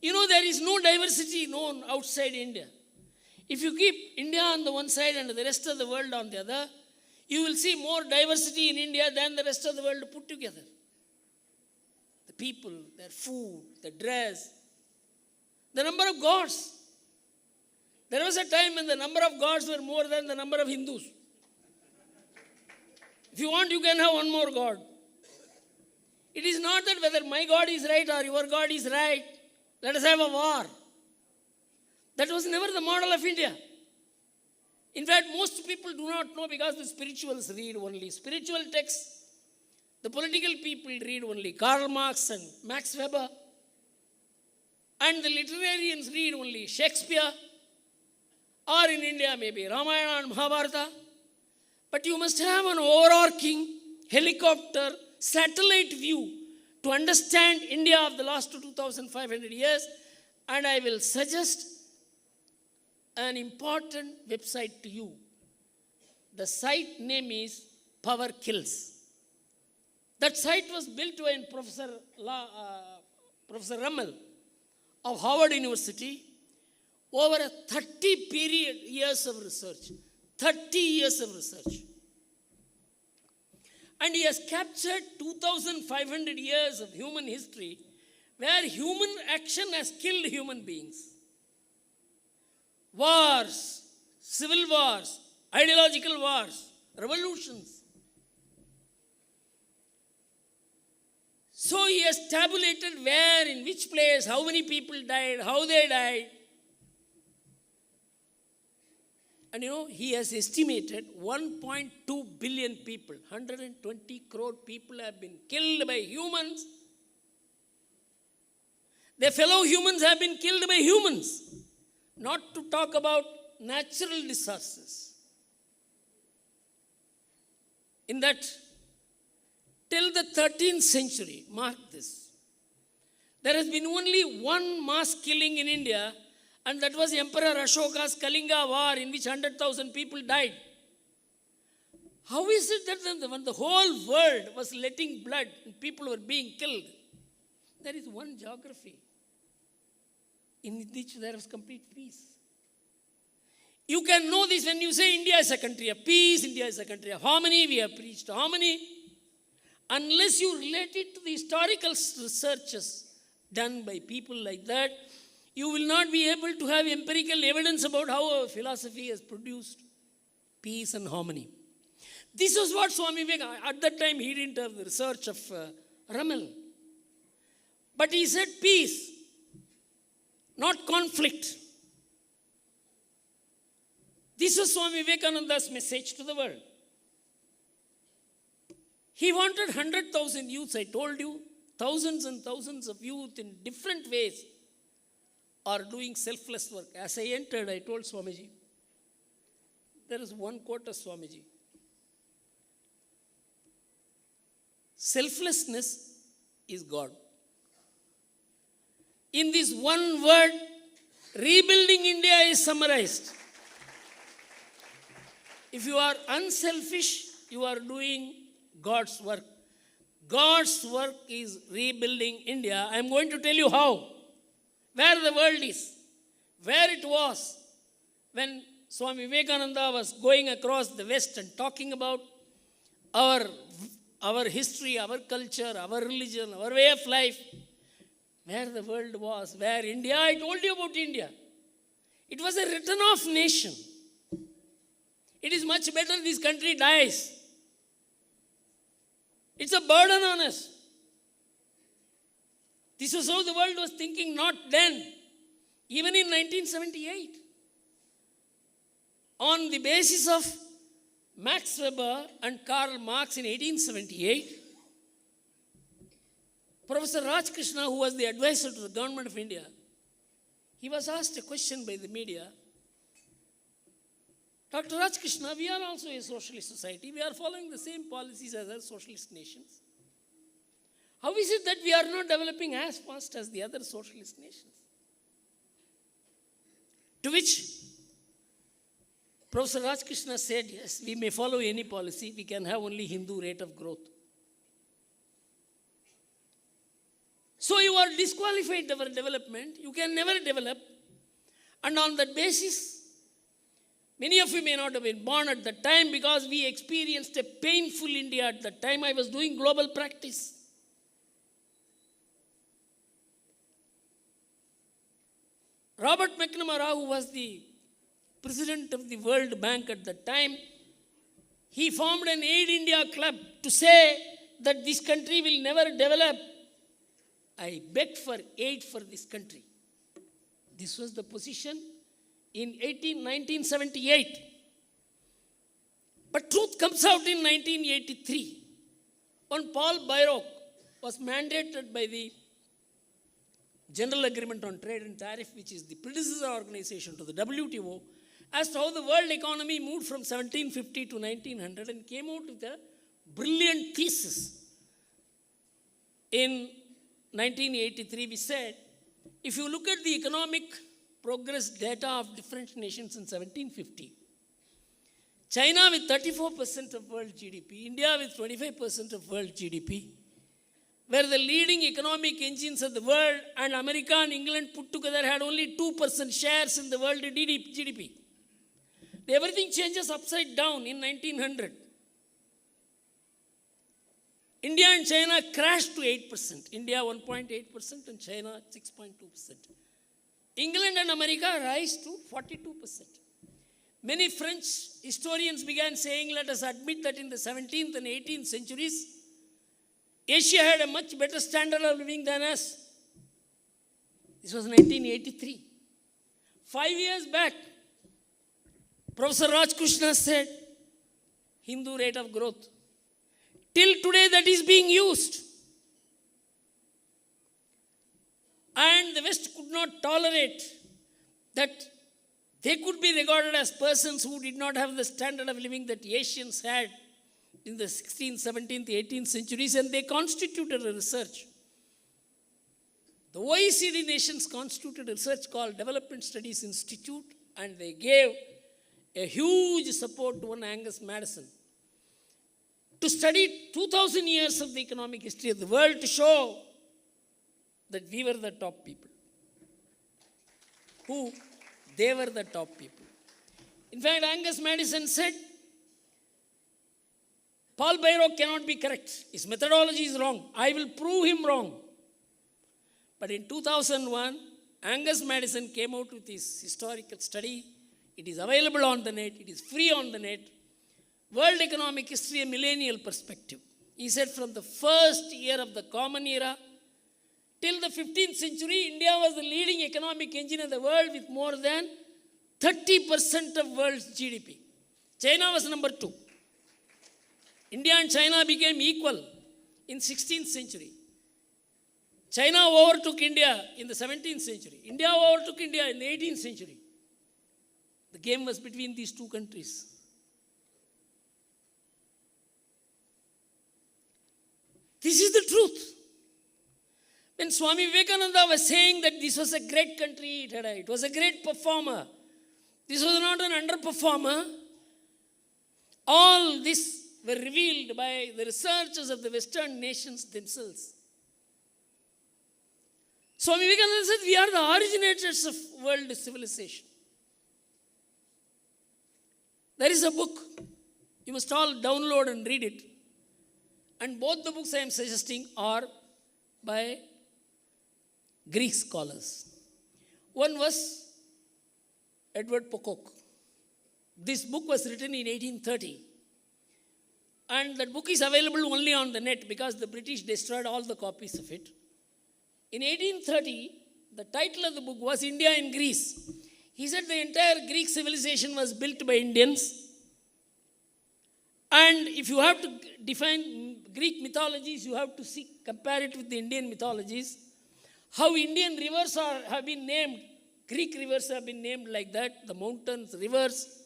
You know, there is no diversity known outside India. If you keep India on the one side and the rest of the world on the other, you will see more diversity in India than the rest of the world put together. The people, their food, the dress, the number of gods. There was a time when the number of gods were more than the number of Hindus. If you want, you can have one more God. It is not that whether my God is right or your God is right, let us have a war. That was never the model of India. In fact, most people do not know because the spirituals read only spiritual texts. The political people read only Karl Marx and Max Weber. And the literarians read only Shakespeare. Or in India, maybe Ramayana and Mahabharata. But you must have an overarching helicopter satellite view to understand India of the last 2,500 years. And I will suggest an important website to you. The site name is Power Kills. That site was built by Professor Rummel of Harvard University over a 30 years of research. 30 years of research. And he has captured 2,500 years of human history where human action has killed human beings. Wars, civil wars, ideological wars, revolutions. So he has tabulated where, in which place, how many people died, how they died. And he has estimated 1.2 billion people, 120 crore people have been killed by humans. Their fellow humans have been killed by humans. Not to talk about natural disasters. In that, till the 13th century, mark this, there has been only one mass killing in India, and that was Emperor Ashoka's Kalinga War, in which 100,000 people died. How is it that when the whole world was letting blood and people were being killed, there is one geography in which there is complete peace? You can know this when you say India is a country of peace, India is a country of harmony, we have preached harmony. Unless you relate it to the historical researches done by people like that, you will not be able to have empirical evidence about how our philosophy has produced peace and harmony. This was what Swami Vivekananda, at that time he didn't have the research of Rummel. But he said peace, not conflict. This was Swami Vivekananda's message to the world. He wanted 100,000 youths, I told you, thousands and thousands of youth in different ways are doing selfless work. As I entered, I told Swamiji, there is one quote of Swamiji. Selflessness is God. In this one word, rebuilding India is summarized. If you are unselfish, you are doing God's work. God's work is rebuilding India. I am going to tell you how. Where the world is. Where it was when Swami Vivekananda was going across the West and talking about our history, our culture, our religion, our way of life. Where the world was. Where India, I told you about India. It was a written off nation. It is much better this country dies. It's a burden on us. This is how the world was thinking, not then. Even in 1978. On the basis of Max Weber and Karl Marx in 1878, Professor Ramakrishna, who was the advisor to the government of India, he was asked a question by the media. Dr. Ramakrishna, we are also a socialist society. We are following the same policies as other socialist nations. How is it that we are not developing as fast as the other socialist nations? To which Professor Ramakrishna said, yes, we may follow any policy. We can have only Hindu rate of growth. So you are disqualified our development. You can never develop. And on that basis, many of you may not have been born at that time because we experienced a painful India at that time. I was doing global practice. Robert McNamara, who was the president of the World Bank at that time, he formed an Aid India club to say that this country will never develop. I begged for aid for this country. This was the position in 1978. But truth comes out in 1983 when Paul Byrock was mandated by the General Agreement on Trade and Tariff, which is the predecessor organization to the WTO, as to how the world economy moved from 1750 to 1900, and came out with a brilliant thesis. In 1983, we said, if you look at the economic progress data of different nations in 1750, China with 34% of world GDP, India with 25% of world GDP, were the leading economic engines of the world, and America and England put together had only 2% shares in the world GDP. Everything changes upside down in 1900. India and China crashed to 8%. India 1.8% and China 6.2%. England and America rise to 42%. Many French historians began saying, let us admit that in the 17th and 18th centuries, Asia had a much better standard of living than us. This was 1983. 5 years back, Professor Ramakrishna said, Hindu rate of growth. Till today that is being used. And the West could not tolerate that they could be regarded as persons who did not have the standard of living that Asians had in the 16th, 17th, 18th centuries, and they constituted a research. The OECD nations constituted a research called Development Studies Institute, and they gave a huge support to one Angus Madison to study 2000 years of the economic history of the world to show that we were the top people. Who? They were the top people. In fact, Angus Madison said, Paul Byrock cannot be correct. His methodology is wrong. I will prove him wrong. But in 2001, Angus Madison came out with his historical study. It is available on the net. It is free on the net. World Economic History, a Millennial Perspective. He said from the first year of the Common Era till the 15th century, India was the leading economic engine of the world with more than 30% of world's GDP. China was number 2. India and China became equal in 16th century. China overtook India in the 17th century. India overtook India in the 18th century. The game was between these two countries. This is the truth. When Swami Vivekananda was saying that this was a great country, it was a great performer, this was not an underperformer, all this were revealed by the researchers of the Western nations themselves. Swami Vivekananda said, we are the originators of world civilization. There is a book. You must all download and read it. And both the books I am suggesting are by Greek scholars. One was Edward Pocock. This book was written in 1830. And that book is available only on the net because the British destroyed all the copies of it. In 1830, the title of the book was India in Greece. He said the entire Greek civilization was built by Indians. And if you have to define Greek mythologies, you have to compare it with the Indian mythologies. How Indian rivers have been named, Greek rivers have been named like that, the mountains, rivers.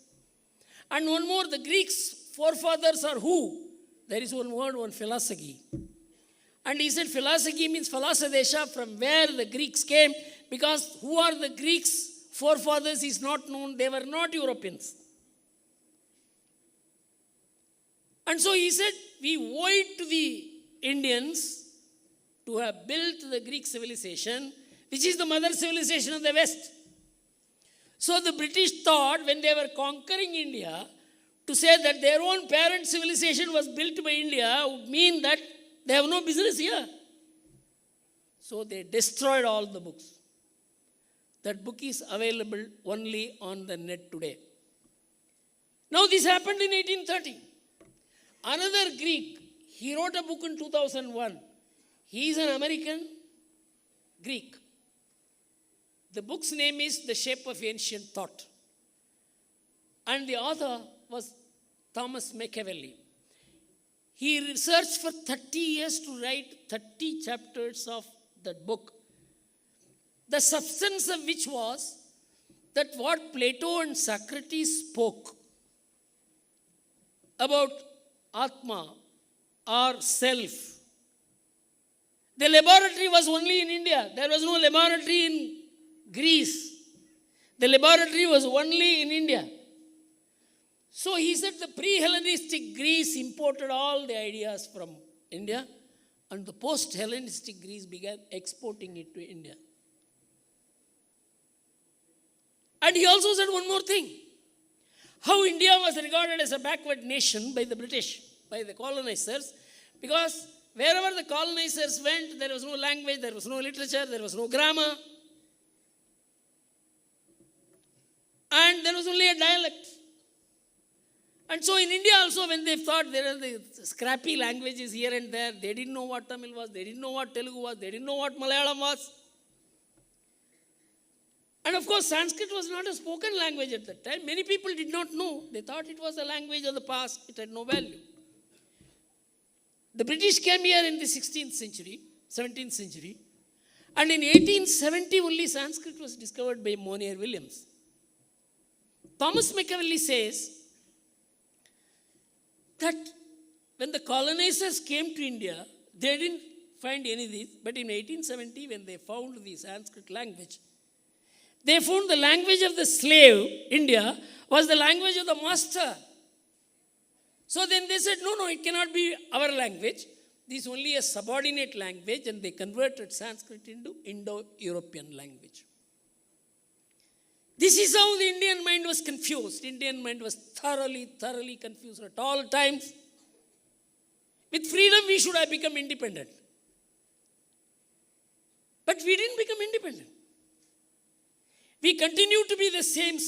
And one more, the Greeks' forefathers are who? There is one word, one philosophy. And he said philosophy means Phalasadesha, from where the Greeks came, because who are the Greeks' forefathers is not known. They were not Europeans. And so he said, we owe it to the Indians to have built the Greek civilization, which is the mother civilization of the West. So the British thought when they were conquering India, to say that their own parent civilization was built by India would mean that they have no business here. So they destroyed all the books. That book is available only on the net today. Now this happened in 1830. Another Greek, he wrote a book in 2001. He is an American Greek. The book's name is The Shape of Ancient Thought. And the author was Thomas Machiavelli. He researched for 30 years to write 30 chapters of that book. The substance of which was that what Plato and Socrates spoke about Atma or self. The laboratory was only in India. There was no laboratory in Greece. The laboratory was only in India. So he said the pre-Hellenistic Greece imported all the ideas from India, and the post-Hellenistic Greece began exporting it to India. And he also said one more thing. How India was regarded as a backward nation by the British, by the colonizers, because wherever the colonizers went, there was no language, there was no literature, there was no grammar, and there was only a dialect. And so in India also, when they thought there are the scrappy languages here and there, they didn't know what Tamil was, they didn't know what Telugu was, they didn't know what Malayalam was. And of course, Sanskrit was not a spoken language at that time. Many people did not know. They thought it was a language of the past. It had no value. The British came here in the 16th century, 17th century. And in 1870, only Sanskrit was discovered by Monier Williams. Thomas Machiavelli says that when the colonizers came to India, they didn't find any of these. But in 1870, when they found the Sanskrit language, they found the language of the slave, India, was the language of the master. So then they said, no, it cannot be our language. This is only a subordinate language, and they converted Sanskrit into Indo-European language. This is how the Indian mind was confused. Indian mind was thoroughly confused at all times. With freedom, we should have become independent. But we didn't become independent. We continue to be the same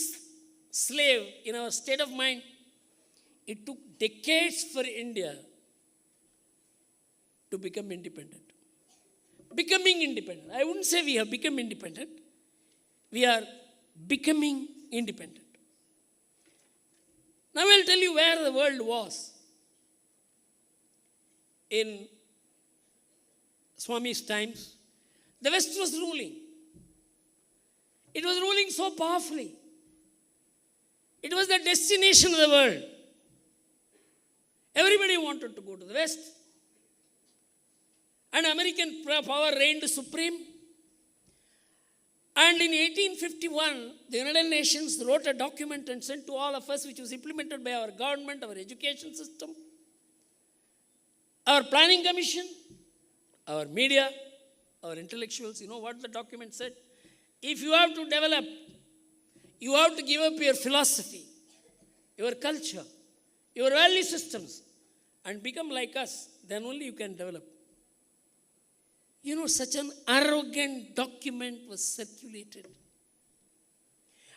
slave in our state of mind. It took decades for India to become independent. Becoming independent. I wouldn't say we have become independent. We are becoming independent. Now I'll tell you where the world was in Swami's times. The West was ruling. It was ruling so powerfully. It was the destination of the world. Everybody wanted to go to the West. And American power reigned supreme. And in 1851, the United Nations wrote a document and sent to all of us, which was implemented by our government, our education system, our planning commission, our media, our intellectuals. You know what the document said? If you have to develop, you have to give up your philosophy, your culture, your value systems, and become like us. Then only you can develop. You know, such an arrogant document was circulated.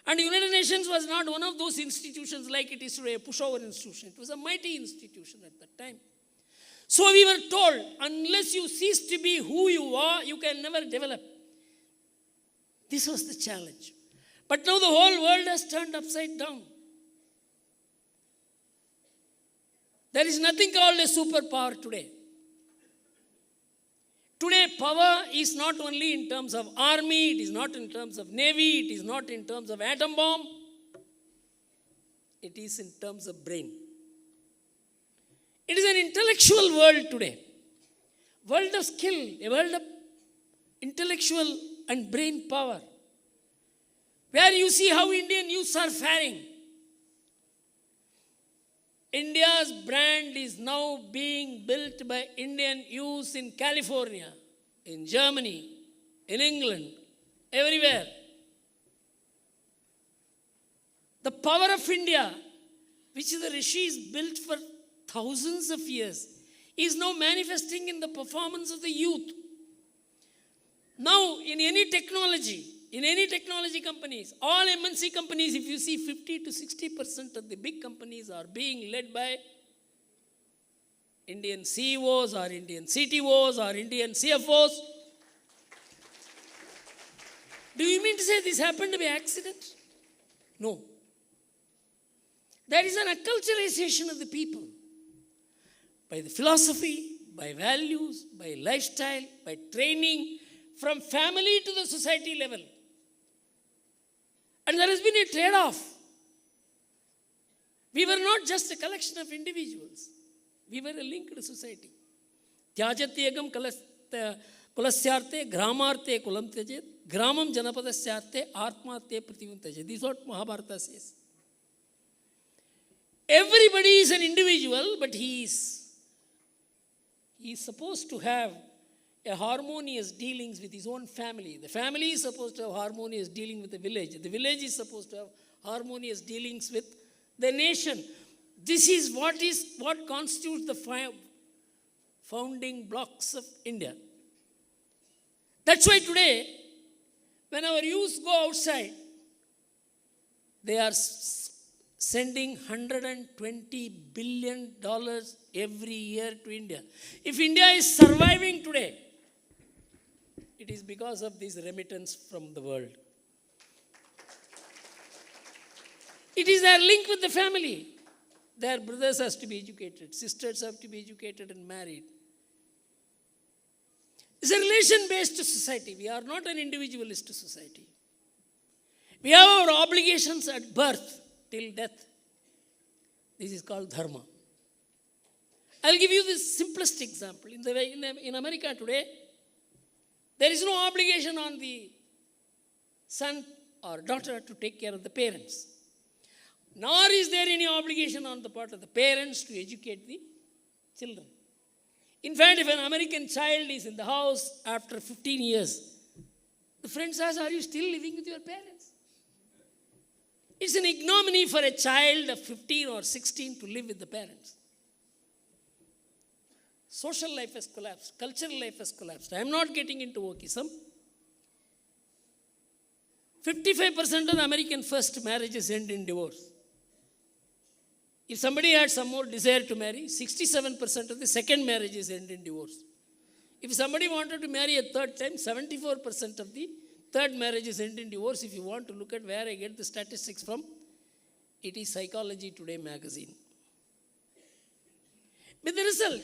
And the United Nations was not one of those institutions like it is today, a pushover institution. It was a mighty institution at that time. So we were told, unless you cease to be who you are, you can never develop. This was the challenge. But now the whole world has turned upside down. There is nothing called a superpower today. Today, power is not only in terms of army, it is not in terms of navy, it is not in terms of atom bomb. It is in terms of brain. It is an intellectual world today. World of skill, a world of intellectual and brain power, where you see how Indian youths are faring. India's brand is now being built by Indian youths in California, in Germany, in England, everywhere. The power of India, which the rishis built for thousands of years, is now manifesting in the performance of the youth. Now, in any technology, in any technology companies, all MNC companies, if you see 50 to 60% of the big companies are being led by Indian CEOs or Indian CTOs or Indian CFOs. Do you mean to say this happened by accident? No. There is an acculturation of the people by the philosophy, by values, by lifestyle, by training, from family to the society level. And there has been a trade-off. We were not just a collection of individuals. We were a linked society. Tyajatyegam kulasyarte gramarte kulam tyajet gramam janapadasyarte atmate prativam tyajet. This is what Mahabharata says. Everybody is an individual, but he is supposed to have a harmonious dealings with his own family. The family is supposed to have harmonious dealing with the village. The village is supposed to have harmonious dealings with the nation. This is what constitutes the founding blocks of India. That's why today, when our youth go outside, they are sending $120 billion every year to India. If India is surviving today, it is because of this remittance from the world. It is their link with the family. Their brothers have to be educated, sisters have to be educated and married. It's a relation-based society. We are not an individualist society. We have our obligations at birth till death. This is called dharma. I'll give you the simplest example. In America today, there is no obligation on the son or daughter to take care of the parents. Nor is there any obligation on the part of the parents to educate the children. In fact, if an American child is in the house after 15 years, the friend says, "Are you still living with your parents?" It's an ignominy for a child of 15 or 16 to live with the parents. Social life has collapsed. Cultural life has collapsed. I am not getting into wokeism. 55% of the American first marriages end in divorce. If somebody had some more desire to marry, 67% of the second marriages end in divorce. If somebody wanted to marry a third time, 74% of the third marriages end in divorce. If you want to look at where I get the statistics from, it is Psychology Today magazine. With the result,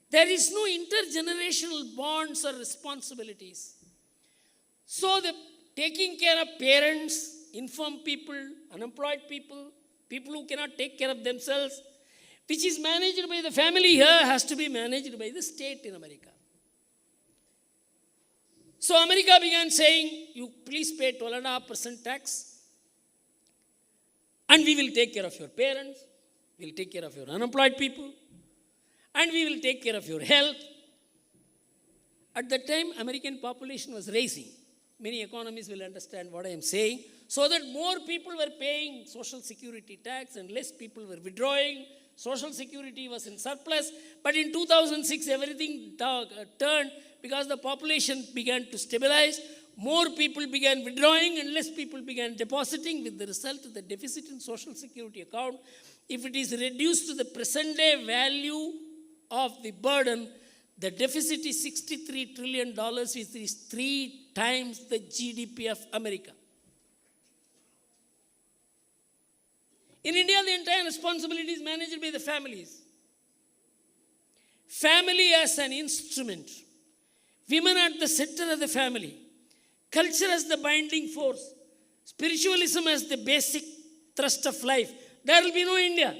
there is no intergenerational bonds or responsibilities. So the taking care of parents, infirm people, unemployed people, people who cannot take care of themselves, which is managed by the family here, has to be managed by the state in America. So America began saying, "You please pay 12.5% tax, and we will take care of your parents, we will take care of your unemployed people, and we will take care of your health." At that time, American population was rising. Many economists will understand what I am saying. So that more people were paying social security tax and less people were withdrawing. Social security was in surplus. But in 2006, everything turned because the population began to stabilize. More people began withdrawing and less people began depositing, with the result of the deficit in social security account. If it is reduced to the present day value of the burden, the deficit is $63 trillion, which is 3 times the GDP of America. In India, the entire responsibility is managed by the families. Family as an instrument. Women at the center of the family. Culture as the binding force. Spiritualism as the basic thrust of life. There will be no India.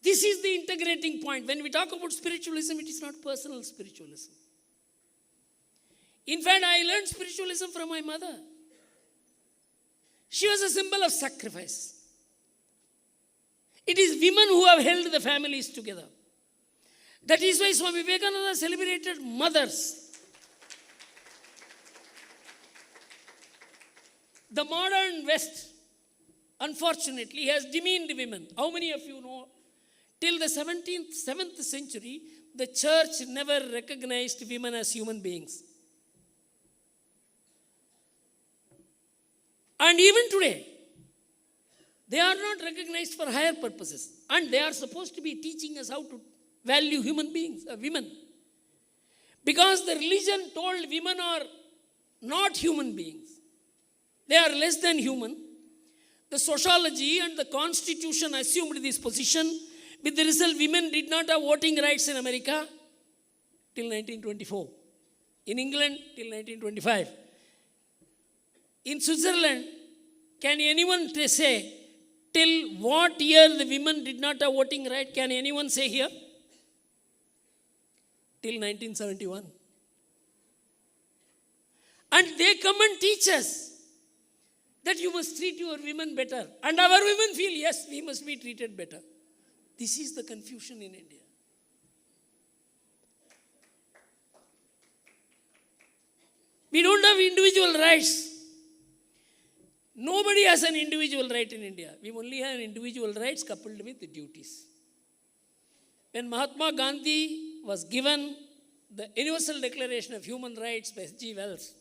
This is the integrating point. When we talk about spiritualism, it is not personal spiritualism. In fact, I learned spiritualism from my mother. She was a symbol of sacrifice. It is women who have held the families together. That is why Swami Vivekananda celebrated mothers. The modern West, unfortunately, has demeaned women. How many of you know? Till the 7th century, the church never recognized women as human beings. And even today, they are not recognized for higher purposes. And they are supposed to be teaching us how to value human beings, women. Because the religion told women are not human beings. They are less than human. The sociology and the constitution assumed this position. With the result, women did not have voting rights in America till 1924. In England till 1925. In Switzerland, can anyone say till what year the women did not have voting right? Can anyone say here? Till 1971. And they come and teach us that you must treat your women better. And our women feel, yes, we must be treated better. This is the confusion in India. We don't have individual rights. Nobody has an individual right in India. We only have individual rights coupled with the duties. When Mahatma Gandhi was given the Universal Declaration of Human Rights by H.G. Wells,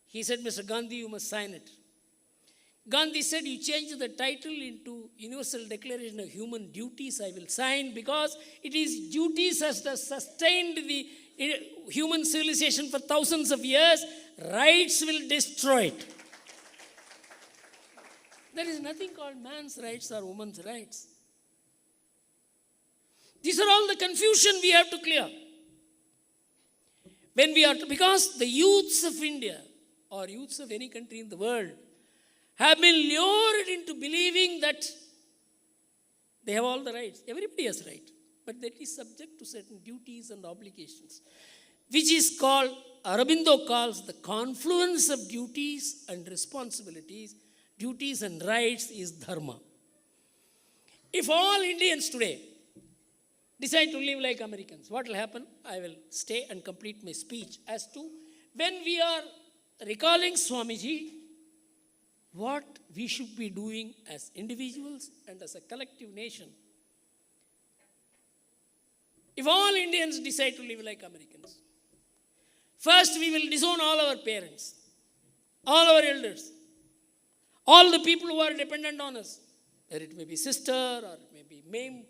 he said, Mr. Gandhi, you must sign it. Gandhi said, you change the title into Universal Declaration of Human Duties, I will sign, because it is duties as has sustained the human civilization for thousands of years. Rights will destroy it. There is nothing called man's rights or woman's rights. These are all the confusion we have to clear. When we are because the youths of India or youths of any country in the world have been lured into believing that they have all the rights. Everybody has right, but that is subject to certain duties and obligations, which is called, Aurobindo calls the confluence of duties and responsibilities. Duties and rights is dharma. If all Indians today decide to live like Americans, what will happen? I will stay and complete my speech as to when we are recalling Swamiji, what we should be doing as individuals and as a collective nation. If all Indians decide to live like Americans, first we will disown all our parents, all our elders, all the people who are dependent on us, whether it may be sister or it may be maimed,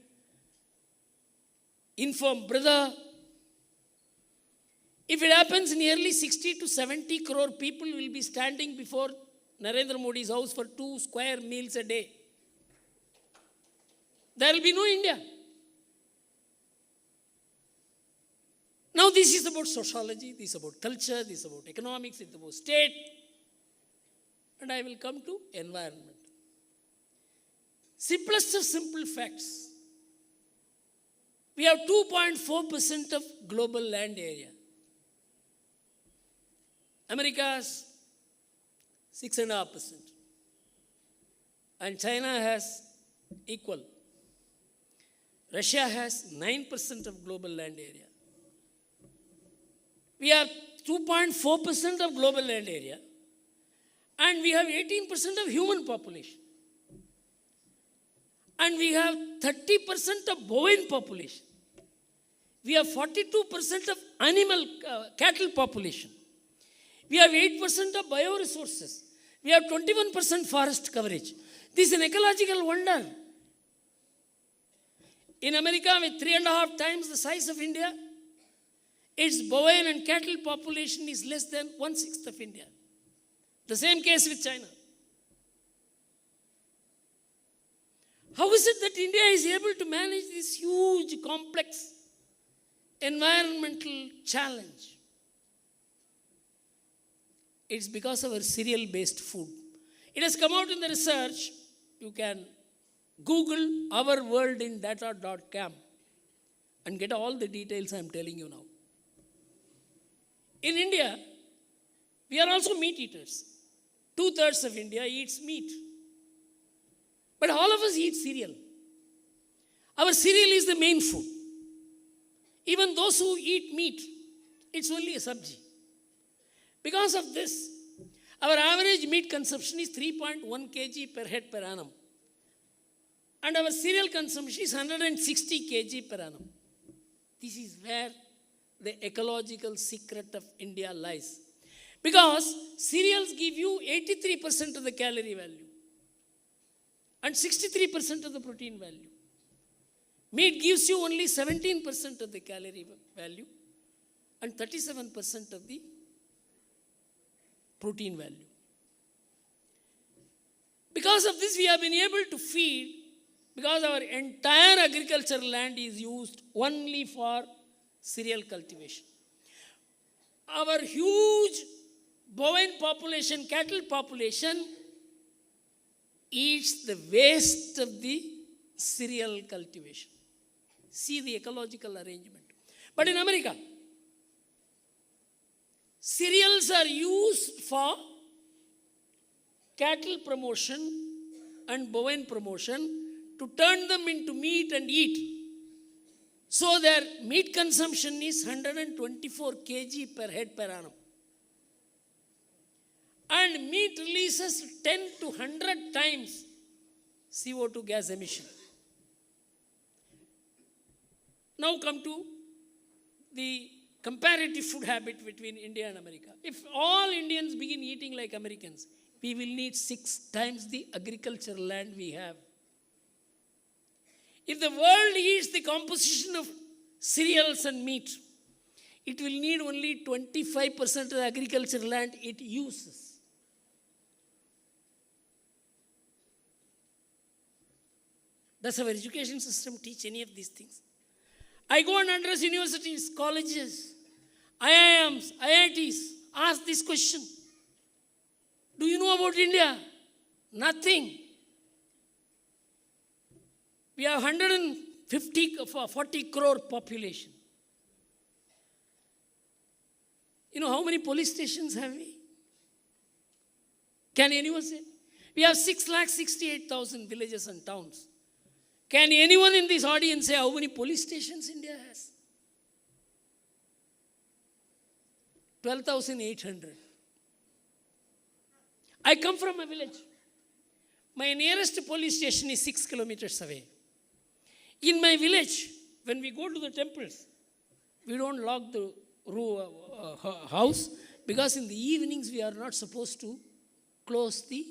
infirm brother. If it happens, nearly 60 to 70 crore people will be standing before Narendra Modi's house for 2 square meals a day. There will be no India. Now this is about sociology, this is about culture, this is about economics, this is about state. And I will come to environment. Simplest of simple facts. We have 2.4% of global land area. America's 6.5%. And China has equal. Russia has 9% of global land area. We have 2.4% of global land area. And we have 18% of human population. And we have 30% of bovine population. We have 42% of animal cattle population. We have 8% of bioresources. We have 21% forest coverage. This is an ecological wonder. In America, with 3.5 times the size of India, its bovine and cattle population is less than 1/6 of India. The same case with China. How is it that India is able to manage this huge, complex environmental challenge? It's because of our cereal-based food. It has come out in the research. You can Google ourworldindata.com and get all the details I'm telling you now. In India, we are also meat eaters. 2/3 of India eats meat. But all of us eat cereal. Our cereal is the main food. Even those who eat meat, it's only a sabji. Because of this, our average meat consumption is 3.1 kg per head per annum. And our cereal consumption is 160 kg per annum. This is where the ecological secret of India lies. Because cereals give you 83% of the calorie value and 63% of the protein value. Meat gives you only 17% of the calorie value and 37% of the protein value. Because of this, we have been able to feed, because our entire agricultural land is used only for cereal cultivation. Our huge bovine population, cattle population, eats the waste of the cereal cultivation. See the ecological arrangement. But in America, cereals are used for cattle promotion and bovine promotion to turn them into meat and eat. So their meat consumption is 124 kg per head per annum. And meat releases 10 to 100 times CO2 gas emission. Now come to the comparative food habit between India and America. If all Indians begin eating like Americans, we will need 6 times the agricultural land we have. If the world eats the composition of cereals and meat, it will need only 25% of the agricultural land it uses. Does our education system teach any of these things? I go and address universities, colleges, IIMs, IITs, ask this question. Do you know about India? Nothing. We have 40 crore population. You know how many police stations have we? Can anyone say? We have 6,68,000 villages and towns. Can anyone in this audience say how many police stations India has? 12,800. I come from a village. My nearest police station is 6 kilometers away. In my village, when we go to the temples, we don't lock the house because in the evenings we are not supposed to close the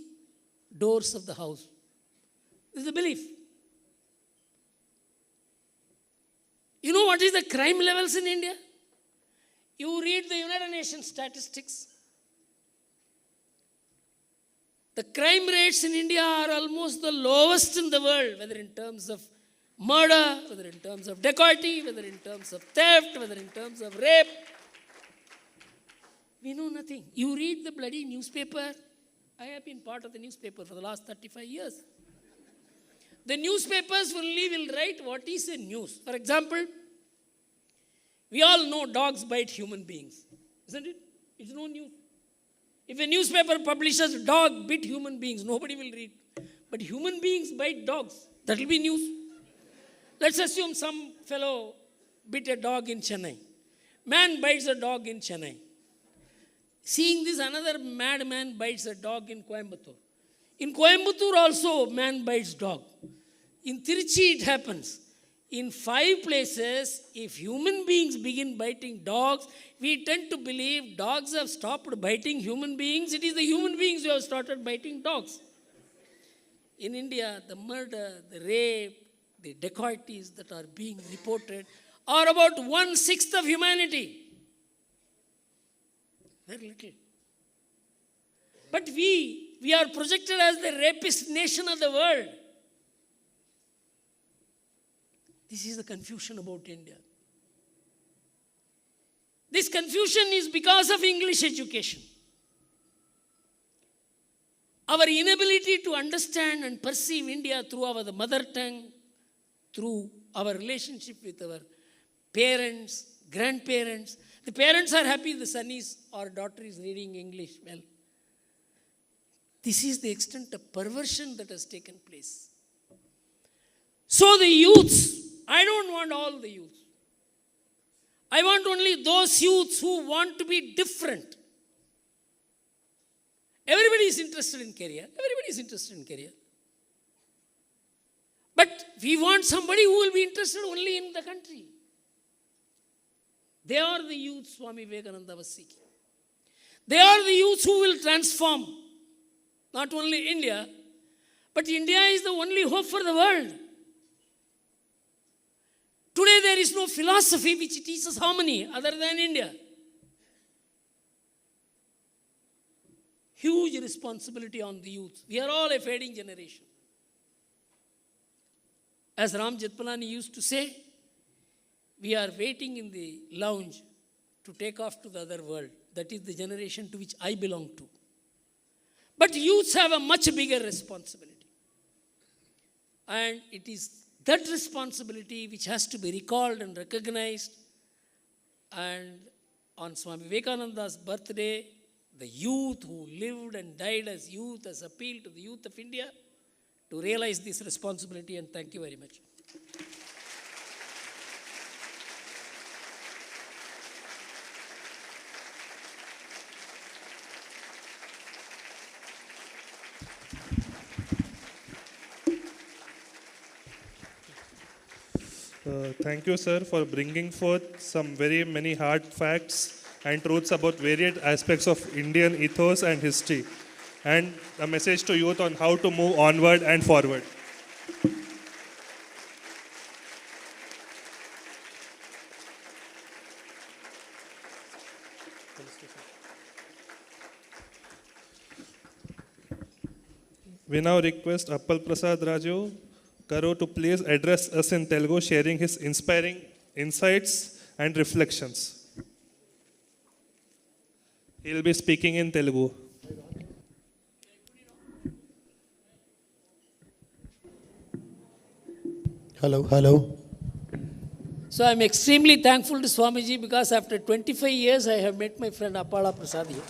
doors of the house. This is a belief. You know what is the crime levels in India? You read the United Nations statistics. The crime rates in India are almost the lowest in the world, whether in terms of murder, whether in terms of dacoity, whether in terms of theft, whether in terms of rape. We know nothing. You read the bloody newspaper. I have been part of the newspaper for the last 35 years. The newspapers only will write what is a news. For example, we all know dogs bite human beings, isn't it? It's no news. If a newspaper publishes dog bit human beings, nobody will read. But human beings bite dogs. That will be news. Let's assume some fellow bit a dog in Chennai. Man bites a dog in Chennai. Seeing this, another madman bites a dog in Coimbatore. In Coimbatore also, man bites dog. In Tiruchi it happens. In 5 places, if human beings begin biting dogs, we tend to believe dogs have stopped biting human beings. It is the human beings who have started biting dogs. In India, the murder, the rape, the dacoities that are being reported are about 1/6 of humanity. Very little. But we are projected as the rapist nation of the world. This is the confusion about India. This confusion is because of English education. Our inability to understand and perceive India through our mother tongue, through our relationship with our parents, grandparents. The parents are happy the son or daughter is reading English well. This is the extent of perversion that has taken place. So the youths, I don't want all the youths. I want only those youths who want to be different. Everybody is interested in career. Everybody is interested in career. But we want somebody who will be interested only in the country. They are the youth Swami Vivekananda was seeking. They are the youth who will transform not only India, but India is the only hope for the world. Today there is no philosophy which teaches harmony other than India. Huge responsibility on the youth. We are all a fading generation. As Ram Jetpalani used to say, we are waiting in the lounge to take off to the other world. That is the generation to which I belong to. But youths have a much bigger responsibility. And it is that responsibility which has to be recalled and recognized. And on Swami Vivekananda's birthday, the youth who lived and died as youth has appealed to the youth of India to realize this responsibility, and thank you very much. Thank you, sir, for bringing forth some very many hard facts and truths about varied aspects of Indian ethos and history, and a message to youth on how to move onward and forward. We now request Appal Prasad Raju Karo to please address us in Telugu, sharing his inspiring insights and reflections. He will be speaking in Telugu. Hello. So I am extremely thankful to Swamiji because after 25 years I have met my friend Appala Prasad here.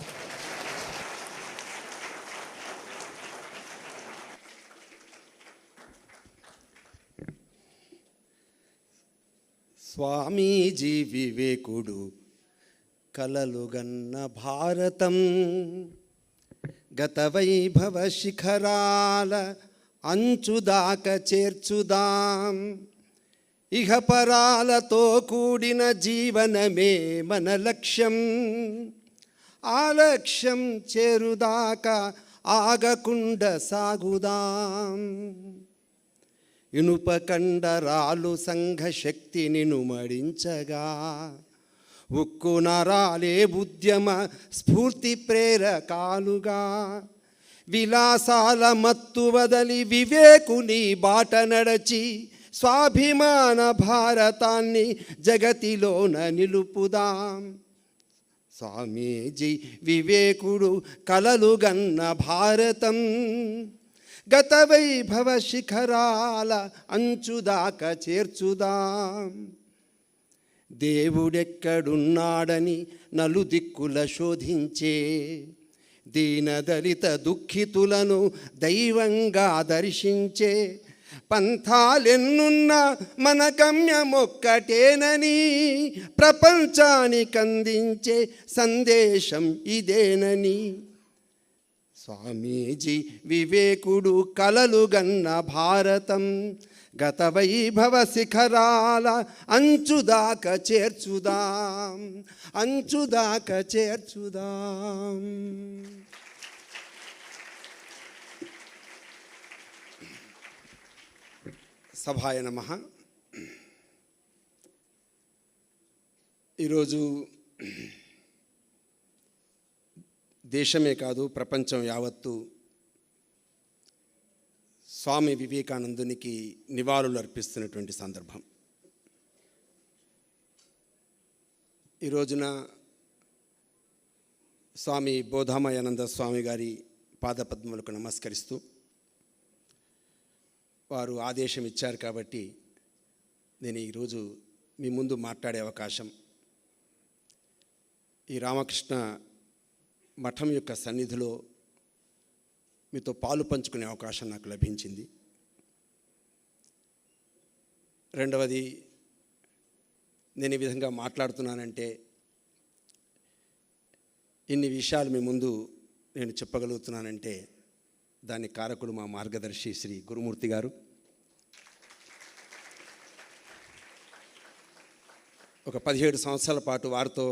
స్వామీజీ వివేకుడు కలలుగన్న భారతం గత వైభవ శిఖరాల అంచుదాక చేర్చుదాం ఇహపరాలతో కూడిన జీవనమే మన లక్ష్యం ఆ లక్ష్యం చేరుదాకా ఆగకుండా సాగుదాం ఇనుప కండరాలు సంఘ శక్తిని నుమడించగా ఉక్కు నరాలే ఉద్యమ స్ఫూర్తి ప్రేరకాలుగా విలాసాల మత్తు వదలి వివేకుని బాట నడచి స్వాభిమాన భారతాన్ని జగతిలోన నిలుపుదాం స్వామీజీ వివేకుడు కలలుగన్న భారతం గత వైభవ శిఖరాల అంచుదాక చేర్చుదాం దేవుడెక్కడున్నాడని నలుదిక్కుల శోధించే దీనదలిత దుఃఖితులను దైవంగా దర్శించే పంథాలెన్నున్నా మన గమ్యమొక్కటేనని ప్రపంచానికందించే సందేశం ఇదేనని స్వామీజీ వివేకుడు కలలుగన్న భారతం గత వైభవ శిఖరాల అంచుదాక చేర్చుదాం అంచుదాక చేర్చుదాం. సభాయ నమః. ఈరోజు దేశమే కాదు ప్రపంచం యావత్తు స్వామి వివేకానందునికి నివాళులు అర్పిస్తున్నటువంటి సందర్భం. ఈ రోజున స్వామి బోధామయానంద స్వామి గారి పాదపద్మలకు నమస్కరిస్తూ వారు ఆదేశం ఇచ్చారు కాబట్టి నేను ఈరోజు మీ ముందు మాట్లాడే అవకాశం ఈ రామకృష్ణ మఠం యొక్క సన్నిధిలో మీతో పాలు పంచుకునే అవకాశం నాకు లభించింది. రెండవది, నేను ఈ విధంగా మాట్లాడుతున్నానంటే ఇన్ని విషయాలు మీ ముందు నేను చెప్పగలుగుతున్నానంటే దాని కారకుడు మా మార్గదర్శి శ్రీ గురుమూర్తి గారు. ఒక 17 సంవత్సరాల పాటు వారితో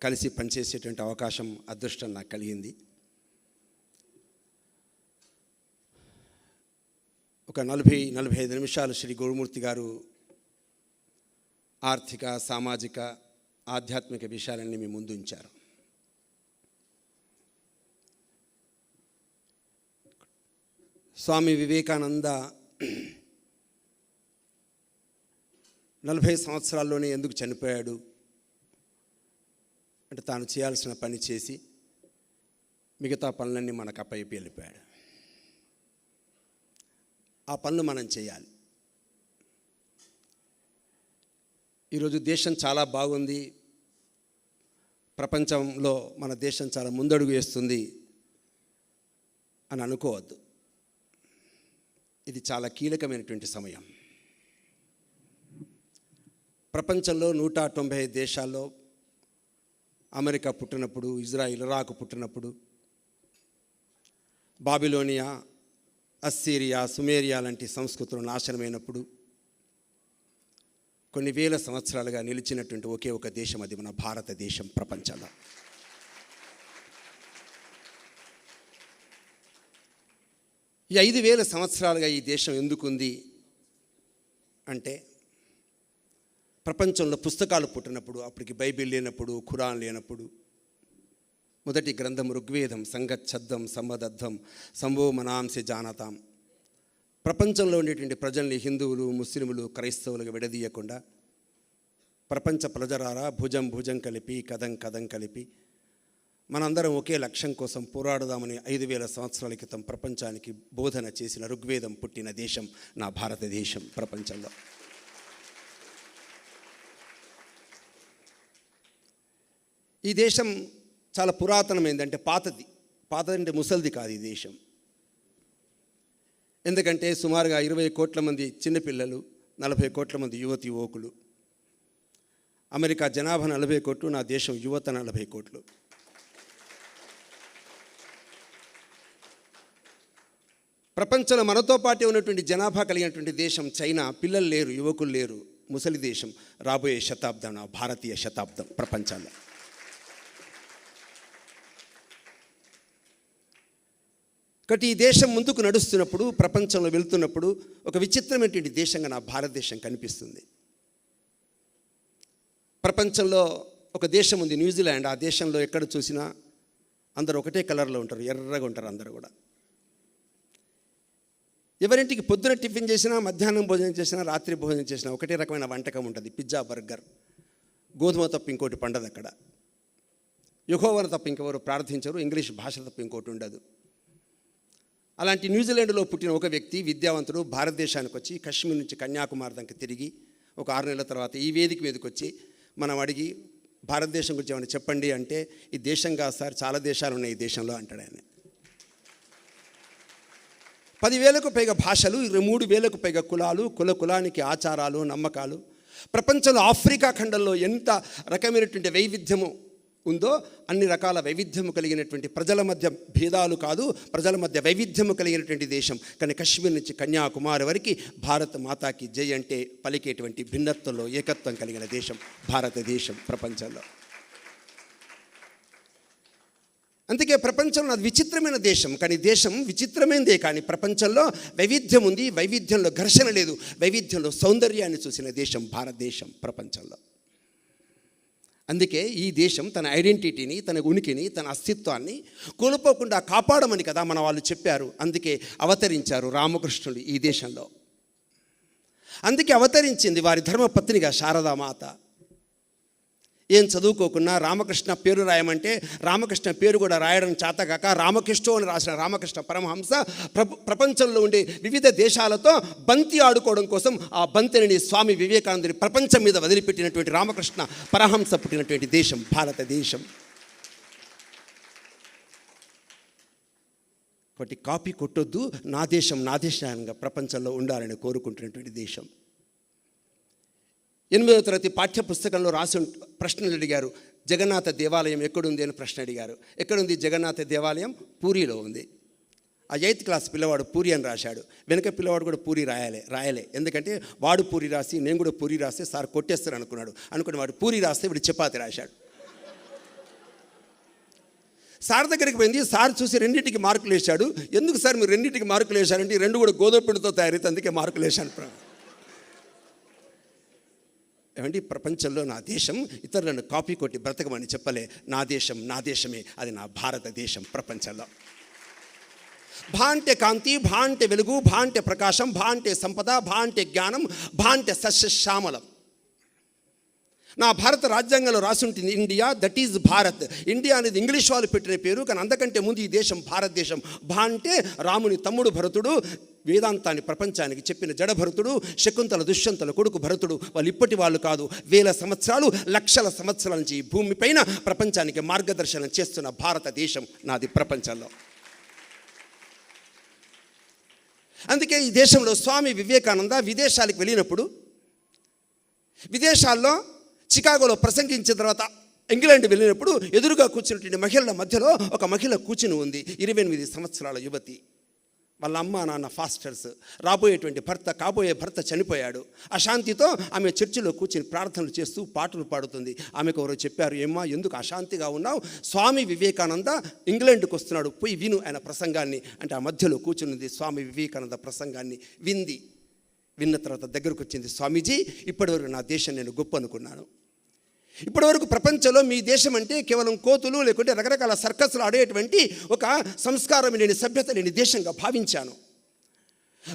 కలిసి పనిచేసేటువంటి అవకాశం, అదృష్టం నాకు కలిగింది. ఒక 40-45 నిమిషాలు శ్రీ గురుమూర్తి గారు ఆర్థిక, సామాజిక, ఆధ్యాత్మిక విషయాలన్నీ మీ ముందు ఉంచారు. స్వామి వివేకానంద 40 సంవత్సరాల్లోనే ఎందుకు చనిపోయాడు అంటే, తాను చేయాల్సిన పని చేసి మిగతా పనులన్నీ మనకు అప్పయ్యి వెళ్ళిపోయాడు. ఆ పనులు మనం చేయాలి. ఈరోజు దేశం చాలా బాగుంది, ప్రపంచంలో మన దేశం చాలా ముందడుగు వేస్తుంది అని అనుకోవద్దు. ఇది చాలా కీలకమైనటువంటి సమయం. ప్రపంచంలో 195 దేశాల్లో అమెరికా పుట్టినప్పుడు, ఇజ్రాయిల్, ఇరాక్ పుట్టినప్పుడు, బాబిలోనియా, అస్సీరియా, సుమేరియా లాంటి సంస్కృతులు నాశనమైనప్పుడు, కొన్ని వేల సంవత్సరాలుగా నిలిచినటువంటి ఒకే ఒక దేశం, అది మన భారతదేశం ప్రపంచంలో. ఈ 5,000 సంవత్సరాలుగా ఈ దేశం ఎందుకుంది అంటే, ప్రపంచంలో పుస్తకాలు పుట్టినప్పుడు, అప్పటికి బైబిల్ లేనప్పుడు, ఖురాన్ లేనప్పుడు, మొదటి గ్రంథం ఋగ్వేదం, సంగచ్చద్దం సంవదద్ధం సంభో మనాంసి జానతాం, ప్రపంచంలో ఉండేటువంటి ప్రజల్ని హిందువులు, ముస్లింలు, క్రైస్తవులుగా విడదీయకుండా ప్రపంచ ప్రజలారా భుజం భుజం కలిపి, కథం కథం కలిపి మనందరం ఒకే లక్ష్యం కోసం పోరాడదామని 5,000 సంవత్సరాల క్రితం ప్రపంచానికి బోధన చేసిన ఋగ్వేదం పుట్టిన దేశం నా భారతదేశం ప్రపంచంలో. ఈ దేశం చాలా పురాతనమైంది, అంటే పాతది అంటే ముసలిది కాదు ఈ దేశం. ఎందుకంటే సుమారుగా 20 కోట్ల మంది చిన్నపిల్లలు, 40 కోట్ల మంది యువకులు. అమెరికా జనాభా 40 కోట్లు, నా దేశం యువత 40 కోట్లు. ప్రపంచంలో మనతో పాటే ఉన్నటువంటి జనాభా కలిగినటువంటి దేశం చైనా. పిల్లలు లేరు, యువకులు లేరు, ముసలి దేశం. రాబోయే శతాబ్దం నా భారతీయ శతాబ్దం ప్రపంచంలో. కాబట్టి ఈ దేశం ముందుకు నడుస్తున్నప్పుడు, ప్రపంచంలో వెళ్తున్నప్పుడు ఒక విచిత్రమైనటువంటి దేశంగా నా భారతదేశం కనిపిస్తుంది. ప్రపంచంలో ఒక దేశం ఉంది, న్యూజిలాండ్. ఆ దేశంలో ఎక్కడ చూసినా అందరూ ఒకటే కలర్లో ఉంటారు, ఎర్రగా ఉంటారు అందరూ కూడా. ఎవరింటికి పొద్దున టిఫిన్ చేసినా, మధ్యాహ్నం భోజనం చేసినా, రాత్రి భోజనం చేసినా ఒకటే రకమైన వంటకం ఉంటుంది, పిజ్జా, బర్గర్. గోధుమ తప్ప ఇంకోటి పండదు అక్కడ. యెహోవాను తప్ప ఇంకెవరు ప్రార్థించరు, ఇంగ్లీష్ భాష తప్ప ఇంకోటి ఉండదు. అలాంటి న్యూజిలాండ్లో పుట్టిన ఒక వ్యక్తి, విద్యావంతుడు, భారతదేశానికి వచ్చి కశ్మీర్ నుంచి కన్యాకుమారి దాకా తిరిగి ఒక 6 నెలల తర్వాత ఈ వేదిక మీదకి వచ్చి మనం అడిగి, భారతదేశం గురించి ఏమైనా చెప్పండి అంటే, ఈ దేశం కాదు సార్, చాలా దేశాలు ఉన్నాయి ఈ దేశంలో అంటాడు ఆయన. 10,000కు పైగా భాషలు, 23,000కు పైగా కులాలు, కులానికి ఆచారాలు, నమ్మకాలు. ప్రపంచంలో ఆఫ్రికా ఖండంలో ఎంత రకమైనటువంటి వైవిధ్యము ఉందో అన్ని రకాల వైవిధ్యము కలిగినటువంటి, ప్రజల మధ్య భేదాలు కాదు, ప్రజల మధ్య వైవిధ్యము కలిగినటువంటి దేశం. కానీ కశ్మీర్ నుంచి కన్యాకుమారి వరకు భారత మాతాకి జై అంటే పలికేటువంటి భిన్నత్వంలో ఏకత్వం కలిగిన దేశం భారతదేశం ప్రపంచంలో. అందుకే ప్రపంచంలో అది విచిత్రమైన దేశం. కానీ దేశం విచిత్రమైనదే, కానీ ప్రపంచంలో వైవిధ్యం ఉంది. వైవిధ్యంలో ఘర్షణ లేదు, వైవిధ్యంలో సౌందర్యాన్ని చూసిన దేశం భారతదేశం ప్రపంచంలో. అందుకే ఈ దేశం తన ఐడెంటిటీని, తన ఉనికిని, తన అస్తిత్వాన్ని కోల్పోకుండా కాపాడమని కదా మన వాళ్ళు చెప్పారు. అందుకే అవతరించారు రామకృష్ణుడు ఈ దేశంలో. అందుకే అవతరించింది వారి ధర్మపత్నిగా శారదామాత. ఏం చదువుకోకున్నా రామకృష్ణ పేరు రాయమంటే రామకృష్ణ పేరు కూడా రాయడం చేతగాక రామకృష్ణ అని రాసిన రామకృష్ణ పరమహంస ప్రపంచంలో ఉండే వివిధ దేశాలతో బంతి ఆడుకోవడం కోసం ఆ బంతిని స్వామి వివేకానందుని ప్రపంచం మీద వదిలిపెట్టినటువంటి రామకృష్ణ పరమహంస పుట్టినటువంటి దేశం భారతదేశం. కాబట్టి కాపీ కొట్టొద్దు, నా దేశంగా ప్రపంచంలో ఉండాలని కోరుకుంటున్నటువంటి దేశం. 8వ తరగతి పాఠ్యపుస్తకంలో రాసి ప్రశ్నలు అడిగారు. జగన్నాథ దేవాలయం ఎక్కడుంది అని ప్రశ్న అడిగారు. ఎక్కడుంది జగన్నాథ దేవాలయం? పూరిలో ఉంది. ఆ 8th క్లాస్ పిల్లవాడు పూరి అని రాశాడు. వెనక పిల్లవాడు కూడా పూరి రాయలే. ఎందుకంటే వాడు పూరి రాసి నేను కూడా పూరి రాస్తే సార్ కొట్టేస్తాను అనుకుని వాడు పూరి రాస్తే వీడు చపాతి రాశాడు. సార్ దగ్గరికి పోయింది. సార్ చూసి రెండింటికి మార్కులు వేశాడు. ఎందుకు సార్ మీరు రెండింటికి మార్కులు వేశారంటే ఈ రెండు కూడా గోధుమ పిండితో తయారైతే అందుకే మార్కులు వేశాను. ఏమండి, ప్రపంచంలో నా దేశం ఇతరులను కాపీ కొట్టి బ్రతకమని చెప్పలే. నా దేశం నా దేశమే, అది నా భారతదేశం ప్రపంచంలో. భా అంటే కాంతి, భా అంటే వెలుగు, భా అంటే ప్రకాశం, భా అంటే సంపద, భా అంటే జ్ఞానం, భా అంటే సస్యశ్యామలం. నా భారత రాజ్యాంగంలో రాసుంటుంది India, that is Bharat. India అనేది ఇంగ్లీష్ వాళ్ళు పెట్టిన పేరు, కానీ అంతకంటే ముందు ఈ దేశం భారతదేశం. భా అంటే రాముని తమ్ముడు భరతుడు, వేదాంతాన్ని ప్రపంచానికి చెప్పిన జడభరతుడు, శకుంతల దుష్యంతల కొడుకు భరతుడు. వాళ్ళు ఇప్పటి వాళ్ళు కాదు, వేల సంవత్సరాలు లక్షల సంవత్సరాల నుంచి భూమిపైన ప్రపంచానికి మార్గదర్శనం చేస్తున్న భారతదేశం నాది ప్రపంచంలో. అందుకే ఈ దేశంలో స్వామి వివేకానంద విదేశాలకు వెళ్ళినప్పుడు, విదేశాల్లో చికాగోలో ప్రసంగించిన తర్వాత ఇంగ్లాండ్ వెళ్ళినప్పుడు ఎదురుగా కూర్చున్నటువంటి మహిళల మధ్యలో ఒక మహిళ కూర్చుని ఉంది. 28 సంవత్సరాల యువతి. వాళ్ళ అమ్మ నాన్న ఫాస్టర్స్. రాబోయేటువంటి భర్త, కాబోయే భర్త చనిపోయాడు. అశాంతితో ఆమె చర్చిలో కూర్చుని ప్రార్థనలు చేస్తూ పాటలు పాడుతుంది. ఆమెకు ఎవరో చెప్పారు, ఏమ్మా ఎందుకు అశాంతిగా ఉన్నావు? స్వామి వివేకానంద ఇంగ్లాండ్కి వస్తున్నాడు, పోయి విను ఆయన ప్రసంగాన్ని అంటే. ఆ మధ్యలో కూర్చున్నది స్వామి వివేకానంద ప్రసంగాన్ని విన్న తర్వాత దగ్గరకు వచ్చింది. స్వామీజీ, ఇప్పటివరకు నా దేశం నేను గొప్ప అనుకున్నాను. ఇప్పటివరకు ప్రపంచంలో మీ దేశం అంటే కేవలం కోతులు లేకుంటే రకరకాల సర్కస్లు ఆడేటువంటి ఒక సంస్కారం లేని, సభ్యత లేని దేశంగా భావించాను.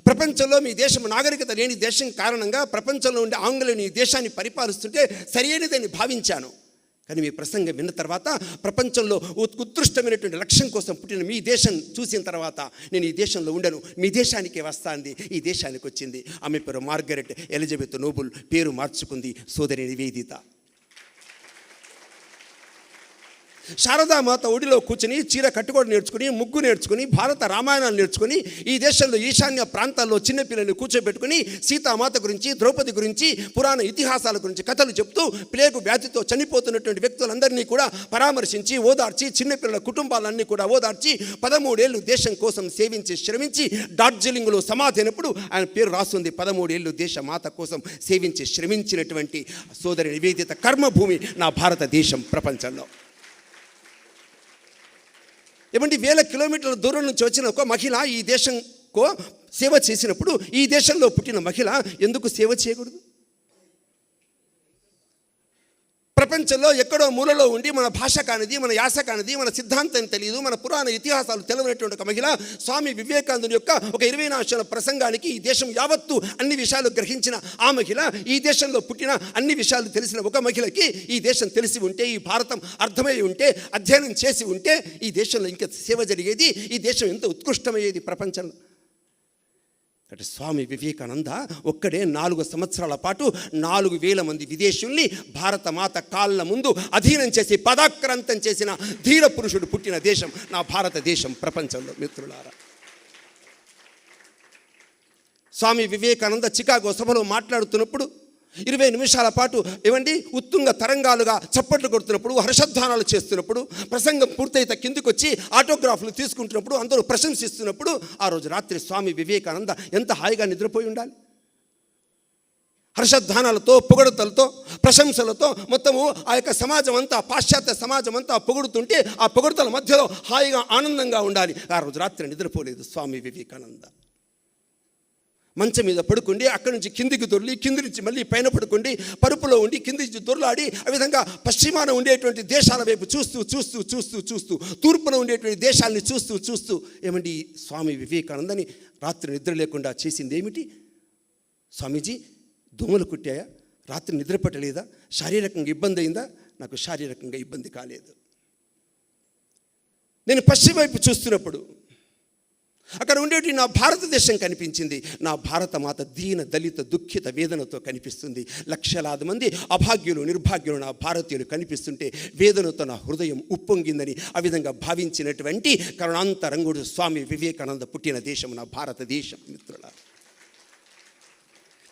ప్రపంచంలో మీ దేశం నాగరికత లేని దేశం కారణంగా ప్రపంచంలో ఉండే ఆంగ్లేయులు ఈ దేశాన్ని పరిపాలిస్తుంటే సరైనదని భావించాను. కానీ మీ ప్రసంగం విన్న తర్వాత ప్రపంచంలో ఉత్కృష్టమైనటువంటి లక్ష్యం కోసం పుట్టిన మీ దేశం చూసిన తర్వాత నేను ఈ దేశంలో ఉండను, మీ దేశానికే వస్తాంది. ఈ దేశానికి వచ్చింది. ఆమె పేరు మార్గరెట్ ఎలిజబెత్ నోబుల్. పేరు మార్చుకుంది సోదరి నివేదిత. శారదామాత ఒడిలో కూర్చుని చీర కట్టుకోవడం నేర్చుకుని, ముగ్గు నేర్చుకుని, భారత రామాయణాలు నేర్చుకుని, ఈ దేశంలో ఈశాన్య ప్రాంతాల్లో చిన్నపిల్లల్ని కూర్చోబెట్టుకుని సీతామాత గురించి, ద్రౌపది గురించి, పురాణ ఇతిహాసాల గురించి కథలు చెప్తూ ప్లేగు వ్యాధితో చనిపోతున్నటువంటి వ్యక్తులందరినీ కూడా పరామర్శించి ఓదార్చి, చిన్నపిల్లల కుటుంబాలన్నీ కూడా ఓదార్చి 13 ఏళ్ళు దేశం కోసం సేవించి శ్రమించి డార్జిలింగ్లో సమాధి అయినప్పుడు ఆయన పేరు రాస్తుంది. 13 ఏళ్ళు దేశ మాత కోసం సేవించి శ్రమించినటువంటి సోదరి నివేదిత కర్మభూమి నా భారతదేశం ప్రపంచంలో. ఏమంటే వేల కిలోమీటర్ల దూరం నుంచి వచ్చిన ఒక మహిళ ఈ దేశంకో సేవ చేసినప్పుడు ఈ దేశంలో పుట్టిన మహిళ ఎందుకు సేవ చేయకూడదు? ప్రపంచంలో ఎక్కడో మూలలో ఉండి మన భాష కానిది, మన యాస కానిది, మన సిద్ధాంతం తెలియదు, మన పురాణ ఇతిహాసాలు తెలియనటువంటి ఒక మహిళ స్వామి వివేకానందుని యొక్క ఒక 20 నిమిషాల ప్రసంగానికి ఈ దేశం యావత్తు అన్ని విషయాలు గ్రహించిన ఆ మహిళ, ఈ దేశంలో పుట్టిన అన్ని విషయాలు తెలిసిన ఒక మహిళకి ఈ దేశం తెలిసి ఉంటే, ఈ భారతం అర్థమై ఉంటే, అధ్యయనం చేసి ఉంటే ఈ దేశంలో ఇంకా సేవ జరిగేది, ఈ దేశం ఎంత ఉత్కృష్టమయ్యేది ప్రపంచంలో. అంటే స్వామి వివేకానంద ఒక్కడే 4 సంవత్సరాల పాటు 4000 మంది విదేశీయుల్ని భారత మాత కాళ్ళ ముందు అధీనం చేసి పదాక్రాంతం చేసిన ధీర పురుషుడు పుట్టిన దేశం నా భారతదేశం ప్రపంచంలో. మిత్రులారా, స్వామి వివేకానంద చికాగో సభలో మాట్లాడుతున్నప్పుడు 20 నిమిషాల పాటు ఏమండి ఉత్తుంగ తరంగాలుగా చప్పట్లు కొడుతున్నప్పుడు, హర్షధ్వానాలు చేస్తున్నప్పుడు, ప్రసంగం పూర్తయితే కిందికి వచ్చి ఆటోగ్రాఫ్లు తీసుకుంటున్నప్పుడు, అందరూ ప్రశంసిస్తున్నప్పుడు ఆ రోజు రాత్రి స్వామి వివేకానంద ఎంత హాయిగా నిద్రపోయి ఉండాలి. హర్షధ్వానాలతో, పొగడతలతో, ప్రశంసలతో మొత్తము ఆ యొక్క సమాజం అంతా, పాశ్చాత్య సమాజం అంతా పొగుడుతుంటే ఆ పొగడతల మధ్యలో హాయిగా ఆనందంగా ఉండాలి. ఆ రోజు రాత్రి నిద్రపోలేదు స్వామి వివేకానంద. మంచం మీద పడుకుండి అక్కడి నుంచి కిందికి దొర్లి, కింది నుంచి మళ్ళీ పైన పడుకుండి, పరుపులో ఉండి కింది నుంచి దొర్లాడి, ఆ విధంగా పశ్చిమాన ఉండేటువంటి దేశాల వైపు చూస్తూ తూర్పున ఉండేటువంటి దేశాలని చూస్తూ ఏమండి స్వామి వివేకానందని రాత్రి నిద్ర లేకుండా చేసింది ఏమిటి? స్వామీజీ, దోమలు కుట్టాయా? రాత్రి నిద్ర పట్టలేదా? శారీరకంగా ఇబ్బంది అయిందా? నాకు శారీరకంగా ఇబ్బంది కాలేదు. నేను పశ్చిమ వైపు చూస్తున్నప్పుడు అక్కడ ఉండేటి నా భారతదేశం కనిపించింది. నా భారత మాత దీన, దళిత, దుఃఖిత, వేదనతో కనిపిస్తుంది. లక్షలాది మంది అభాగ్యులు, నిర్భాగ్యులు నా భారతీయులు కనిపిస్తుంటే వేదనతో నా హృదయం ఉప్పొంగిందని ఆ విధంగా భావించినటువంటి కరుణాంతరంగుడు స్వామి వివేకానంద పుట్టిన దేశం నా భారతదేశం. మిత్రులారా,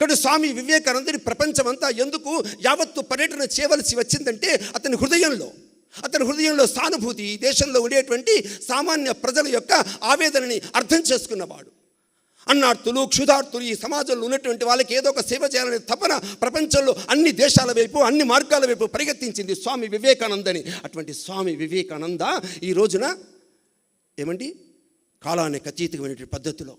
కాబట్టి స్వామి వివేకానందుని ప్రపంచమంతా ఎందుకు యావత్తు పర్యటన చేయవలసి వచ్చిందంటే అతని హృదయంలో అతని హృదయంలో సానుభూతి, ఈ దేశంలో ఉండేటువంటి సామాన్య ప్రజల యొక్క ఆవేదనని అర్థం చేసుకున్నవాడు. అన్నార్తులు, క్షుధార్తులు, ఈ సమాజంలో ఉన్నటువంటి వాళ్ళకి ఏదో ఒక సేవ చేయాలనే తపన ప్రపంచంలో అన్ని దేశాల వైపు, అన్ని మార్గాల వైపు పరిగెత్తించింది స్వామి వివేకానందని. అటువంటి స్వామి వివేకానంద ఈ రోజున ఏమండి కాలానికి అతీతమైనటువంటి పద్ధతిలో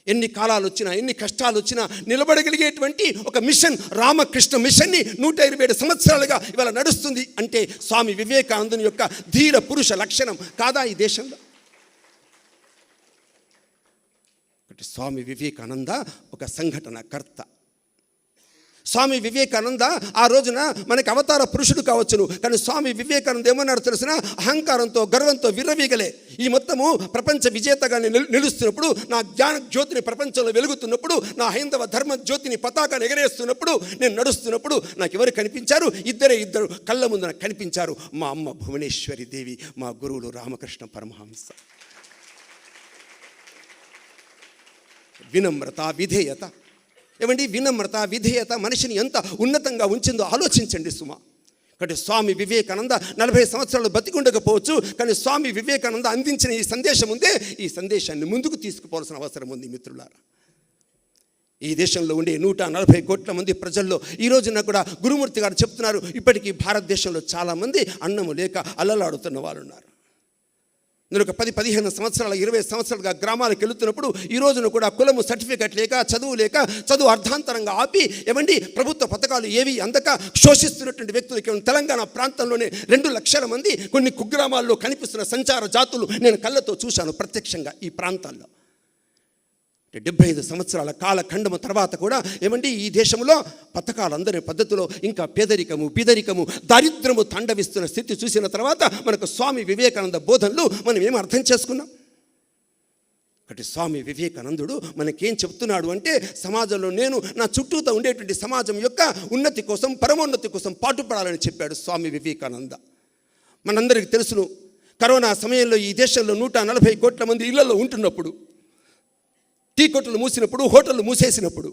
ఎన్ని కాలాలు వచ్చినా, ఎన్ని కష్టాలు వచ్చినా నిలబడగలిగేటువంటి ఒక మిషన్, రామకృష్ణ మిషన్ని 127 సంవత్సరాలుగా ఇవాళ నడుస్తుంది అంటే స్వామి వివేకానందుని యొక్క ధీర పురుష లక్షణం కాదా ఈ దేశంలో? స్వామి వివేకానంద ఒక సంఘటనకర్త. స్వామి వివేకానంద ఆ రోజున మనకి అవతార పురుషుడు కావచ్చును, కానీ స్వామి వివేకానంద ఏమన్నాడు తెలిసిన? అహంకారంతో, గర్వంతో విర్రవీగలే. ఈ మొత్తము ప్రపంచ విజేతగా నిలుస్తున్నప్పుడు, నా జ్ఞాన జ్యోతిని ప్రపంచంలో వెలుగుతున్నప్పుడు, నా హైందవ ధర్మ జ్యోతిని పతాకాన్ని ఎగరేస్తున్నప్పుడు, నేను నడుస్తున్నప్పుడు నాకు ఎవరు కనిపించారు? ఇద్దరు కళ్ళ ముందు నాకు కనిపించారు. మా అమ్మ భువనేశ్వరి దేవి, మా గురువులు రామకృష్ణ పరమహంస. వినమ్రత, విధేయత. ఏమండి వినమ్రత, విధేయత మనిషిని ఎంత ఉన్నతంగా ఉంచిందో ఆలోచించండి సుమా. కాబట్టి స్వామి వివేకానంద 40 సంవత్సరాలు బతికుండకపోవచ్చు, కానీ స్వామి వివేకానంద అందించిన ఈ సందేశం ఉందే, ఈ సందేశాన్ని ముందుకు తీసుకుపోవాల్సిన అవసరం ఉంది మిత్రులారా. ఈ దేశంలో ఉండే 140 కోట్ల మంది ప్రజల్లో ఈ రోజున కూడా గురుమూర్తి గారు చెప్తున్నారు, ఇప్పటికీ భారతదేశంలో చాలామంది అన్నము లేక అల్లలాడుతున్న వాళ్ళు ఉన్నారు. నేను ఒక 10-15 సంవత్సరాలు 20 సంవత్సరాలుగా గ్రామాలకు వెళుతున్నప్పుడు ఈ రోజున కూడా కులము సర్టిఫికెట్ లేక, చదువు అర్ధాంతరంగా ఆపి, ఏమండి ప్రభుత్వ పథకాలు ఏవి అందక శోషిస్తున్నటువంటి వ్యక్తులకి తెలంగాణ ప్రాంతంలోనే 2 లక్షల మంది కొన్ని కుగ్రామాల్లో కనిపిస్తున్న సంచార జాతులు నేను కళ్ళతో చూశాను ప్రత్యక్షంగా ఈ ప్రాంతాల్లో. 75 సంవత్సరాల కాలఖండము తర్వాత కూడా ఏమండి ఈ దేశంలో పథకాలు అందరి పద్ధతిలో ఇంకా పేదరికము, దారిద్ర్యము తాండవిస్తున్న స్థితి చూసిన తర్వాత మనకు స్వామి వివేకానంద బోధనలు మనం ఏం అర్థం చేసుకున్నాం? కాబట్టి స్వామి వివేకానందుడు మనకేం చెప్తున్నాడు అంటే, సమాజంలో నేను నా చుట్టూతో ఉండేటువంటి సమాజం యొక్క ఉన్నతి కోసం, పరమోన్నతి కోసం పాటుపడాలని చెప్పాడు స్వామి వివేకానంద. మనందరికీ తెలుసును, కరోనా సమయంలో ఈ దేశంలో 140 కోట్ల మంది ఇళ్లలో ఉంటున్నప్పుడు, టీ కొట్టులు మూసినప్పుడు, హోటళ్ళు మూసేసినప్పుడు,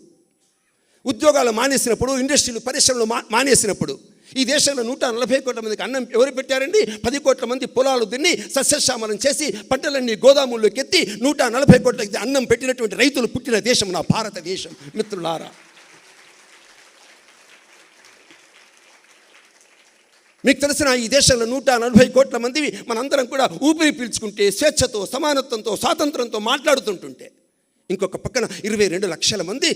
ఉద్యోగాలు మానేసినప్పుడు, ఇండస్ట్రీలు, పరిశ్రమలు మానేసినప్పుడు ఈ దేశంలో 140 కోట్ల మందికి అన్నం ఎవరు పెట్టారండి? 10 కోట్ల మంది పొలాలు దున్ని సస్యశ్యామలం చేసి పంటలన్నీ గోదాముల్లోకి ఎత్తి 140 కోట్లకి అన్నం పెట్టినటువంటి రైతులు పుట్టిన దేశం నా భారతదేశం మిత్రులారా. మీకు తెలిసిన ఈ దేశంలో 140 కోట్ల మంది మనందరం కూడా ఊపిరి పీల్చుకుంటే, స్వేచ్ఛతో, సమానత్వంతో, స్వాతంత్రంతో మాట్లాడుతుంటుంటే, ఇంకొక పక్కన 22 లక్షల మంది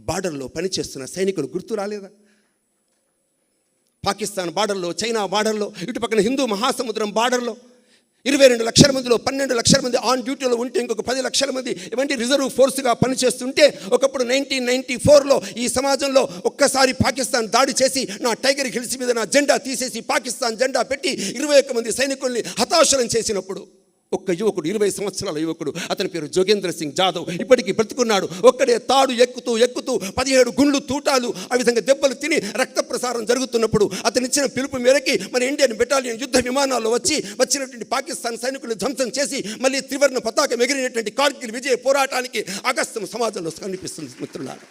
బార్డర్లో పనిచేస్తున్న సైనికులు గుర్తు రాలేదా? పాకిస్తాన్ బార్డర్లో, చైనా బార్డర్లో, ఇటు పక్కన హిందూ మహాసముద్రం బార్డర్లో 22 లక్షల మందిలో 12 లక్షల మంది ఆన్ డ్యూటీలో ఉంటే, ఇంకొక 10 లక్షల మంది ఏమంటే రిజర్వ్ ఫోర్స్గా పనిచేస్తుంటే, ఒకప్పుడు 1994లో ఈ సమాజంలో ఒక్కసారి పాకిస్తాన్ దాడి చేసి నా టైగర్ హిల్స్ మీద నా జెండా తీసేసి పాకిస్తాన్ జెండా పెట్టి 21 మంది సైనికుల్ని హతాశనం చేసినప్పుడు ఒక్క యువకుడు, 20 సంవత్సరాల యువకుడు, అతని పేరు జోగేంద్ర సింగ్ జాదవ్, ఇప్పటికీ బ్రతుకున్నాడు. ఒక్కడే తాడు ఎక్కుతూ 17 గుండ్లు తూటాలు ఆ విధంగా దెబ్బలు తిని రక్త ప్రసారం జరుగుతున్నప్పుడు అతను ఇచ్చిన పిలుపు మేరకి మన ఇండియన్ బెటాలియన్ యుద్ధ విమానాల్లో వచ్చినటువంటి పాకిస్తాన్ సైనికులు ధ్వంసం చేసి మళ్ళీ త్రివర్ణ పతాకం ఎగిరినటువంటి కార్గిల్ విజయ పోరాటానికి ఆగస్తం సమాజంలో కనిపిస్తుంది మిత్రులారా.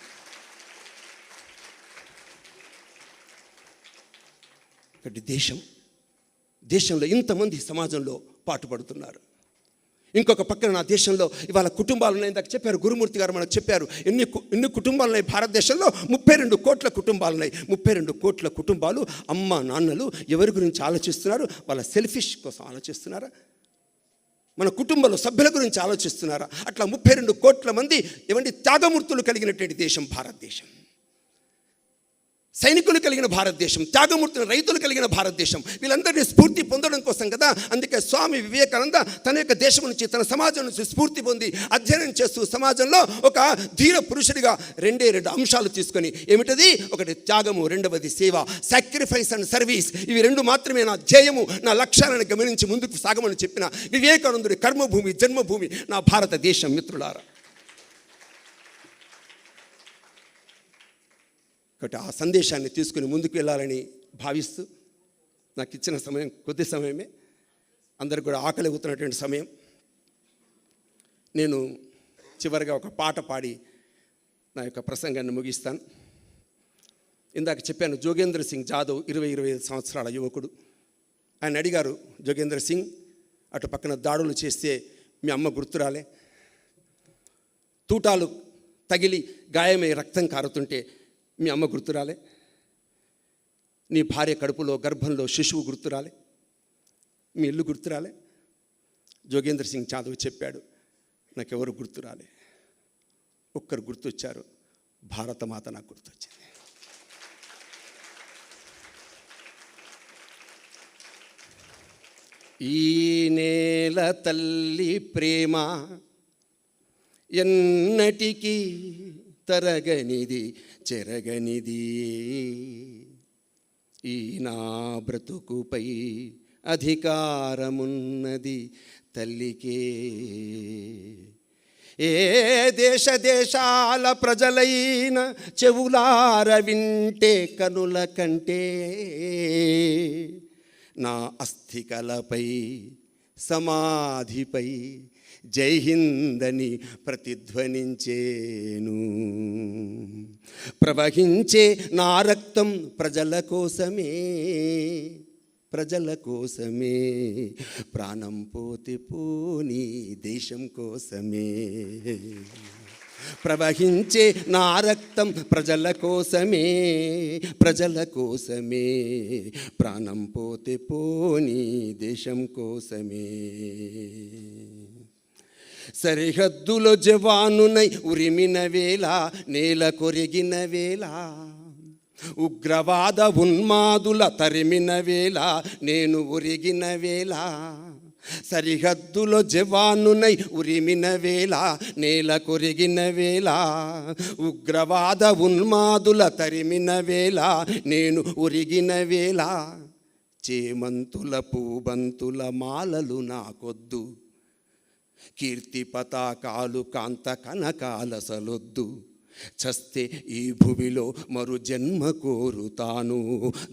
దేశంలో ఇంతమంది సమాజంలో పాటుపడుతున్నారు. ఇంకొక పక్కన నా దేశంలో ఇవాళ కుటుంబాలు ఉన్నాయి. ఇందాక చెప్పారు గురుమూర్తి గారు, మనకు చెప్పారు ఎన్ని కుటుంబాలు ఉన్నాయి భారతదేశంలో. 32 కోట్ల కుటుంబాలు ఉన్నాయి. 32 కోట్ల కుటుంబాలు అమ్మ నాన్నలు ఎవరి గురించి ఆలోచిస్తున్నారు? వాళ్ళ సెల్ఫిష్ కోసం ఆలోచిస్తున్నారా? మన కుటుంబంలో సభ్యుల గురించి ఆలోచిస్తున్నారా? అట్లా 32 కోట్ల మంది ఏమంటే త్యాగమూర్తులు కలిగినటువంటి దేశం భారతదేశం. సైనికులు కలిగిన భారతదేశం, త్యాగమూర్తులు, రైతులు కలిగిన భారతదేశం. వీళ్ళందరినీ స్ఫూర్తి పొందడం కోసం కదా. అందుకే స్వామి వివేకానంద తన యొక్క దేశం నుంచి, తన సమాజం నుంచి స్ఫూర్తి పొంది అధ్యయనం చేస్తూ సమాజంలో ఒక ధీర పురుషుడిగా 2 అంశాలు తీసుకొని, ఏమిటది? ఒకటి త్యాగము, రెండవది సేవ, సాక్రిఫైస్ అండ్ సర్వీస్. ఇవి 2 మాత్రమే నా ధ్యేయము, నా లక్ష్యాలను గమనించి ముందుకు సాగమని చెప్పిన వివేకానందుడి కర్మభూమి, జన్మభూమి నా భారతదేశం మిత్రులారా. కాబట్టి ఆ సందేశాన్ని తీసుకుని ముందుకు వెళ్ళాలని భావిస్తూ, నాకు ఇచ్చిన సమయం కొద్ది సమయమే, అందరికి కూడా ఆకలి అవుతున్నటువంటి సమయం, నేను చివరిగా ఒక పాట పాడి నా యొక్క ప్రసంగాన్ని ముగిస్తాను. ఇందాక చెప్పాను జోగేంద్ర సింగ్ జాదవ్ 20-25 సంవత్సరాల యువకుడు. ఆయన అడిగారు, జోగేంద్ర సింగ్, అటు పక్కన దాడులు చేస్తే మీ అమ్మ గుర్తురాలే? తూటాలు తగిలి గాయమై రక్తం కారుతుంటే మీ అమ్మ గుర్తురాలే? నీ భార్య కడుపులో గర్భంలో శిశువు గుర్తురాలే? మీ ఇల్లు గుర్తురాలే? జోగేంద్ర సింగ్ యాదవ్ చెప్పాడు, నాకెవరు గుర్తురాలే, ఒక్కరు గుర్తొచ్చారు, భారతమాత నాకు గుర్తొచ్చింది. ఈ నేల తల్లి ప్రేమ ఎన్నటికీ తరగనిది చెరగనిది, ఈ నా బ్రతుకుపై అధికారమున్నది తల్లికే. ఏ దేశాల ప్రజలైన చెవులార వింటే కనుల కంటే, నా అస్థికలపై సమాధిపై జై హిందని ప్రతిధ్వనించేను. ప్రవహించే నా రక్తం ప్రజల కోసమే, ప్రజల కోసమే, ప్రాణం పోతే పోనీ దేశం కోసమే. ప్రవహించే నా రక్తం ప్రజల కోసమే, ప్రజల కోసమే, ప్రాణం పోతే పోనీ దేశం కోసమే. సరిహద్దులో జవానునై ఉరిమిన వేళ, నేల కొరిగిన వేళ, ఉగ్రవాద ఉన్మాదుల తరిమిన వేళ, నేను ఒరిగిన వేళ. సరిహద్దులో జవానునై ఉరిమిన వేళ, నేల కొరిగిన వేళ, ఉగ్రవాద ఉన్మాదుల తరిమిన వేళ, నేను ఒరిగిన వేళ. చేమంతుల పూబంతుల మాలలు నాకొద్దు, కీర్తి పతాకాలు కాంత కనకాలసలొద్దు. చస్తే ఈ భువిలో మరు జన్మ కోరుతాను,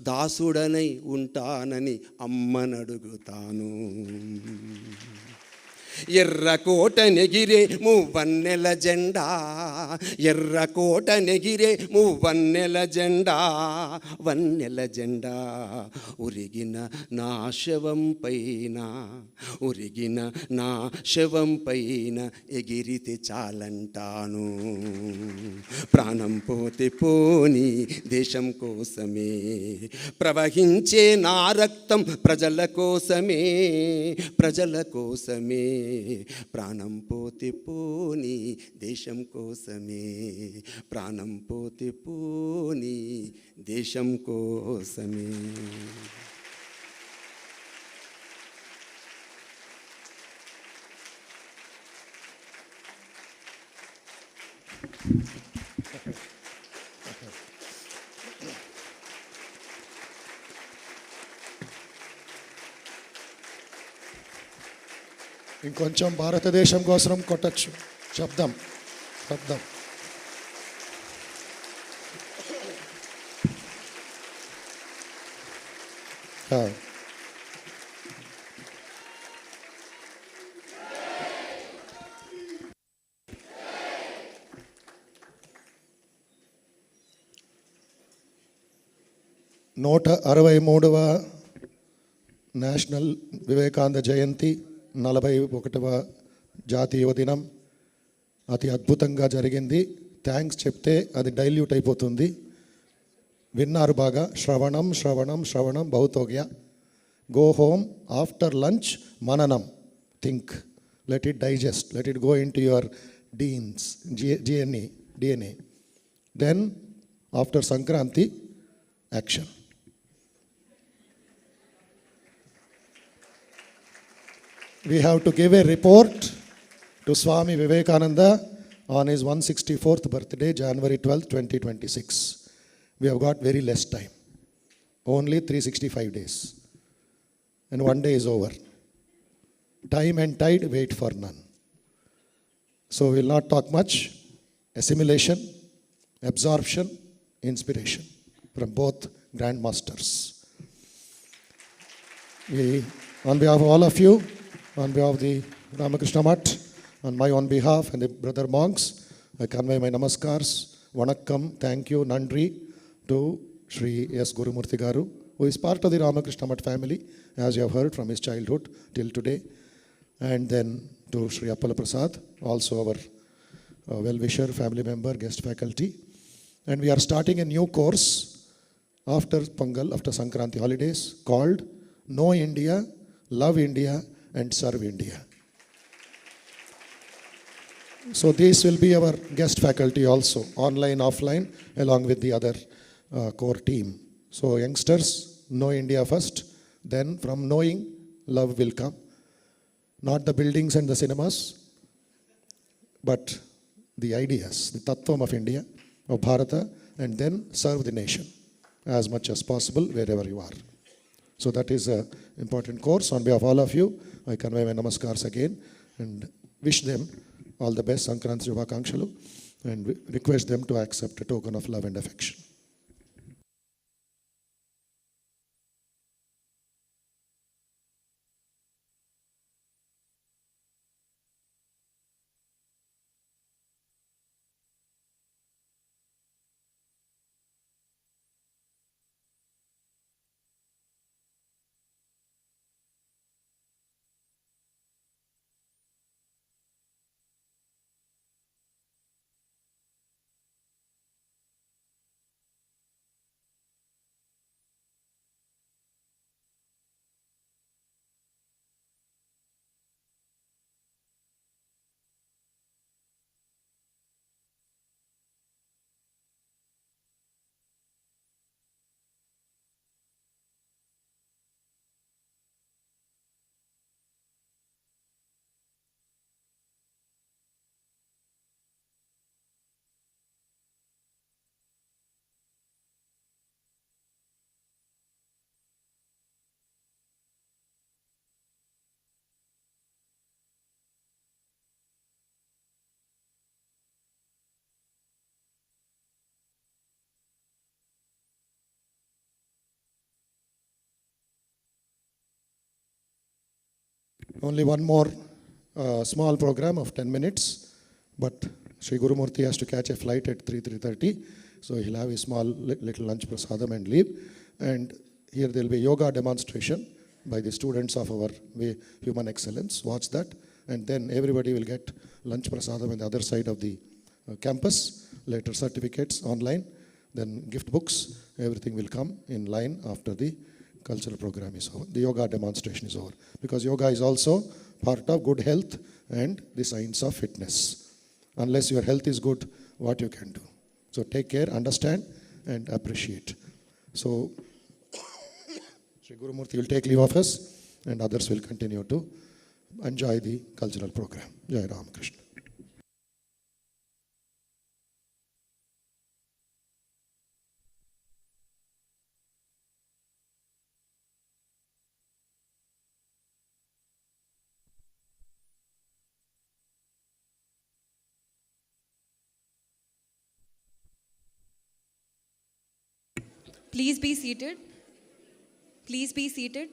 దాసుడనై ఉంటానని అమ్మనడుగుతాను. ఎర్రకోట నెగిరే మువ్వన్నెల జెండా, ఎర్రకోట నెగిరే మువ్వన్నెల జెండా, వన్నెల జెండా. ఉరిగిన నా శవం పైన, ఉరిగిన నా శవం పైన ఎగిరితే చాలంటాను. ప్రాణం పోతే పోనీ దేశం కోసమే, ప్రవహించే నా రక్తం ప్రజల కోసమే, ప్రజల కోసమే, ప్రాణం పోతే పోనీ దేశం కోసమే, ప్రాణం పోతే పోనీ దేశం కోసమే. ఇంకొంచెం భారతదేశం కోసం కొట్టచ్చు శబ్దం, శబ్దం. నూట 63వ నేషనల్ వివేకానంద జయంతి, 41వ జాతీయ దినం అతి అద్భుతంగా జరిగింది. థ్యాంక్స్ చెప్తే అది డైల్యూట్ అయిపోతుంది. విన్నారు బాగా, శ్రవణం శ్రవణం శ్రవణం బహుత్ హో గయా. గో హోమ్ ఆఫ్టర్ లంచ్ మననం, think, let it digest, let it go into your DNA. Then after Sankranti action. We have to give a report to Swami Vivekananda on his 164th birthday, January 12th, 2026. We have got very less time, only 365 days. And one day is over. Time and tide wait for none. So we will not talk much. Assimilation, absorption, inspiration from both grandmasters. We, on behalf of all of you, on behalf of the Ramakrishna Math, on my own behalf and the brother monks, I convey my namaskars, vanakkam, thank you, nandri to Sri S. Gurumurthy Garu, who is part of the Ramakrishna Math family, as you have heard from his childhood till today. And then to Sri Appala Prasad, also our well-wisher, family member, guest faculty. And we are starting a new course after Pongal, after Sankranti holidays, called Know India, Love India, and Serve India. So these will be our guest faculty also, online, offline, along with the other core team. So youngsters, know India first, then from knowing, love will come. Not the buildings and the cinemas, but the ideas, the tattvam of India, of Bharata, and then serve the nation as much as possible wherever you are. So that is an important course. On behalf of all of you, I convey my namaskars again and wish them all the best, Sankranti Shubhakangshalu, and request them to accept a token of love and affection. Only one more small program of 10 minutes, but Sri Gurumurti has to catch a flight at 3:30, so he'll have a small little lunch prasadam and leave. And here there will be yoga demonstration by the students of our Human Excellence. Watch that. And then everybody will get lunch prasadam on the other side of the campus, later certificates online, then gift books. Everything will come in line after the cultural program is over. The yoga demonstration is over. Because yoga is also part of good health and the science of fitness. Unless your health is good, what you can do? So take care, understand, and appreciate. So Sri Gurumurti will take leave of us, and others will continue to enjoy the cultural program. Jai Ramakrishna. Please be seated. Please be seated.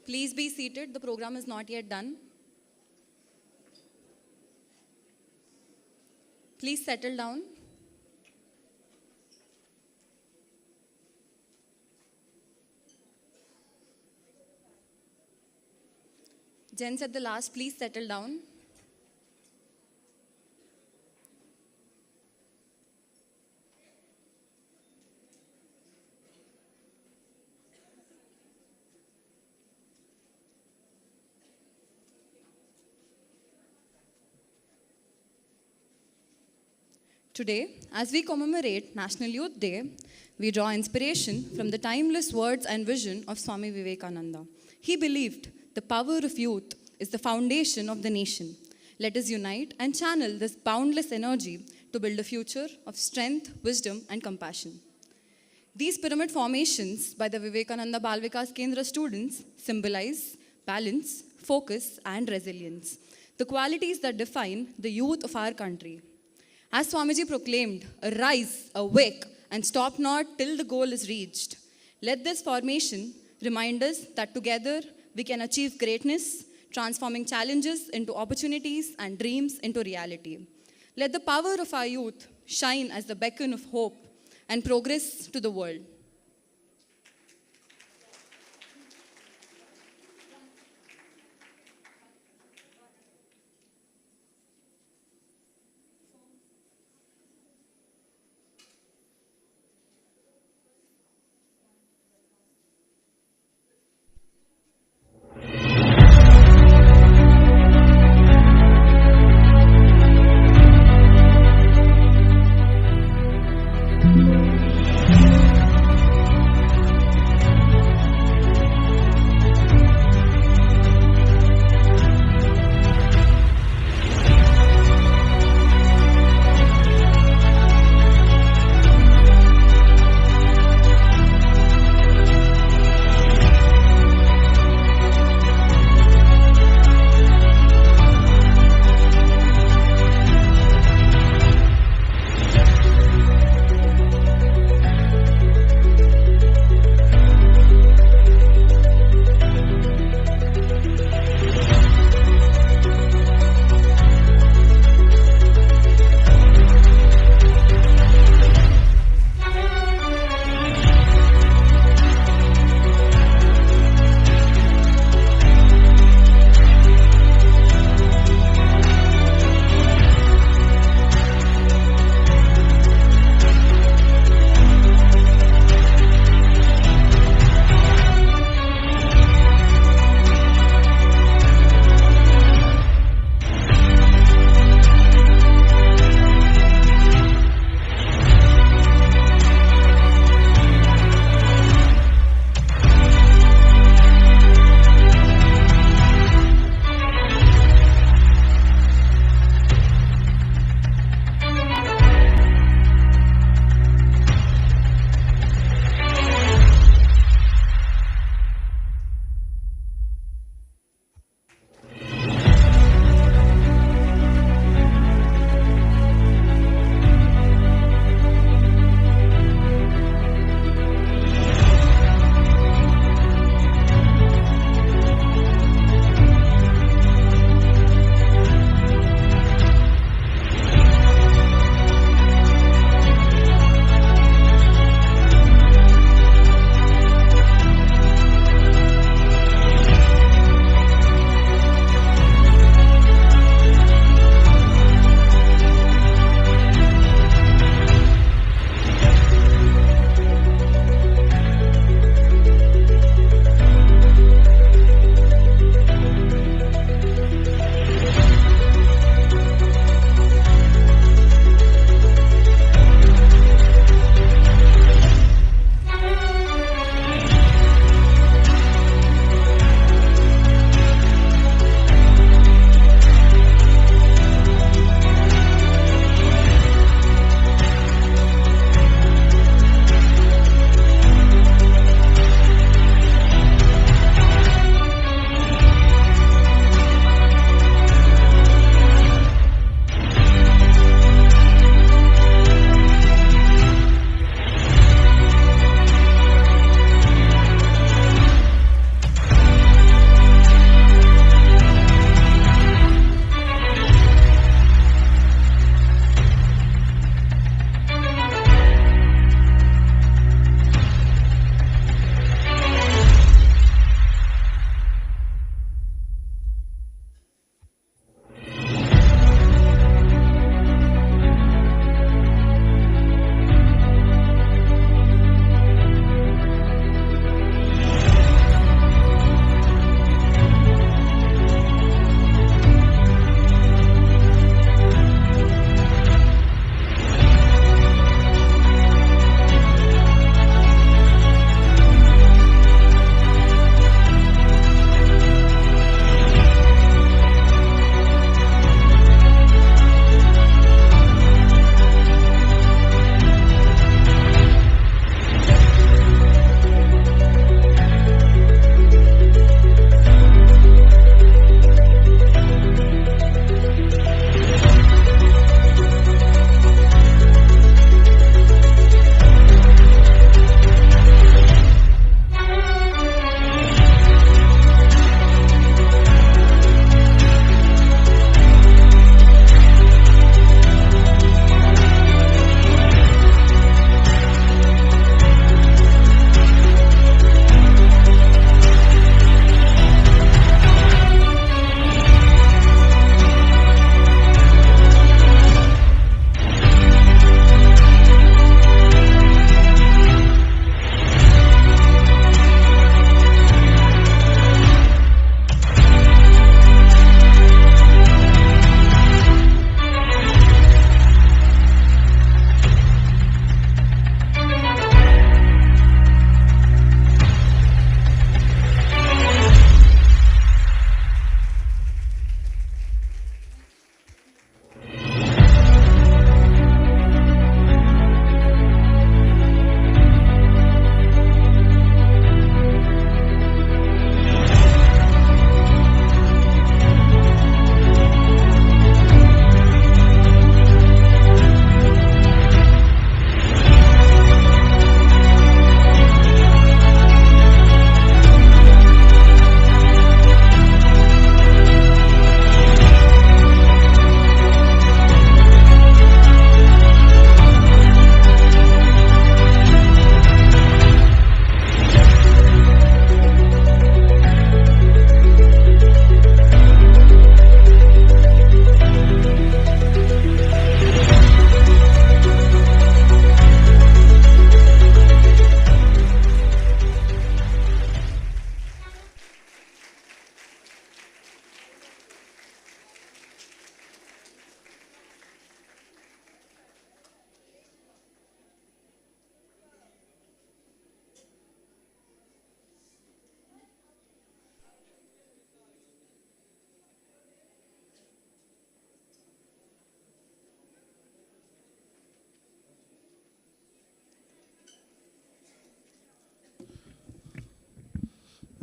Please be seated. The program is not yet done. Please settle down. Gents at the last, please settle down. Today, as we commemorate National Youth Day, we draw inspiration from the timeless words and vision of Swami Vivekananda. He believed the power of youth is the foundation of the nation. Let us unite and channel this boundless energy to build a future of strength, wisdom, and compassion. These pyramid formations by the Vivekananda Bal Vikas Kendra students symbolize balance, focus, and resilience, the qualities that define the youth of our country. As Swamiji proclaimed, arise, awake, and stop not till the goal is reached. Let this formation remind us that together we can achieve greatness, transforming challenges into opportunities and dreams into reality. Let the power of our youth shine as the beacon of hope and progress to the world.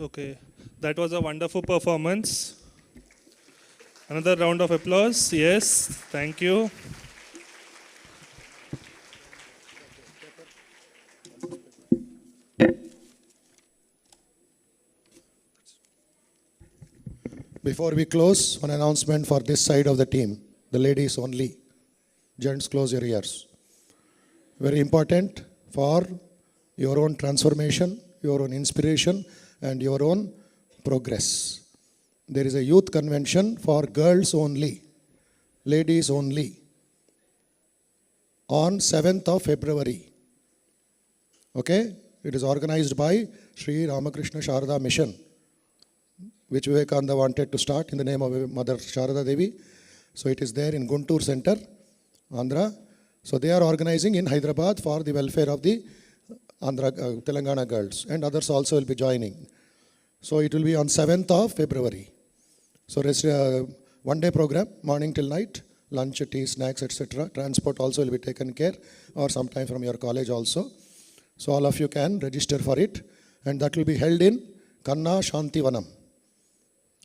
Okay, that was a wonderful performance. Another round of applause. Yes, thank you. Before we close, one announcement for this side of the team. The ladies only. Gents, close your ears. Very important for your own transformation, your own inspiration, and your own progress. There is a youth convention for girls only, ladies only, on 7th of February. Okay? It is organized by Sri Ramakrishna Sharda Mission, which Vivekananda wanted to start in the name of Mother Sharda Devi. So it is there in Guntur Center, Andhra. So they are organizing in Hyderabad for the welfare of the Telangana girls, and others also will be joining. So it will be on 7th of February. So one day program, morning till night, lunch, tea, snacks, etc. Transport also will be taken care, or sometime from your college also. So all of you can register for it, and that will be held in Kanna Shantivanam.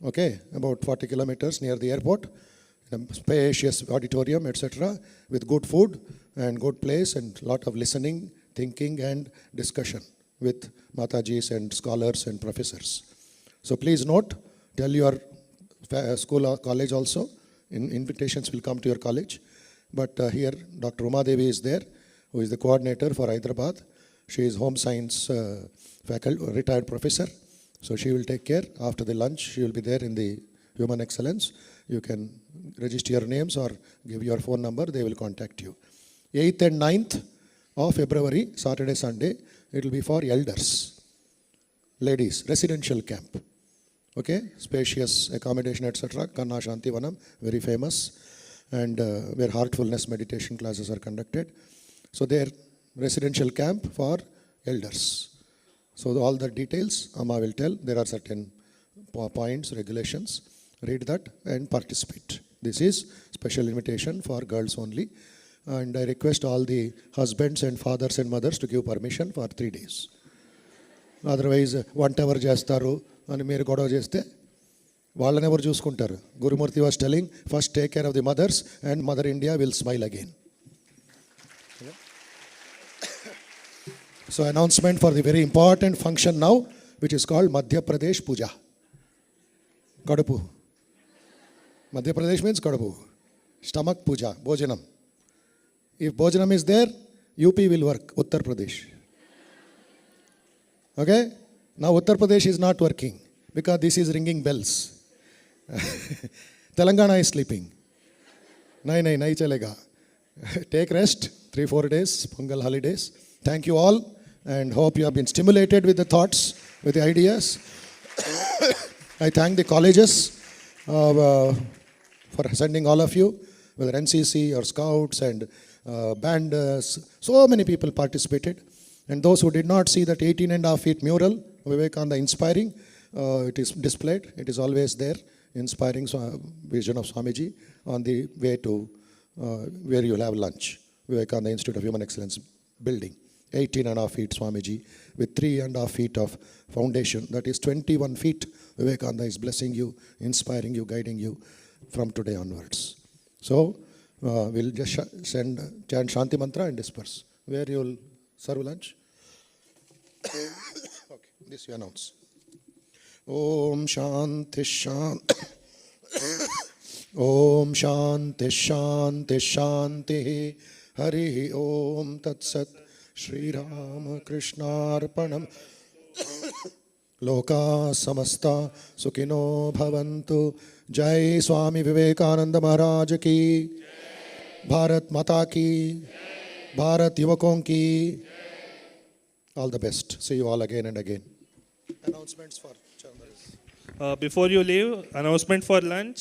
Okay, about 40 kilometers near the airport, in a spacious auditorium, etc., with good food and good place and lot of listening, thinking and discussion with Matajis and scholars and professors. So please note, tell your school or college also, invitations will come to your college. But here Dr. Uma Devi is there, who is the coordinator for Hyderabad. She is home science faculty, retired professor. So she will take care. After the lunch, she will be there in the Human Excellence. You can register your names or give your phone number. They will contact you. 8th and 9th of February, Saturday, Sunday, it will be for elders, ladies, residential camp. Okay, spacious accommodation, etc. Kanna Shantivanam, very famous, and where heartfulness meditation classes are conducted. So there, residential camp for elders. So all the details Amma will tell. There are certain points, regulations. Read that and participate. This is special invitation for girls only. And I request all the husbands and fathers and mothers to give permission for 3 days. Otherwise, 1 hour చేస్తారు అని మీరు గొడవ చేస్తే వాళ్ళని ఎవరు చూసుకుంటారు? Gurumurthy was telling, first take care of the mothers and Mother India will smile again. So announcement for the very important function now, which is called Madhya Pradesh Puja. Kadapu. Madhya Pradesh means Kadapu. Stomach Puja, Bhojanam. If Bhojanam is there, UP will work, Uttar Pradesh. Okay? Now Uttar Pradesh is not working because this is ringing bells. Telangana is sleeping. Nahi chalega. Take rest, 3-4 days, Pongal holidays. Thank you all, and hope you have been stimulated with the thoughts, with the ideas. I thank the colleges for sending all of you, whether NCC or Scouts and band. So many people participated. And those who did not see that 18.5 feet mural, Vivekananda inspiring, it is displayed. It is always there, inspiring vision of Swamiji on the way to where you'll have lunch. Vivekananda Institute of Human Excellence building. 18.5 feet Swamiji with 3.5 feet of foundation. That is 21 feet. Vivekananda is blessing you, inspiring you, guiding you from today onwards. So we'll just chant Shanti Mantra and disperse. Where you'll serve lunch? Okay, this you announce. Om Shanti Shanti. Om Shanti Shanti Shanti. Hari Om Tat Sat. Shri Ramakrishna Arpanam. Loka Samasta Sukhino Bhavantu. Jai Swami Vivekananda Maharaj ki. Bharat Mata ki. Bharat Yuvakon ki. All the best. See you all again and again. Announcements for before you leave, announcement for lunch.